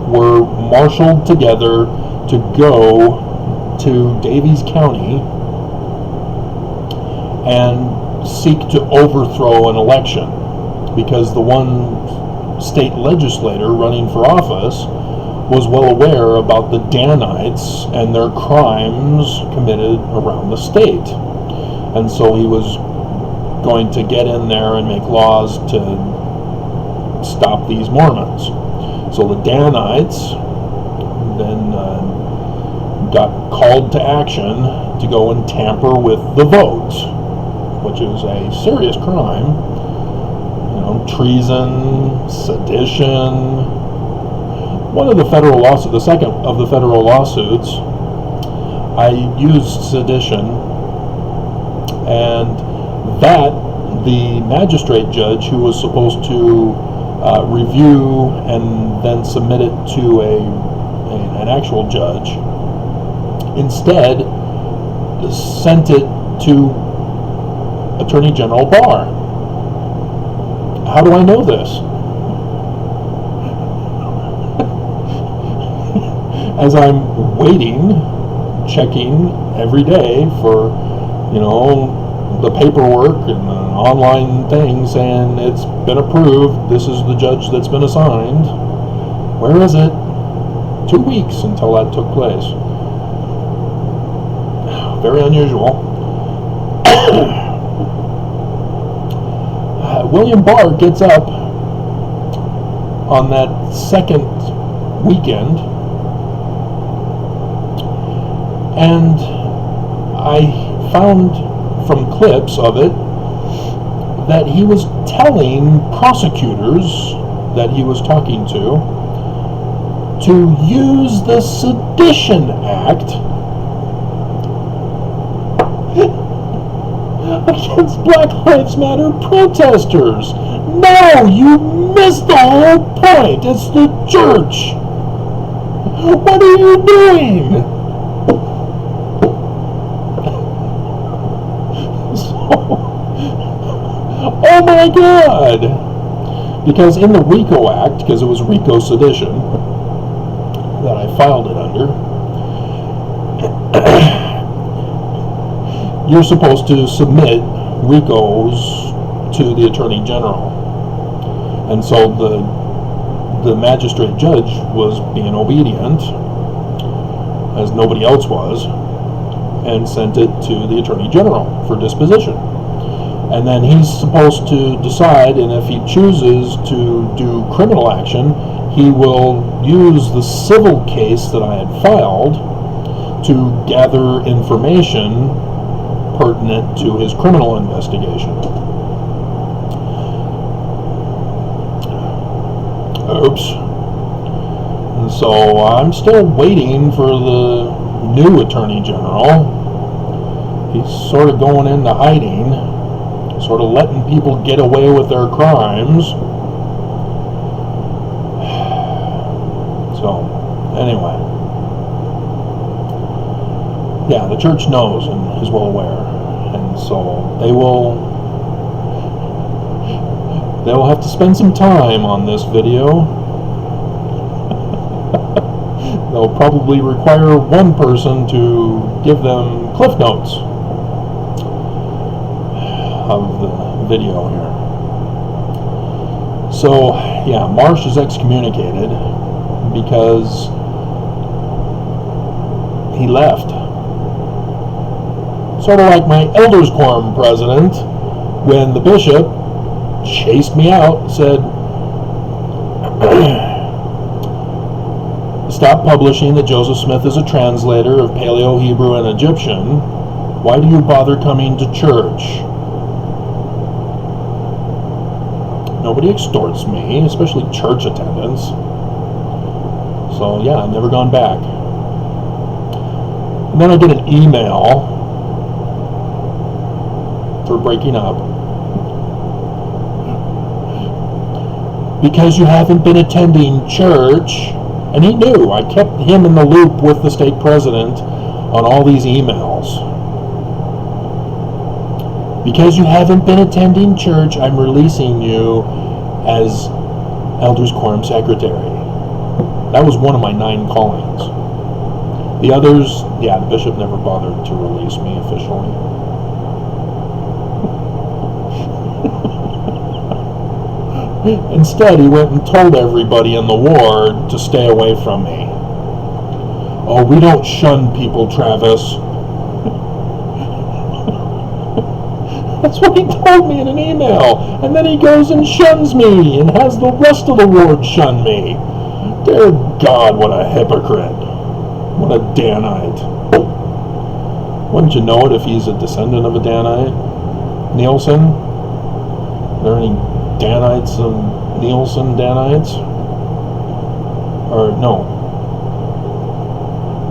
were marshaled together to go to Daviess County and seek to overthrow an election, because the one state legislator running for office was well aware about the Danites and their crimes committed around the state. And so he was going to get in there and make laws to stop these Mormons. So the Danites then got called to action to go and tamper with the vote, which is a serious crime. You know, treason, sedition. One of the federal lawsuits, the second of the federal lawsuits, I used sedition, and that the magistrate judge who was supposed to review and then submit it to an actual judge instead sent it to Attorney General Barr. How do I know this? As I'm waiting, checking every day for, you know, the paperwork and the online thing saying it's been approved, this is the judge that's been assigned. Where is it? 2 weeks until that took place. Very unusual. William Barr gets up on that second weekend, and I found from clips of it that he was telling prosecutors that he was talking to use the Sedition Act against Black Lives Matter protesters. No, you missed the whole point. It's the church. What are you doing? Oh my God! Because in the RICO Act, because it was RICO sedition that I filed it under, you're supposed to submit RICOs to the Attorney General. And so the magistrate judge was being obedient, as nobody else was, and sent it to the Attorney General for disposition. And then he's supposed to decide, and if he chooses to do criminal action, he will use the civil case that I had filed to gather information pertinent to his criminal investigation. Oops. And so I'm still waiting for the new Attorney General. He's sort of going into hiding, sort of letting people get away with their crimes. So, anyway. Yeah, the church knows and is well aware. And so they will have to spend some time on this video. They'll probably require one person to give them cliff notes of the video here. So, yeah, Marsh is excommunicated because he left. Sort of like my elders quorum president, when the bishop chased me out, said, "Stop publishing that Joseph Smith is a translator of Paleo-Hebrew and Egyptian. Why do you bother coming to church?" Nobody extorts me, especially church attendance. So yeah, I've never gone back. And then I get an email for breaking up. "Because you haven't been attending church." And he knew. I kept him in the loop with the stake president on all these emails. "Because you haven't been attending church, I'm releasing you as Elders Quorum Secretary." That was one of my 9 callings. The others, yeah, the bishop never bothered to release me officially. Instead, he went and told everybody in the ward to stay away from me. "Oh, we don't shun people, Travis." That's what he told me in an email. And then he goes and shuns me and has the rest of the ward shun me. Dear God, what a hypocrite. What a Danite. Wouldn't you know it if he's a descendant of a Danite? Nielsen? Are there any Danites and Nielsen Danites? Or no.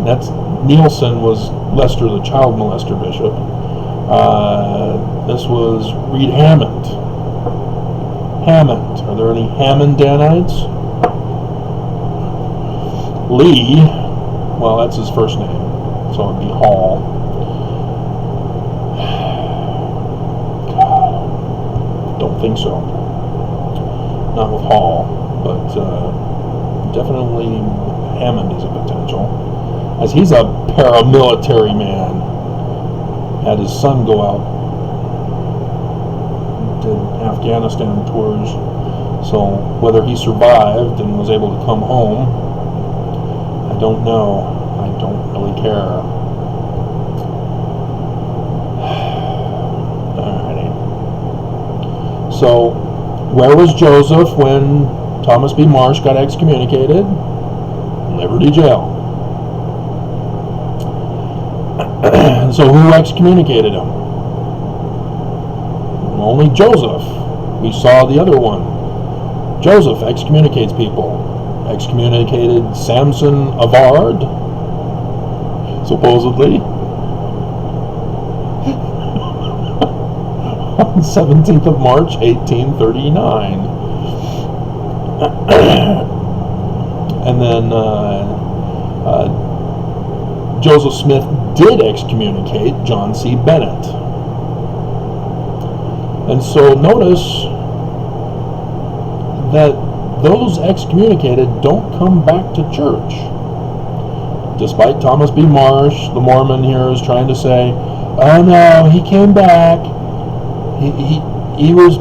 That's Nielsen was Lester, the child molester bishop. This was Reed Hammond. Hammond. Are there any Hammond Danites? Lee. Well, that's his first name, so it'd be Hall. Don't think so. Not with Hall, but definitely Hammond is a potential, as he's a paramilitary man. Had his son go out, did Afghanistan tours, so whether he survived and was able to come home, I don't know. I don't really care. Alrighty. So, where was Joseph when Thomas B. Marsh got excommunicated? Liberty Jail. So who excommunicated him? Only Joseph. We saw the other one. Joseph excommunicates people. Excommunicated Samson Avard, supposedly, on 17th of March, 1839. And then Joseph Smith did excommunicate John C. Bennett. And so notice that those excommunicated don't come back to church. Despite Thomas B. Marsh, the Mormon here, is trying to say, oh no, he came back. He was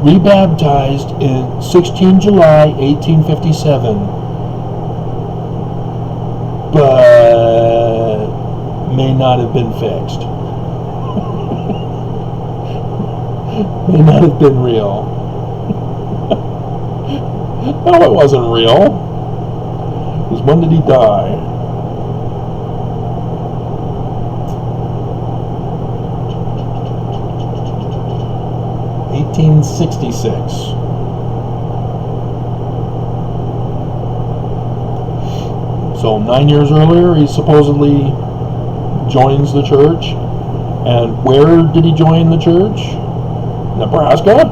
rebaptized in 16 July 1857. But may not have been fixed. May not have been real. No, it wasn't real. Because when did he die? (1866). So 9 years earlier, he supposedly joins the church. And where did he join the church? Nebraska?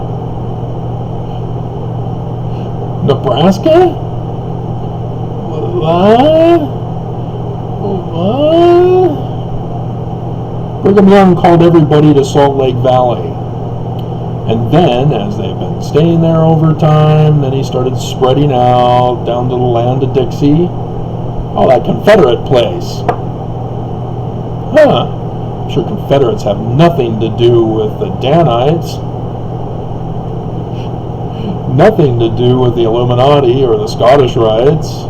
Nebraska? What? Brigham Young called everybody to Salt Lake Valley. And then, as they've been staying there over time, then he started spreading out down to the land of Dixie. Oh, that Confederate place. Huh. I'm sure Confederates have nothing to do with the Danites. Nothing to do with the Illuminati or the Scottish Rites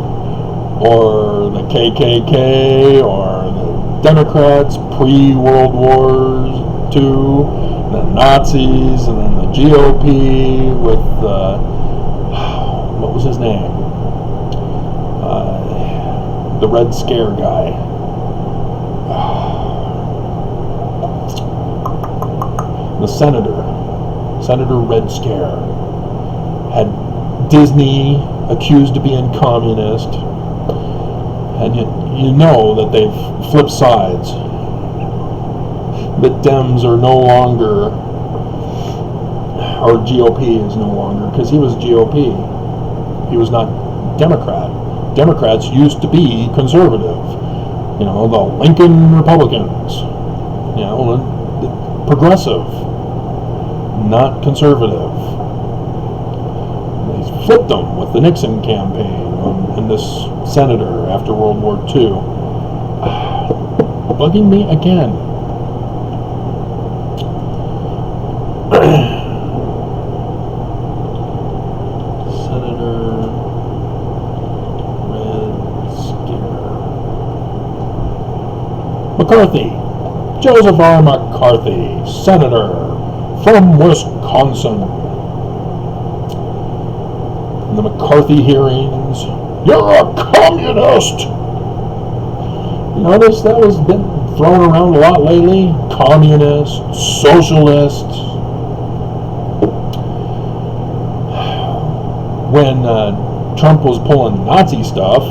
or the KKK or the Democrats pre-World War II, the Nazis, and then the GOP with what was his name? The Red Scare guy. The Senator Red Scare, had Disney accused of being communist, and you know that they've flipped sides. That Dems are no longer, or GOP is no longer, because he was GOP. He was not Democrat. Democrats used to be conservative. You know, the Lincoln Republicans. You know, progressive, not conservative. They flipped them with the Nixon campaign and this senator after World War II. Bugging me again. Senator Red Scare. McCarthy. Joseph R. McCarthy, Senator from Wisconsin. In the McCarthy hearings, you're a communist! You notice that was been thrown around a lot lately? Communist, socialist. When Trump was pulling Nazi stuff,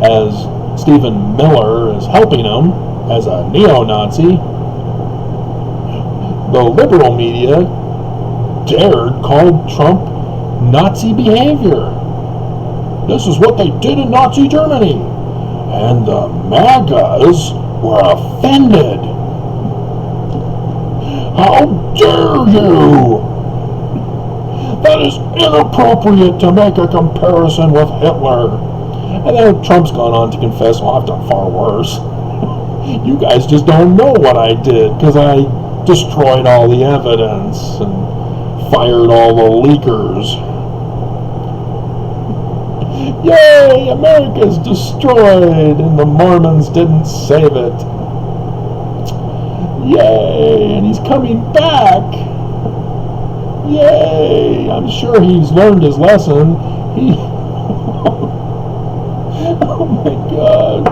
as Stephen Miller is helping him as a neo-Nazi, the liberal media dared call Trump Nazi behavior. This is what they did in Nazi Germany. And the MAGAs were offended. How dare you! That is inappropriate to make a comparison with Hitler. And then Trump's gone on to confess, well, I've done far worse. You guys just don't know what I did, because I destroyed all the evidence and fired all the leakers. Yay, America's destroyed, and the Mormons didn't save it. Yay, and he's coming back. Yay, I'm sure he's learned his lesson. Oh my God.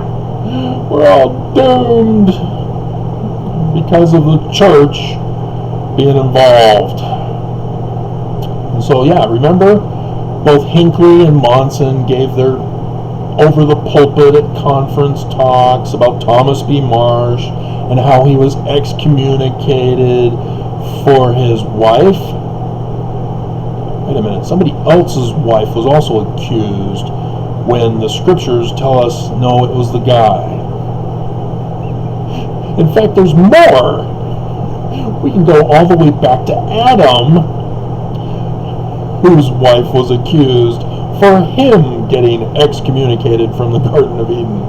We're all doomed because of the church being involved. And so, yeah, remember, both Hinckley and Monson gave their over-the-pulpit at conference talks about Thomas B. Marsh and how he was excommunicated for his wife. Wait a minute, somebody else's wife was also accused, when the scriptures tell us, no, it was the guy. In fact, there's more. We can go all the way back to Adam whose wife was accused for him getting excommunicated from the Garden of Eden.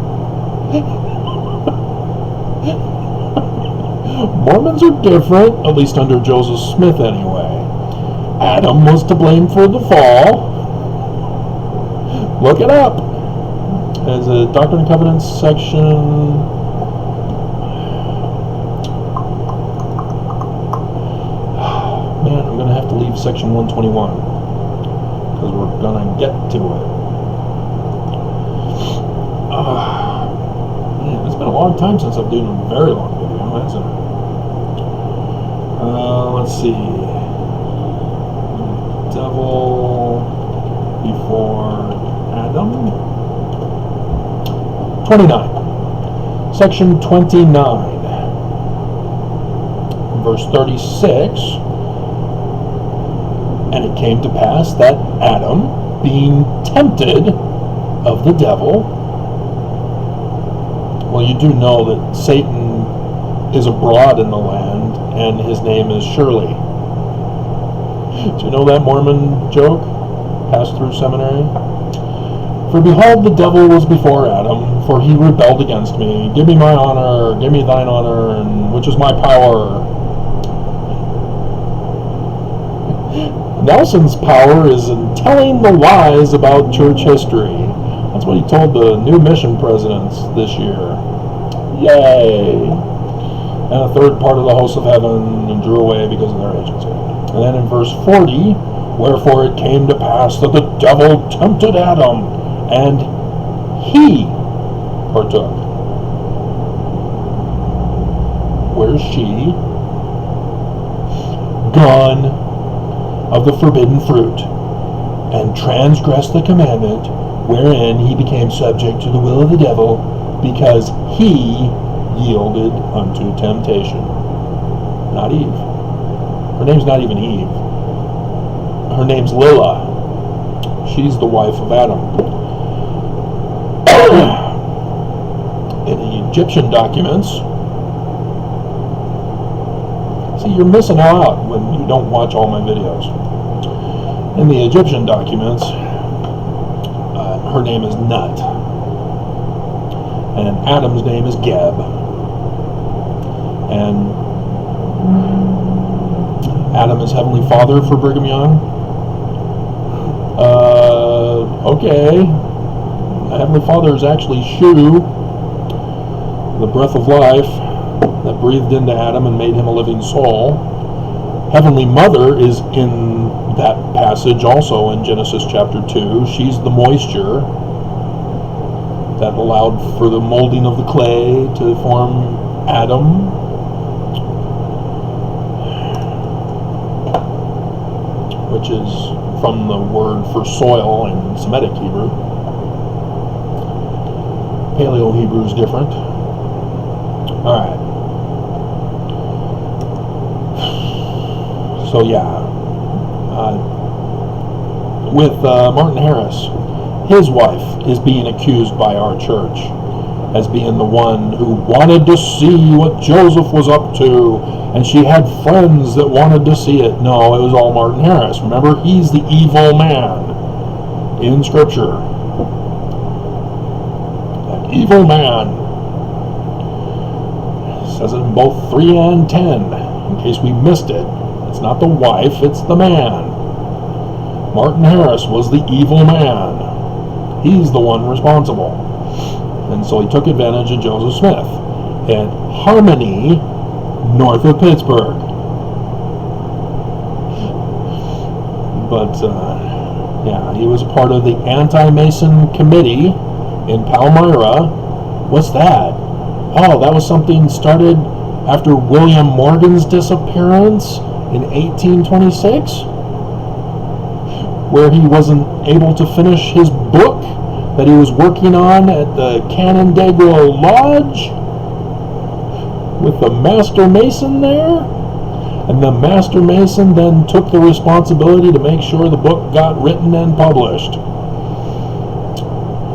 Mormons are different, at least under Joseph Smith anyway. Adam was to blame for the fall. Look it up. There's a Doctrine and Covenants section. Man, I'm going to have to leave section 121 because we're going to get to it. Man, it's been a long time since I've done a very long video, hasn't it? Let's see. Devil before Adam. 29. Section 29. Verse 36. And it came to pass that Adam, being tempted of the devil. Well, you do know that Satan is abroad in the land, and his name is Shirley. Do you know that Mormon joke? Passed through seminary? For behold, the devil was before Adam, for he rebelled against me. Give me my honor, give me thine honor, and which is my power. Nelson's power is in telling the lies about church history. That's what he told the new mission presidents this year. Yay! And a third part of the hosts of heaven and drew away because of their agency. And then in verse 40, wherefore it came to pass that the devil tempted Adam, and he partook. Where's she? Gone of the forbidden fruit, and transgressed the commandment, wherein he became subject to the will of the devil, because he yielded unto temptation. Not Eve. Her name's not even Eve. Her name's Lila. She's the wife of Adam. In the Egyptian documents, see, you're missing out when you don't watch all my videos. In the Egyptian documents, her name is Nut, and Adam's name is Geb, and Adam is Heavenly Father for Brigham Young. Okay. Heavenly Father is actually Shu, the breath of life that breathed into Adam and made him a living soul. Heavenly Mother is in that passage also in Genesis chapter 2. She's the moisture that allowed for the molding of the clay to form Adam. Which is from the word for soil in Semitic Hebrew. Paleo Hebrew is different. Alright. So yeah. With Martin Harris, his wife is being accused by our church as being the one who wanted to see what Joseph was up to, and she had friends that wanted to see it. No, it was all Martin Harris. Remember, he's the evil man in Scripture. That evil man. It says it in both 3 and 10, in case we missed it. It's not the wife, it's the man. Martin Harris was the evil man. He's the one responsible. And so he took advantage of Joseph Smith at Harmony, north of Pittsburgh. But, yeah, he was part of the Anti-Mason Committee in Palmyra. What's that? Oh, that was something started after William Morgan's disappearance in 1826, where he wasn't able to finish his book that he was working on at the Canandaigua Lodge with the Master Mason there, and the Master Mason then took the responsibility to make sure the book got written and published.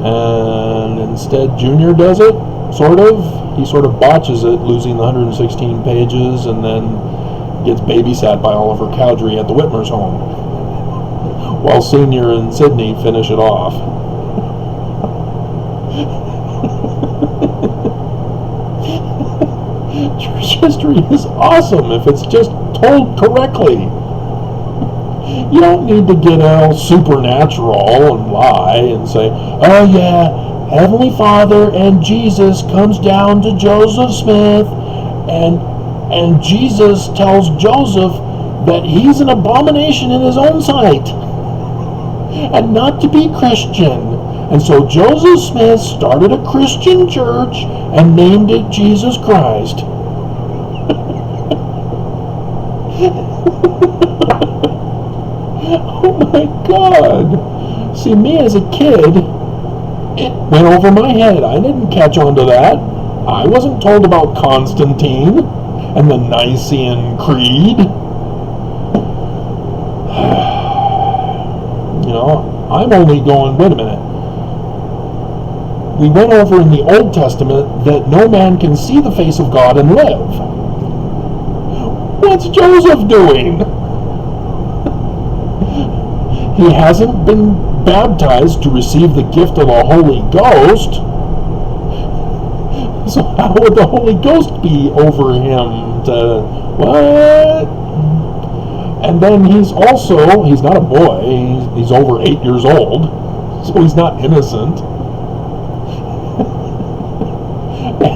And instead Junior does it, sort of. He sort of botches it, losing the 116 pages, and then gets babysat by Oliver Cowdery at the Whitmer's home. while Senior and Sydney finish it off. Church history is awesome if it's just told correctly. You don't need to get all supernatural and lie and say, oh yeah, Heavenly Father and Jesus comes down to Joseph Smith and Jesus tells Joseph that he's an abomination in his own sight and not to be Christian. And so Joseph Smith started a Christian church and named it Jesus Christ. Oh my God. See, me as a kid, it went over my head. I didn't catch on to that. I wasn't told about Constantine and the Nicene Creed. You know, I'm only going, wait a minute. We went over in the Old Testament that no man can see the face of God and live. What's Joseph doing? He hasn't been baptized to receive the gift of the Holy Ghost. So how would the Holy Ghost be over him to, what? And then he's not a boy, he's over 8 years old, so he's not innocent.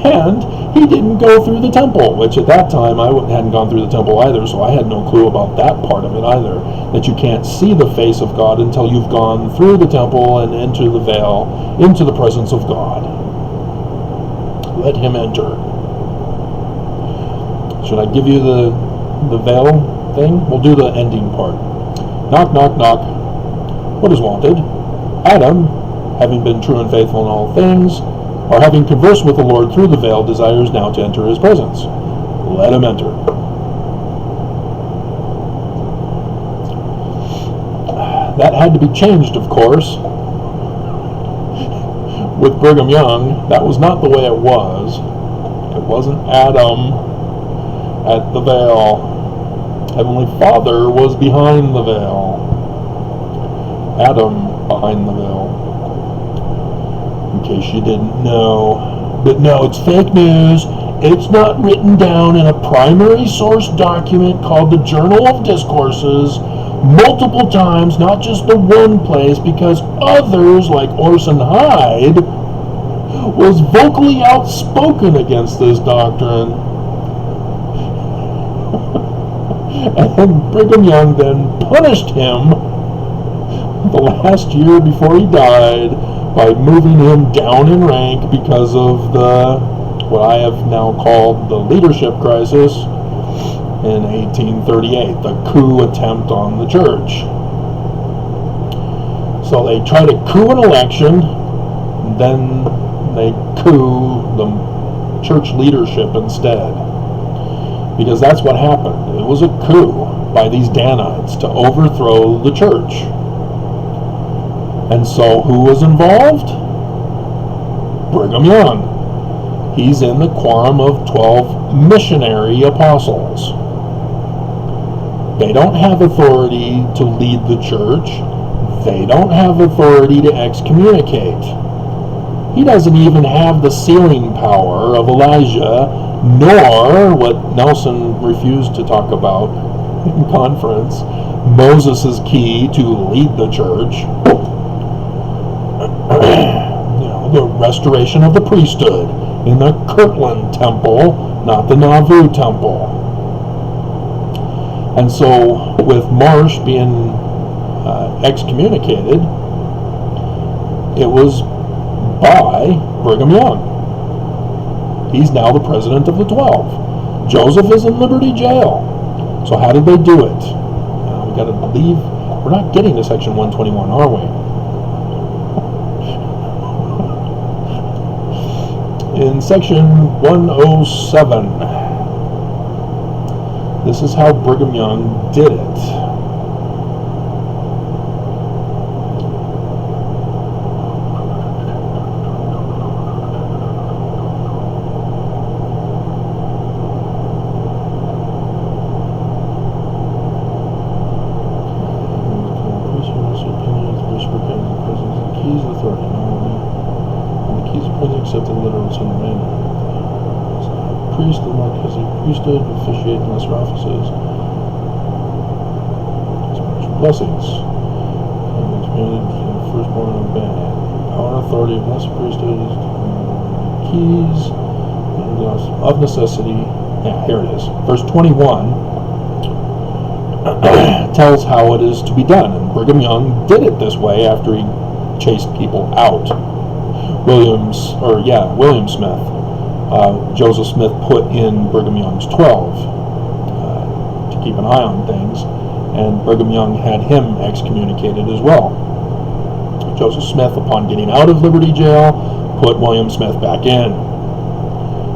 And he didn't go through the temple, which at that time I hadn't gone through the temple either, so I had no clue about that part of it either, that you can't see the face of God until you've gone through the temple and into the veil, into the presence of God. Let him enter. Should I give you the veil thing? We'll do the ending part. Knock, knock, knock. What is wanted? Adam, having been true and faithful in all things, or having conversed with the Lord through the veil, desires now to enter his presence. Let him enter. That had to be changed, of course. With Brigham Young, that was not the way it was. It wasn't Adam at the veil. Heavenly Father was behind the veil. Adam behind the veil. In case you didn't know. But no, it's fake news. It's not written down in a primary source document called the Journal of Discourses multiple times, not just the one place, because others, like Orson Hyde, was vocally outspoken against this doctrine. And Brigham Young then punished him the last year before he died by moving him down in rank because of what I have now called the leadership crisis in 1838, the coup attempt on the church. So they try to coup an election, then they coup the church leadership instead. Because that's what happened. It was a coup by these Danites to overthrow the church. And so who was involved? Brigham Young. He's in the quorum of 12 missionary apostles. They don't have authority to lead the church. They don't have authority to excommunicate. He doesn't even have the sealing power of Elijah, nor what Nelson refused to talk about in conference, Moses' key to lead the church. The restoration of the priesthood in the Kirtland temple, not the Nauvoo temple. And so with Marsh being excommunicated, it was by Brigham Young. He's now the president of the 12. Joseph is in Liberty Jail. So how did they do it? We got to leave. We're not getting to section 121, are we? In section 107, this is how Brigham Young did it. Priest of the Melchizedek Priesthood, officiate in lesser offices. Blessings. Firstborn of band. Power and authority of lesser priesthood. Keys of necessity. Yeah, here it is. Verse 21 tells how it is to be done. And Brigham Young did it this way after he chased people out. William Smith. Joseph Smith put in Brigham Young's 12 to keep an eye on things, and Brigham Young had him excommunicated as well. Joseph Smith, upon getting out of Liberty Jail, put William Smith back in.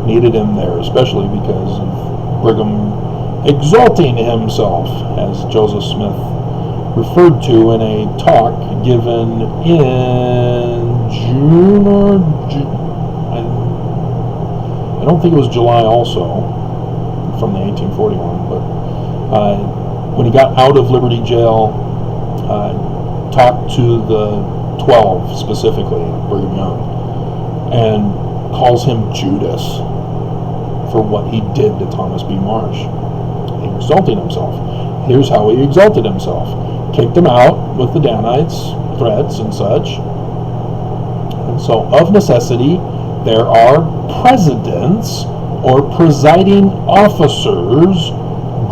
Needed him there, especially because of Brigham exalting himself, as Joseph Smith referred to in a talk given in June or I don't think it was July also, from the 1841, but when he got out of Liberty Jail, talked to the 12 specifically, Brigham Young, and calls him Judas for what he did to Thomas B. Marsh, exalting himself. Here's how he exalted himself. Kicked him out with the Danites, threats and such. And so, of necessity, there are presidents or presiding officers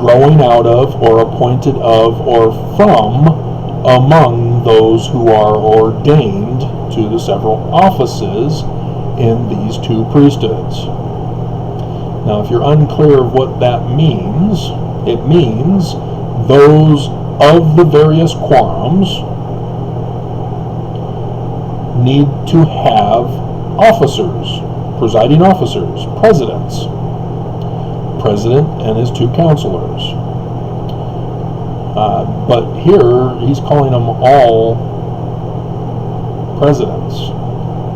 growing out of or appointed of or from among those who are ordained to the several offices in these two priesthoods. Now, if you're unclear of what that means, it means those of the various quorums need to have officers, presiding officers, presidents, president and his two counselors. But here he's calling them all presidents,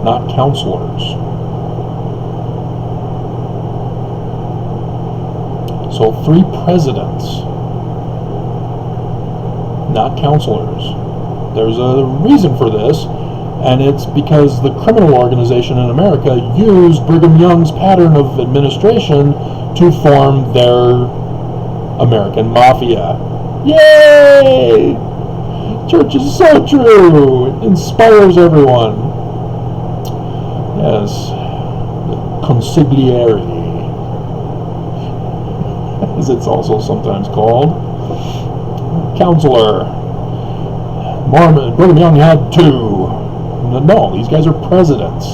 not counselors. So 3 presidents, not counselors. There's a reason for this, and it's because the criminal organization in America used Brigham Young's pattern of administration to form their American mafia. Yay! Church is so true. It inspires everyone. Yes. The consigliere, as it's also sometimes called. Counselor. Mormon. Brigham Young had 2. No, these guys are presidents.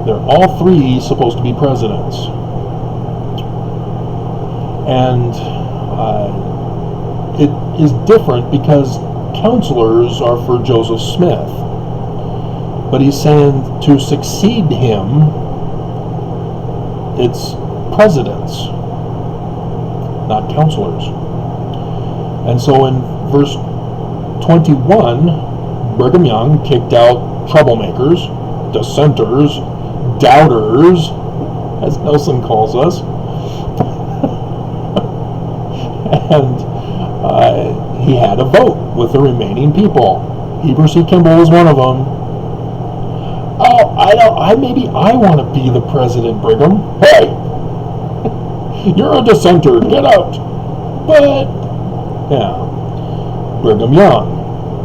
They're all 3 supposed to be presidents. And it is different because counselors are for Joseph Smith. But he's saying to succeed him, it's presidents, not counselors. And so in verse 21, Brigham Young kicked out troublemakers, dissenters, doubters, as Nelson calls us. And he had a vote with the remaining people. Heber C. Kimball was one of them. Oh, maybe I want to be the president, Brigham. Hey! You're a dissenter, get out! But, yeah, Brigham Young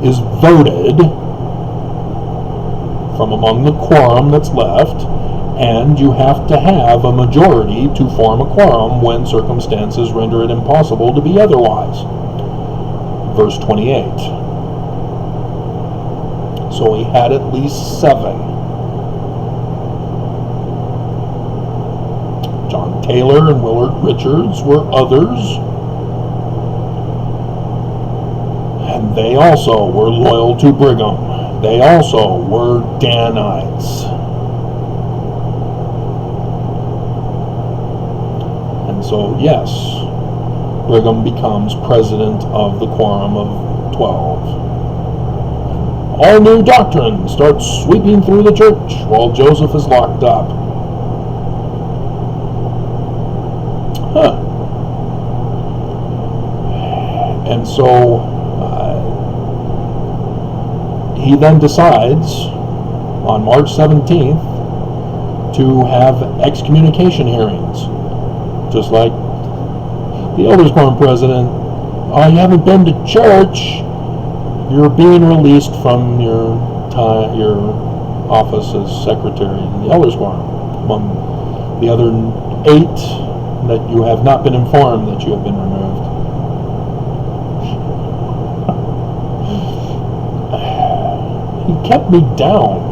is voted from among the quorum that's left, and you have to have a majority to form a quorum when circumstances render it impossible to be otherwise. Verse 28. So he had at least 7. John Taylor and Willard Richards were others. And they also were loyal to Brigham. They also were Danites. And so, yes, Brigham becomes president of the Quorum of 12. All new doctrine starts sweeping through the church while Joseph is locked up. And so he then decides on March 17th to have excommunication hearings, just like the Elders Quorum president. Oh, you haven't been to church. You're being released from your office as secretary in the Elders Quorum. Among the other 8 that you have not been informed that you have been removed. He kept me down.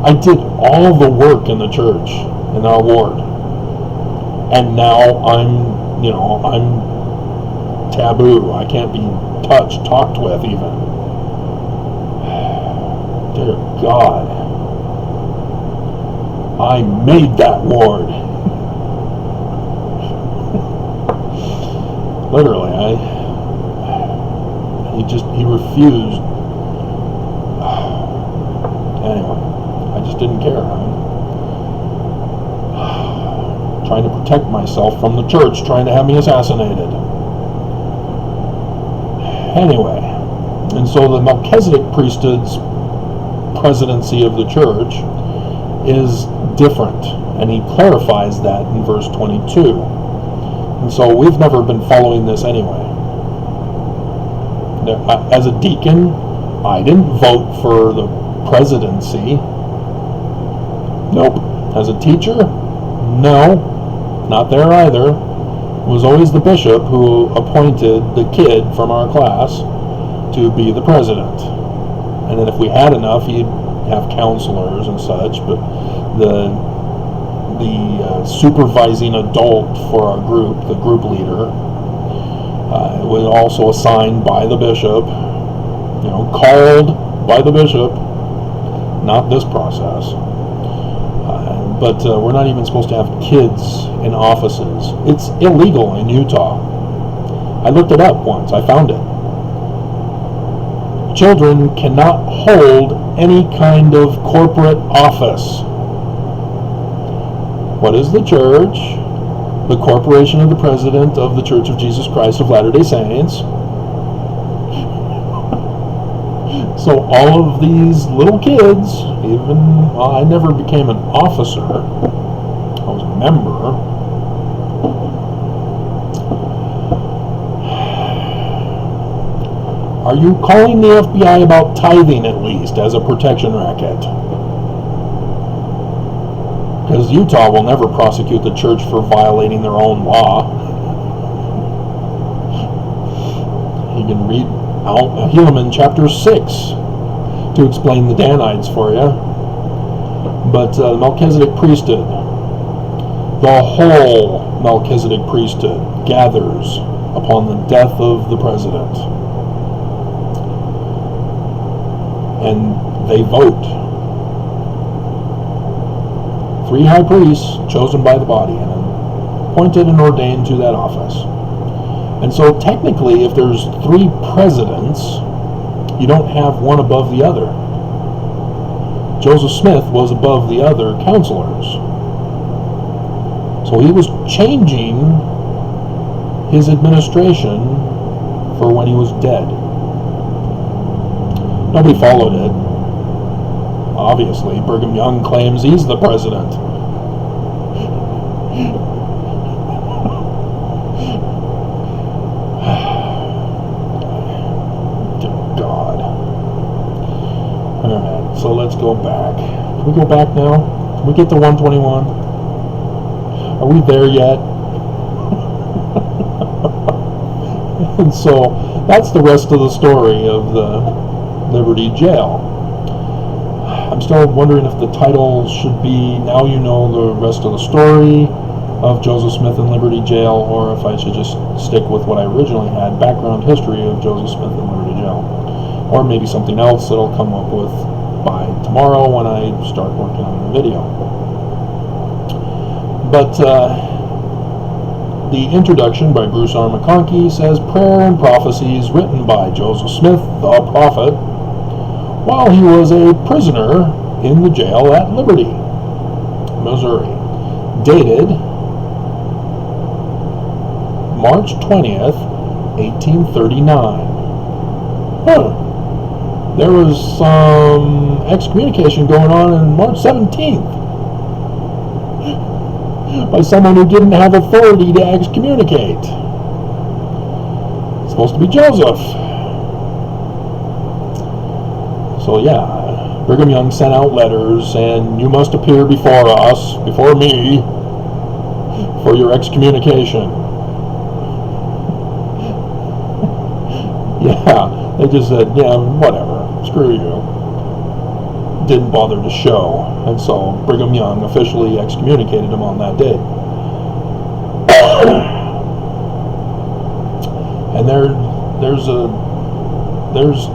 I did all the work in the church, in our ward. And now I'm taboo. I can't be touched, talked with even. Dear God. I made that ward. Literally, he refused. Anyway, I just didn't care. I'm trying to protect myself from the church, trying to have me assassinated. Anyway, and so the Melchizedek Priesthood's presidency of the church is different, and he clarifies that in verse 22. And so we've never been following this anyway. As a deacon, I didn't vote for the presidency. Nope. As a teacher, no, not there either. It was always the bishop who appointed the kid from our class to be the president. And then if we had enough, he'd have counselors and such, but the supervising adult for our group, the group leader, was also assigned by the bishop, called by the bishop, not this process. But we're not even supposed to have kids in offices. It's illegal in Utah. I looked it up once. I found it. Children cannot hold any kind of corporate office. What is the church? The corporation of the president of the Church of Jesus Christ of Latter-day Saints. So all of these little kids, I never became an officer. I was a member. Are you calling the FBI about tithing at least as a protection racket? Because Utah will never prosecute the church for violating their own law. You can read out Helaman chapter 6 to explain the Danites for you. But the Melchizedek priesthood, the whole Melchizedek priesthood gathers upon the death of the president. And they vote. 3 high priests chosen by the body and appointed and ordained to that office. And so technically, if there's 3 presidents, you don't have one above the other. Joseph Smith was above the other counselors. So he was changing his administration for when he was dead. Nobody followed it. Obviously, Brigham Young claims he's the president. God. Alright, so let's go back. Can we go back now? Can we get to 121? Are we there yet? And so, that's the rest of the story of the Liberty Jail. I'm still wondering if the title should be Now You Know the Rest of the Story of Joseph Smith in Liberty Jail, or if I should just stick with what I originally had, Background History of Joseph Smith in Liberty Jail. Or maybe something else that I'll come up with by tomorrow when I start working on the video. But the introduction by Bruce R. McConkie says, Prayer and Prophecies written by Joseph Smith, the prophet, while he was a prisoner in the jail at Liberty, Missouri. Dated March 20th, 1839. There was some excommunication going on March 17th. by someone who didn't have authority to excommunicate. It's supposed to be Joseph. So yeah, Brigham Young sent out letters, and you must appear before us, before me, for your excommunication. Yeah, they just said, yeah, whatever, screw you. Didn't bother to show, and so Brigham Young officially excommunicated him on that day. And there's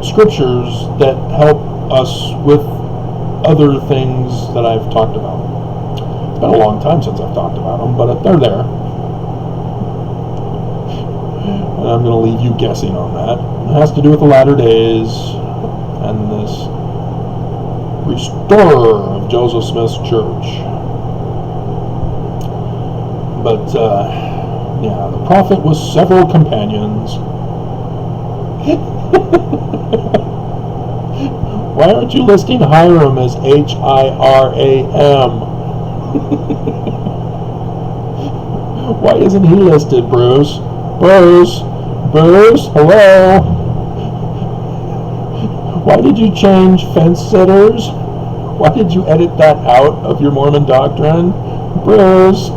scriptures that help us with other things that I've talked about. It's been a long time since I've talked about them, but they're there. And I'm going to leave you guessing on that. It has to do with the latter days and this restorer of Joseph Smith's church. But, yeah, the prophet with several companions. Why aren't you listing Hiram as Hiram? Why isn't he listed, Bruce? Bruce, hello? Why did you change fence sitters? Why did you edit that out of your Mormon doctrine? Bruce.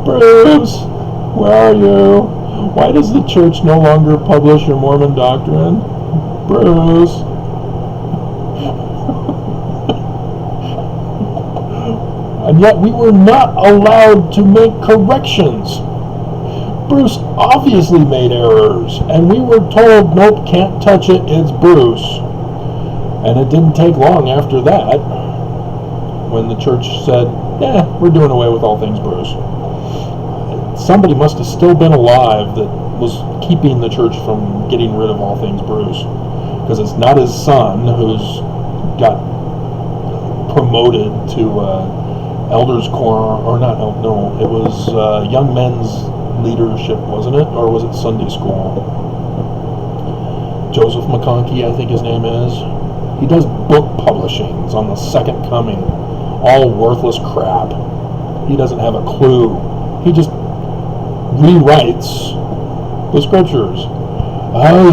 Bruce, where are you? Why does the church no longer publish your Mormon doctrine? Bruce. And yet we were not allowed to make corrections. Bruce obviously made errors, and we were told, nope, can't touch it, it's Bruce. And it didn't take long after that when the church said, yeah, we're doing away with all things Bruce. Somebody must have still been alive that was keeping the church from getting rid of all things Bruce, because it's not his son who's got promoted to elders' quorum, or not, no, it was young men's leadership, wasn't it? Or was it Sunday school? Joseph McConkie, I think his name is. He does book publishings on the Second Coming. All worthless crap. He doesn't have a clue. He just rewrites the scriptures. Oh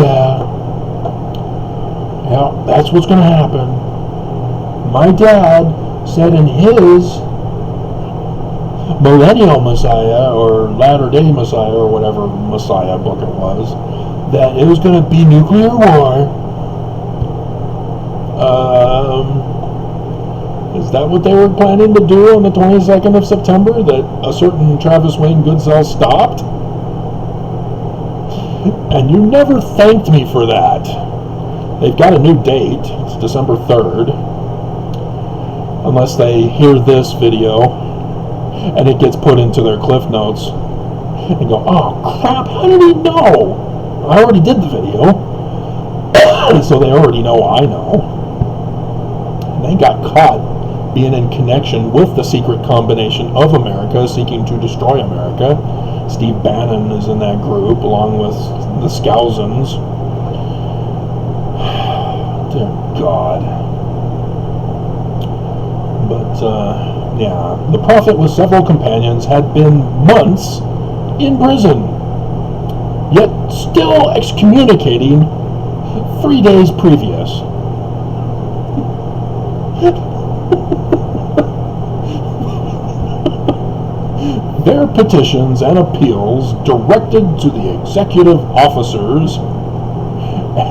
yeah, that's what's going to happen. My dad said in his Millennial Messiah, or Latter-day Messiah, or whatever Messiah book it was, that it was going to be nuclear war. Is that what they were planning to do on the 22nd of September, that a certain Travis Wayne Goodsell stopped? And you never thanked me for that. They've got a new date. It's December 3rd. Unless they hear this video and it gets put into their cliff notes and go, oh crap, how did he know? I already did the video. So they already know I know. And they got caught being in connection with the secret combination of America seeking to destroy America. Steve Bannon is in that group along with the Scousins. Dear God. But yeah, the prophet with several companions had been months in prison, yet still excommunicating 3 days previous. Their petitions and appeals directed to the executive officers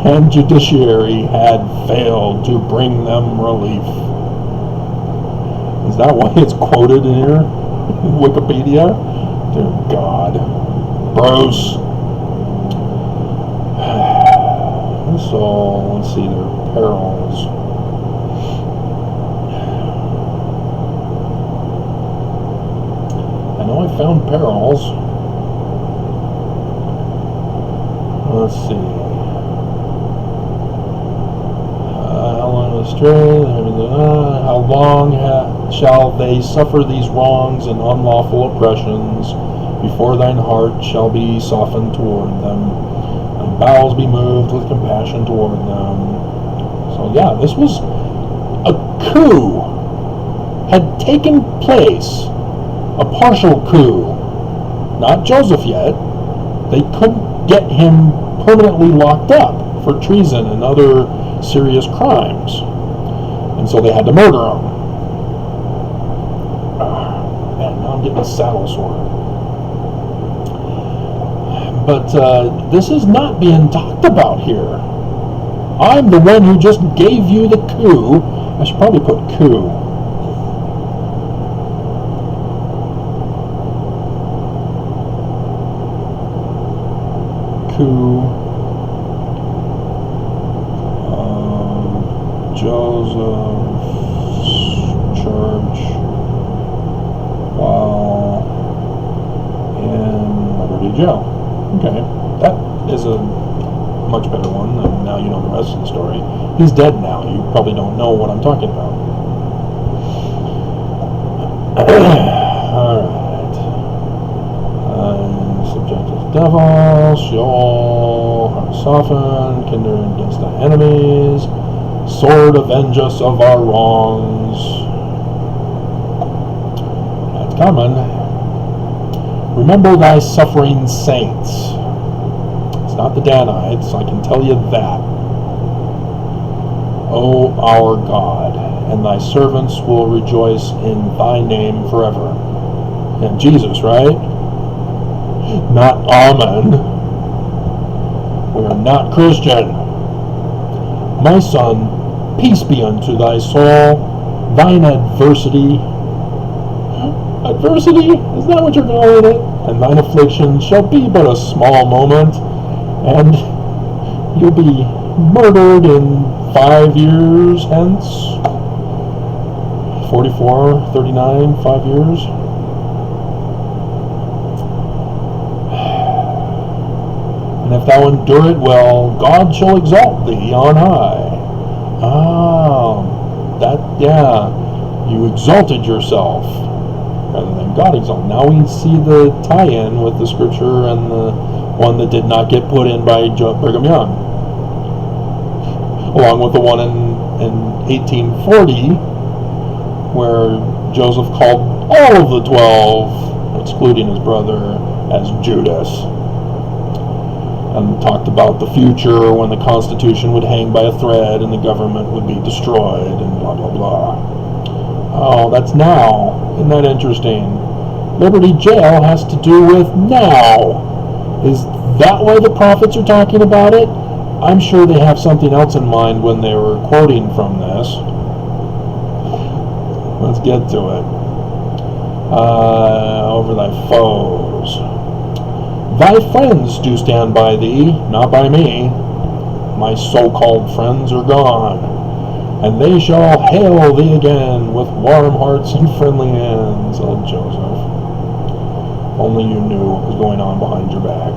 and judiciary had failed to bring them relief. Is that why it's quoted in here? Wikipedia? Dear God. Bruce. So, let's see, their perils. I know I found perils. Let's see. How long astray? How long shall they suffer these wrongs and unlawful oppressions before thine heart shall be softened toward them, and bowels be moved with compassion toward them? So yeah, this was a coup had taken place, a partial coup. Not Joseph yet. They couldn't get him permanently locked up for treason and other serious crimes. And so they had to murder him. Man, now I'm getting a saddle sore. But this is not being talked about here. I'm the one who just gave you the coup. I should probably put coup. Coup. Joseph's church while in Liberty Jail. Okay, that is a much better one, and now you know the rest of the story. He's dead now. You probably don't know what I'm talking about. Alright. Subject to the devil, Sheol, heart softened, kindred against thy enemies, sword avenge us of our wrongs. That's coming. Remember thy suffering saints. It's not the Danites, I can tell you that. O our God, and thy servants will rejoice in thy name forever. And Jesus, right? Not Amen. We are not Christian. My son, peace be unto thy soul, thine adversity. Adversity? Is that what you're calling it? And thine affliction shall be but a small moment, and you'll be murdered in 5 years hence. 44, 39, 5 years. And if thou endure it well, God shall exalt thee on high. You exalted yourself rather than God exalted. Now we see the tie-in with the scripture and the one that did not get put in by Brigham Young, along with the one in 1840 where Joseph called all of the 12, excluding his brother, as Judas, and talked about the future when the Constitution would hang by a thread and the government would be destroyed and blah blah blah. Oh, that's now. Isn't that interesting? Liberty Jail has to do with now. Is that why the prophets are talking about it? I'm sure they have something else in mind when they were quoting from this. Let's get to it. Over thy foes. Thy friends do stand by thee, not by me. My so-called friends are gone, and they shall hail thee again with warm hearts and friendly hands, said Joseph. Only you knew what was going on behind your back.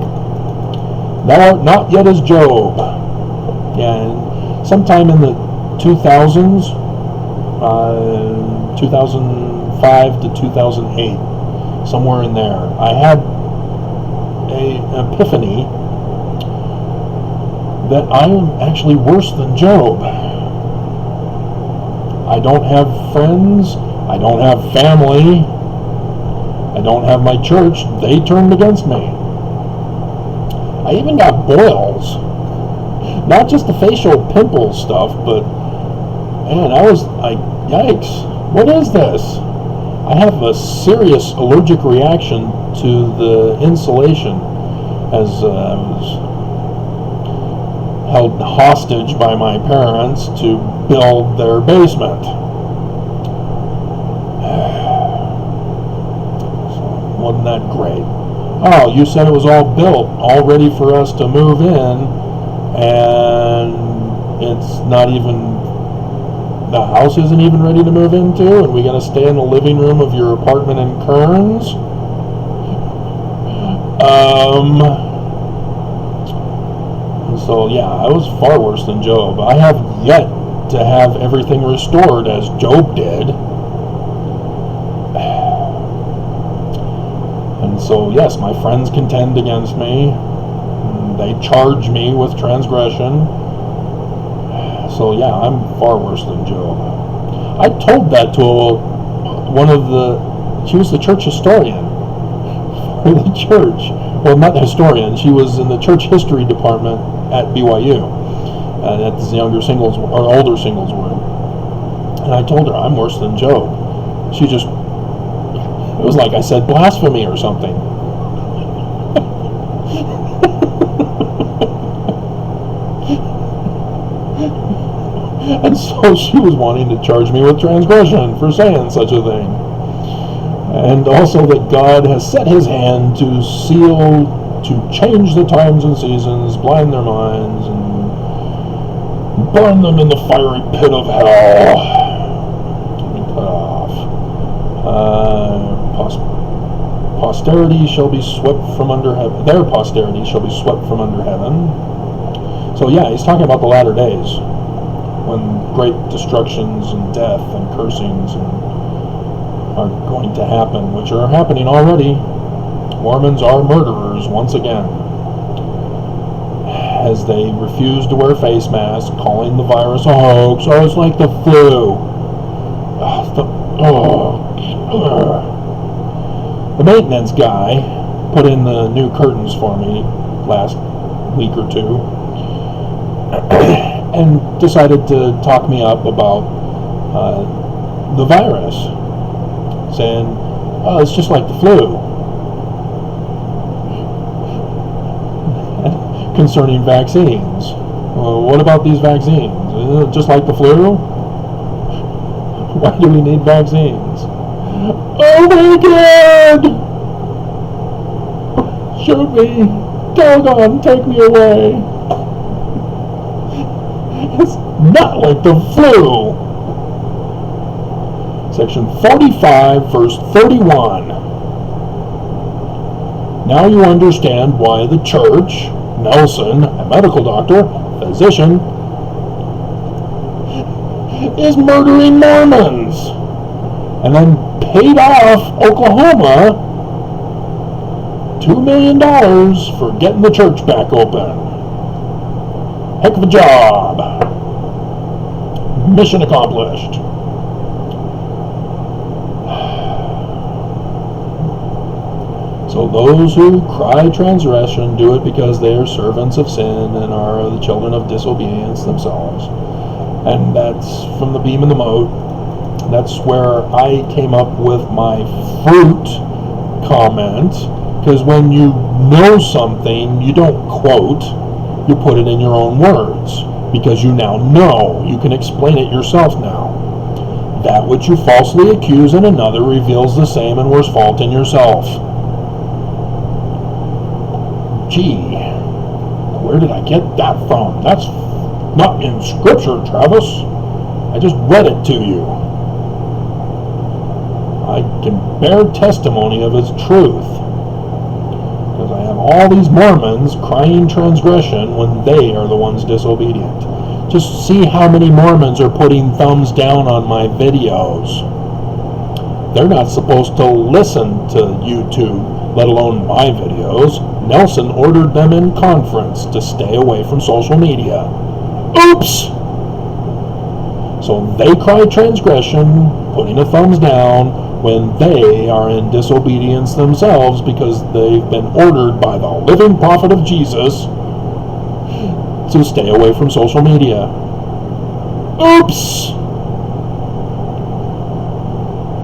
Thou art not yet as Job. Yeah, and sometime in the 2000s, 2005 to 2008, somewhere in there, I had an epiphany that I am actually worse than Job. I don't have friends, I don't have family, I don't have my church. They turned against me. I even got boils. Not just the facial pimple stuff, but man, I was like, yikes, what is this? I have a serious allergic reaction to the insulation as I was held hostage by my parents to build their basement. So, wasn't that great? Oh, you said it was all built, all ready for us to move in, and it's not even, the house isn't even ready to move into, and we gotta stay in the living room of your apartment in Kearns? So yeah, I was far worse than Job. I have yet to have everything restored as Job did. And so yes, my friends contend against me. They charge me with transgression. So yeah, I'm far worse than Job. I told that to one of she was the church historian for the church. Well, not the historian, she was in the church history department at BYU, and at the older singles ward. And I told her, I'm worse than Job. She just, it was like I said blasphemy or something. And so she was wanting to charge me with transgression for saying such a thing. And also that God has set his hand to change the times and seasons, blind their minds, and burn them in the fiery pit of hell. Let me cut off. Posterity shall be swept from under heaven. Their posterity shall be swept from under heaven. So yeah, he's talking about the latter days, when great destructions and death and cursings are going to happen, which are happening already. Mormons are murderers once again, as they refuse to wear face masks, calling the virus a hoax. Oh, it's like the flu. The maintenance guy put in the new curtains for me last week or two, and decided to talk me up about the virus, saying, oh, it's just like the flu. Concerning vaccines. Well, what about these vaccines? Is it just like the flu? Why do we need vaccines? Oh my God! Shoot me! Doggone, take me away! It's not like the flu! Section 45, verse 31. Now you understand why the church, Nelson, a medical doctor, physician, is murdering Mormons, and then paid off Oklahoma $2 million for getting the church back open. Heck of a job. Mission accomplished. So those who cry transgression do it because they are servants of sin and are the children of disobedience themselves. And that's from the Beam and the Moat. That's where I came up with my fruit comment, because when you know something, you don't quote, you put it in your own words, because you now know. You can explain it yourself now. That which you falsely accuse in another reveals the same and worse fault in yourself. Gee, where did I get that from? That's not in Scripture, Travis. I just read it to you. I can bear testimony of its truth, because I have all these Mormons crying transgression when they are the ones disobedient. Just see how many Mormons are putting thumbs down on my videos. They're not supposed to listen to YouTube, let alone my videos. Nelson ordered them in conference to stay away from social media. Oops! So they cry transgression, putting a thumbs down, when they are in disobedience themselves because they've been ordered by the living prophet of Jesus to stay away from social media. Oops!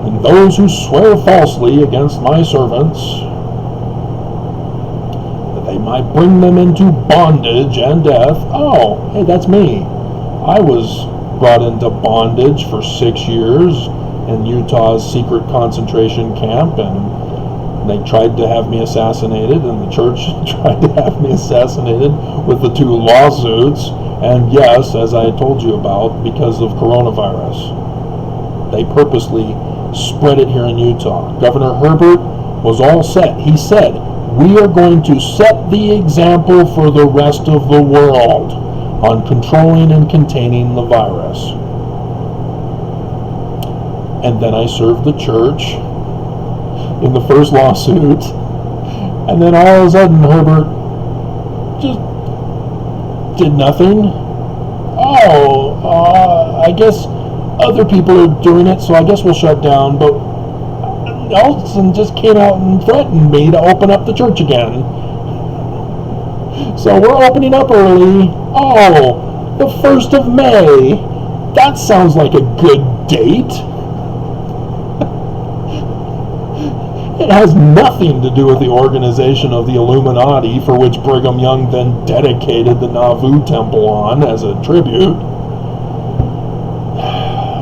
And those who swear falsely against my servants, that they might bring them into bondage and death. Oh, hey, that's me. I was brought into bondage for 6 years in Utah's secret concentration camp, and they tried to have me assassinated, and the church tried to have me assassinated with the 2 lawsuits, and yes, as I told you about, because of coronavirus. They purposely spread it here in Utah. Governor Herbert was all set. He said, we are going to set the example for the rest of the world on controlling and containing the virus. And then I served the church in the first lawsuit, and then all of a sudden Herbert just did nothing. Oh, I guess other people are doing it, so I guess we'll shut down. But Nelson just came out and threatened me to open up the church again. So we're opening up early. Oh, the 1st of May. That sounds like a good date. It has nothing to do with the organization of the Illuminati, for which Brigham Young then dedicated the Nauvoo Temple on as a tribute.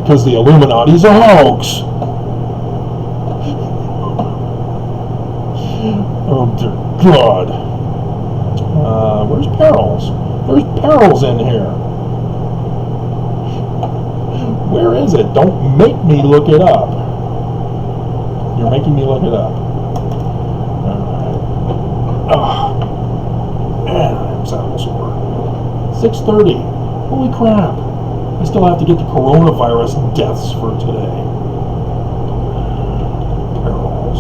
Because the Illuminati's a hoax. Oh dear God. Where's Perils? There's Perils in here. Where is it? Don't make me look it up. You're making me look it up. Alright. Oh. Man, I'm saddle sore. 6:30. Holy crap. I still have to get the coronavirus deaths for today. Perils.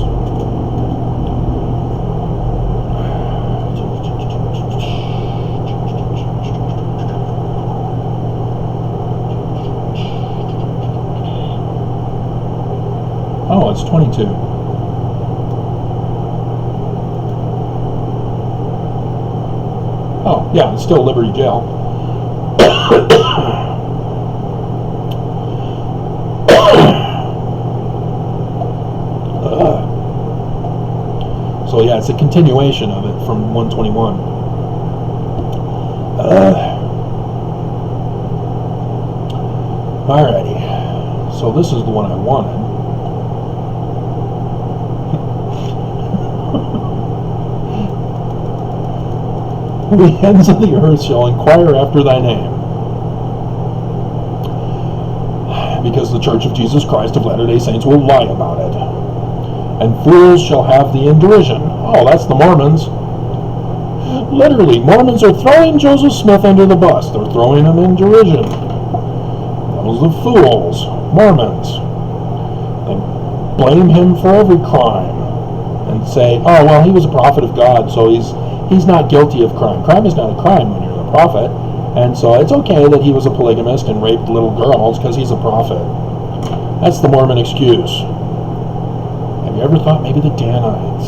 Oh, it's 22. Oh, yeah, it's still Liberty Jail. So yeah, it's a continuation of it from 121. Alrighty. So this is the one I wanted. The ends of the earth shall inquire after thy name, because the Church of Jesus Christ of Latter-day Saints will lie about it. And fools shall have thee in derision. Oh, that's the Mormons. Literally, Mormons are throwing Joseph Smith under the bus. They're throwing him in derision. Those are fools, Mormons. They blame him for every crime and say, oh, well, he was a prophet of God, so he's not guilty of crime. Crime is not a crime when you're the prophet, and so it's okay that he was a polygamist and raped little girls because he's a prophet. That's the Mormon excuse. Have you ever thought maybe the Danites?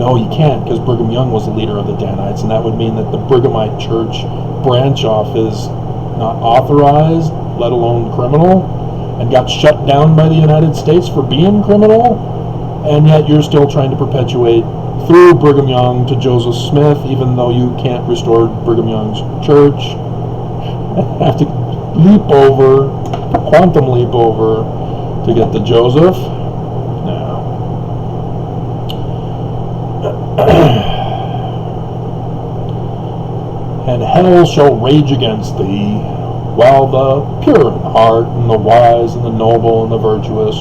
No, you can't, because Brigham Young was the leader of the Danites, and that would mean that the Brighamite Church branch off is not authorized, let alone criminal, and got shut down by the United States for being criminal, and yet you're still trying to perpetuate through Brigham Young to Joseph Smith, even though you can't restore Brigham Young's church. Have to leap over, quantum leap over, to get to Joseph. No. And hell shall rage against thee, while the pure in heart, and the wise, and the noble, and the virtuous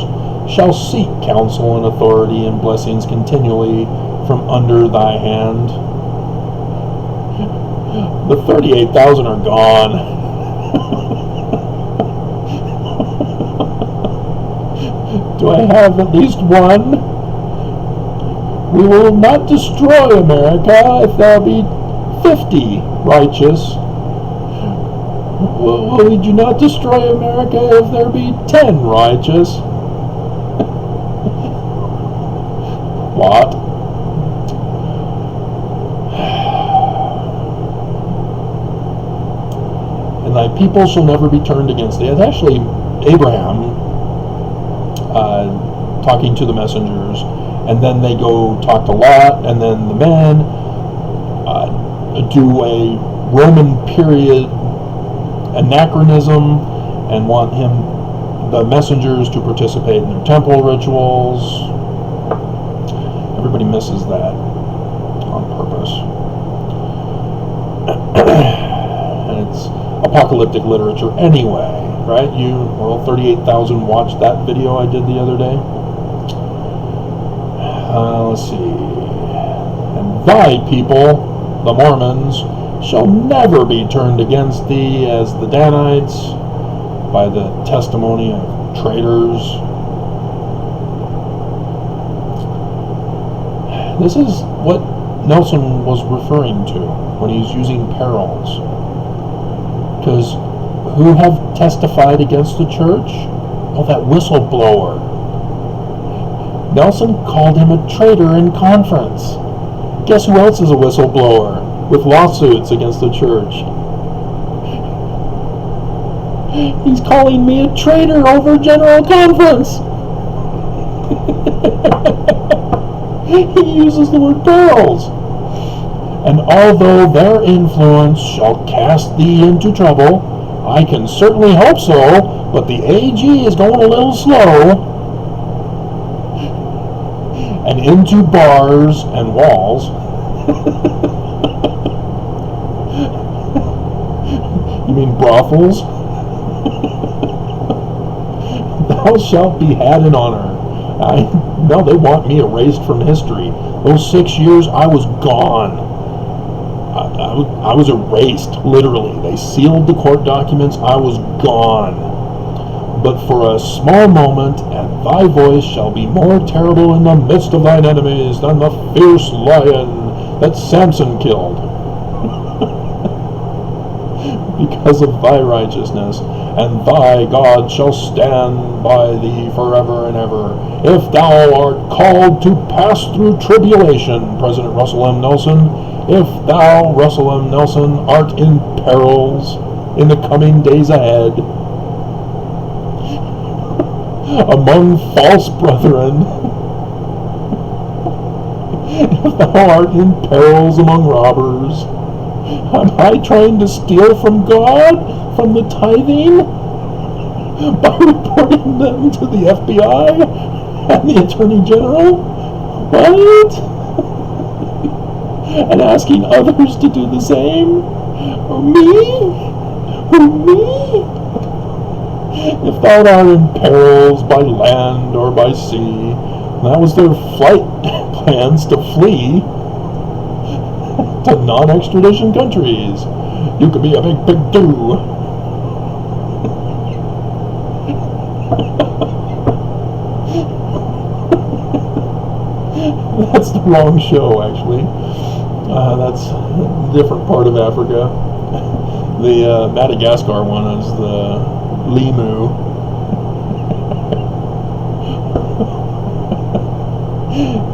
shall seek counsel and authority and blessings continually from under thy hand. The 38,000 are gone. Do I have at least one? We will not destroy America if there be 50 righteous. We do not destroy America if there be 10 righteous. What? And thy people shall never be turned against thee. It's actually Abraham talking to the messengers, and then they go talk to Lot, and then the men do a Roman period anachronism and want the messengers to participate in their temple rituals. Everybody misses that on purpose. And it's apocalyptic literature anyway, right? 38,000 watched that video I did the other day. Let's see. And thy people, the Mormons, shall never be turned against thee as the Danites by the testimony of traitors. This is what Nelson was referring to when he's using perils. Because who have testified against the church? Oh, that whistleblower. Nelson called him a traitor in conference. Guess who else is a whistleblower with lawsuits against the church? He's calling me a traitor over General Conference. He uses the word perils. And although their influence shall cast thee into trouble, I can certainly hope so, but the AG is going a little slow. And into bars and walls. You mean brothels? Thou shalt be had in honor. No, they want me erased from history. Those 6 years, I was gone. I was erased, literally. They sealed the court documents. I was gone. But for a small moment, and thy voice shall be more terrible in the midst of thine enemies than the fierce lion that Samson killed. Because of thy righteousness, and thy God shall stand by thee forever and ever. If thou art called to pass through tribulation, President Russell M. Nelson, if thou, Russell M. Nelson, art in perils in the coming days ahead, among false brethren, if thou art in perils among robbers, am I trying to steal from God, from the tithing, by reporting them to the FBI and the Attorney General? What? And asking others to do the same? Me? Me? If thou art in perils by land or by sea, that was their flight plans to flee to non-extradition countries. You could be a big do. That's the wrong show, actually. That's a different part of Africa. The Madagascar one is the Limu.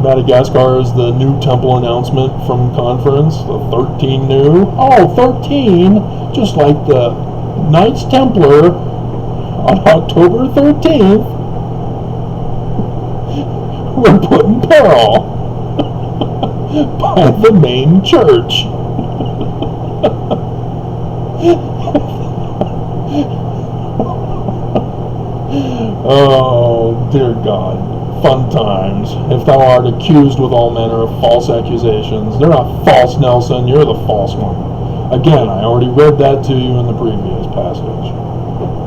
Madagascar is the new temple announcement from conference. The 13 new. Oh, 13! Just like the Knights Templar on October 13th were put in peril by the main church. Oh, dear God. Fun times. If thou art accused with all manner of false accusations. They're not false, Nelson. You're the false one. Again, I already read that to you in the previous passage.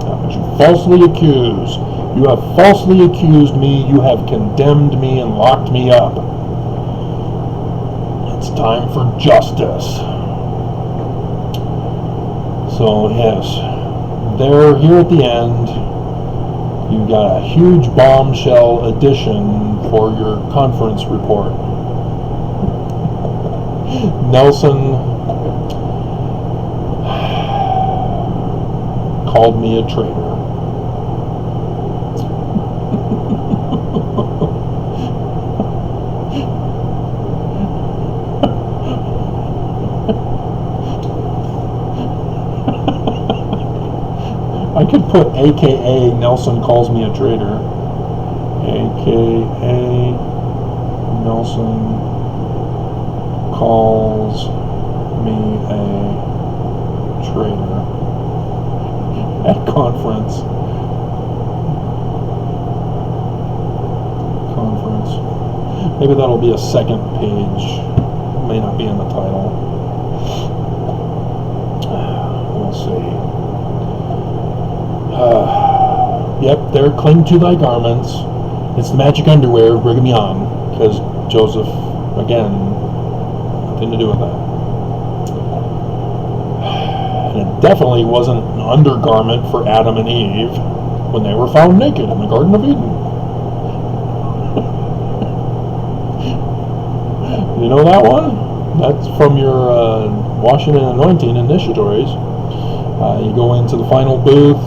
But you falsely accuse. You have falsely accused me. You have condemned me and locked me up. It's time for justice. So, yes. They're here at the end. You've got a huge bombshell addition for your conference report. Nelson called me a traitor. I could put AKA Nelson calls me a traitor. AKA Nelson calls me a traitor at conference. Maybe that'll be a second page. May not be in the title. We'll see. Yep, there, cling to thy garments. It's the magic underwear of Brigham Young, because Joseph, again, nothing to do with that. And it definitely wasn't an undergarment for Adam and Eve when they were found naked in the Garden of Eden. You know that one? That's from your washing and anointing initiatories. You go into the final booth,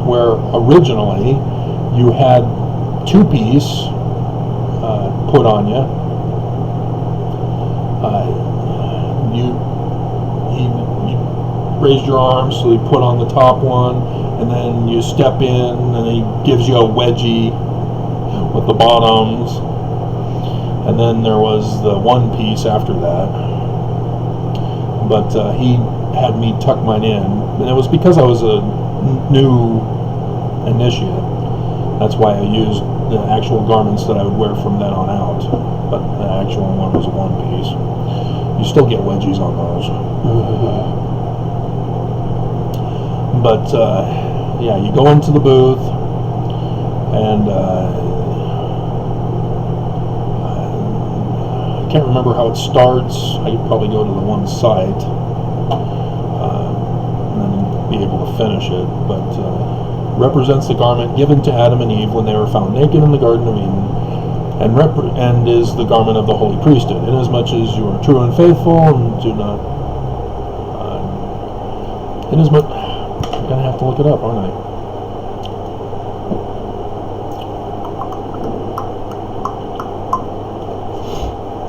where originally you had 2-piece put on you. You raised your arms, so he put on the top one, and then you step in, and he gives you a wedgie with the bottoms, and then there was the 1-piece after that. But he had me tuck mine in, and it was because I was a new initiate. That's why I used the actual garments that I would wear from then on out. But the actual one was a 1-piece. You still get wedgies on those. But yeah, you go into the booth, and I can't remember how it starts. I could probably go to the one site and then be able to finish it. But represents the garment given to Adam and Eve when they were found naked in the Garden of Eden, and is the garment of the holy priesthood, inasmuch as you are true and faithful and do not. Inasmuch, I'm gonna have to look it up, aren't I?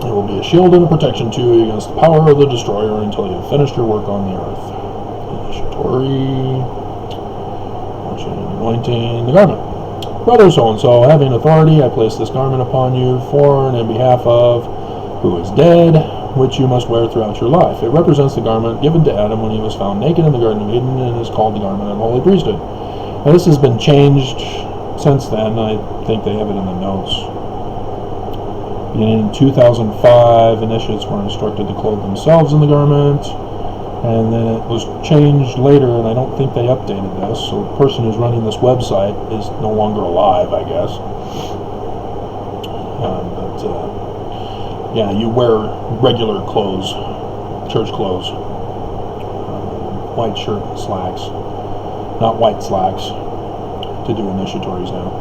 It will be a shield and a protection to you against the power of the destroyer until you have finished your work on the earth. Initiatory, anointing the garment. Brother so-and-so, having authority, I place this garment upon you for and in behalf of who is dead, which you must wear throughout your life. It represents the garment given to Adam when he was found naked in the Garden of Eden, and is called the garment of the holy priesthood. Now, this has been changed since then. I think they have it in the notes. In 2005, initiates were instructed to clothe themselves in the garment, and then it was changed later, and I don't think they updated this, so the person who's running this website is no longer alive, I guess. Yeah, you wear regular clothes, church clothes, white shirt and slacks, not white slacks, to do initiatories now.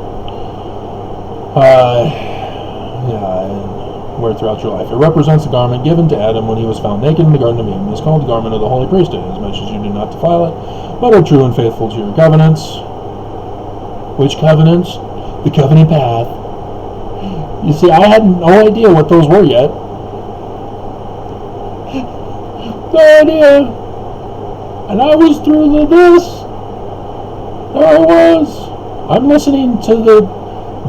Wear throughout your life. It represents the garment given to Adam when he was found naked in the Garden of Eden. It's called the garment of the holy priesthood, as much as you do not defile it, but are true and faithful to your covenants. Which covenants? The covenant path. You see, I had no idea what those were yet. No idea. And I was through this. There I was. I'm listening to the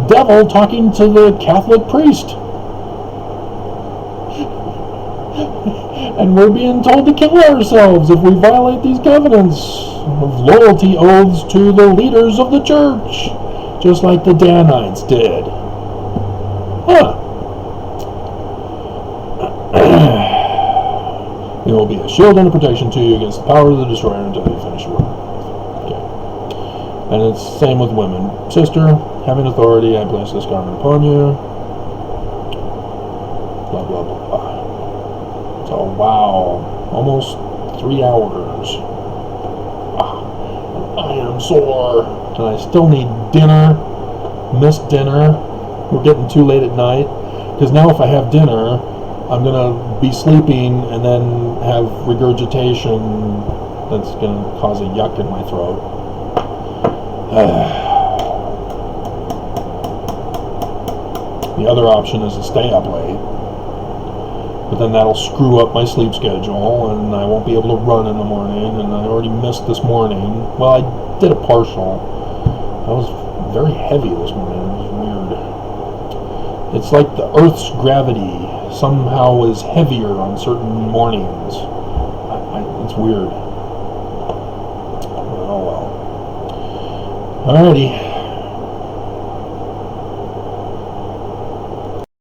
devil talking to the Catholic priest. And we're being told to kill ourselves if we violate these covenants of loyalty oaths to the leaders of the church, just like the Danites did. Huh. It will be a shield and a protection to you against the power of the destroyer until you finish your work. Okay. And it's the same with women. Sister, having authority, I place this garment upon you. Blah, blah, blah. Oh, wow, almost 3 hours. I am sore, and I still need dinner. Missed dinner. We're getting too late at night, because now if I have dinner, I'm going to be sleeping and then have regurgitation that's going to cause a yuck in my throat. The other option is to stay up late. But then that'll screw up my sleep schedule, and I won't be able to run in the morning, and I already missed this morning. Well, I did a partial. I was very heavy this morning. It was weird. It's like the Earth's gravity somehow is heavier on certain mornings. It's weird. Oh well. Alrighty.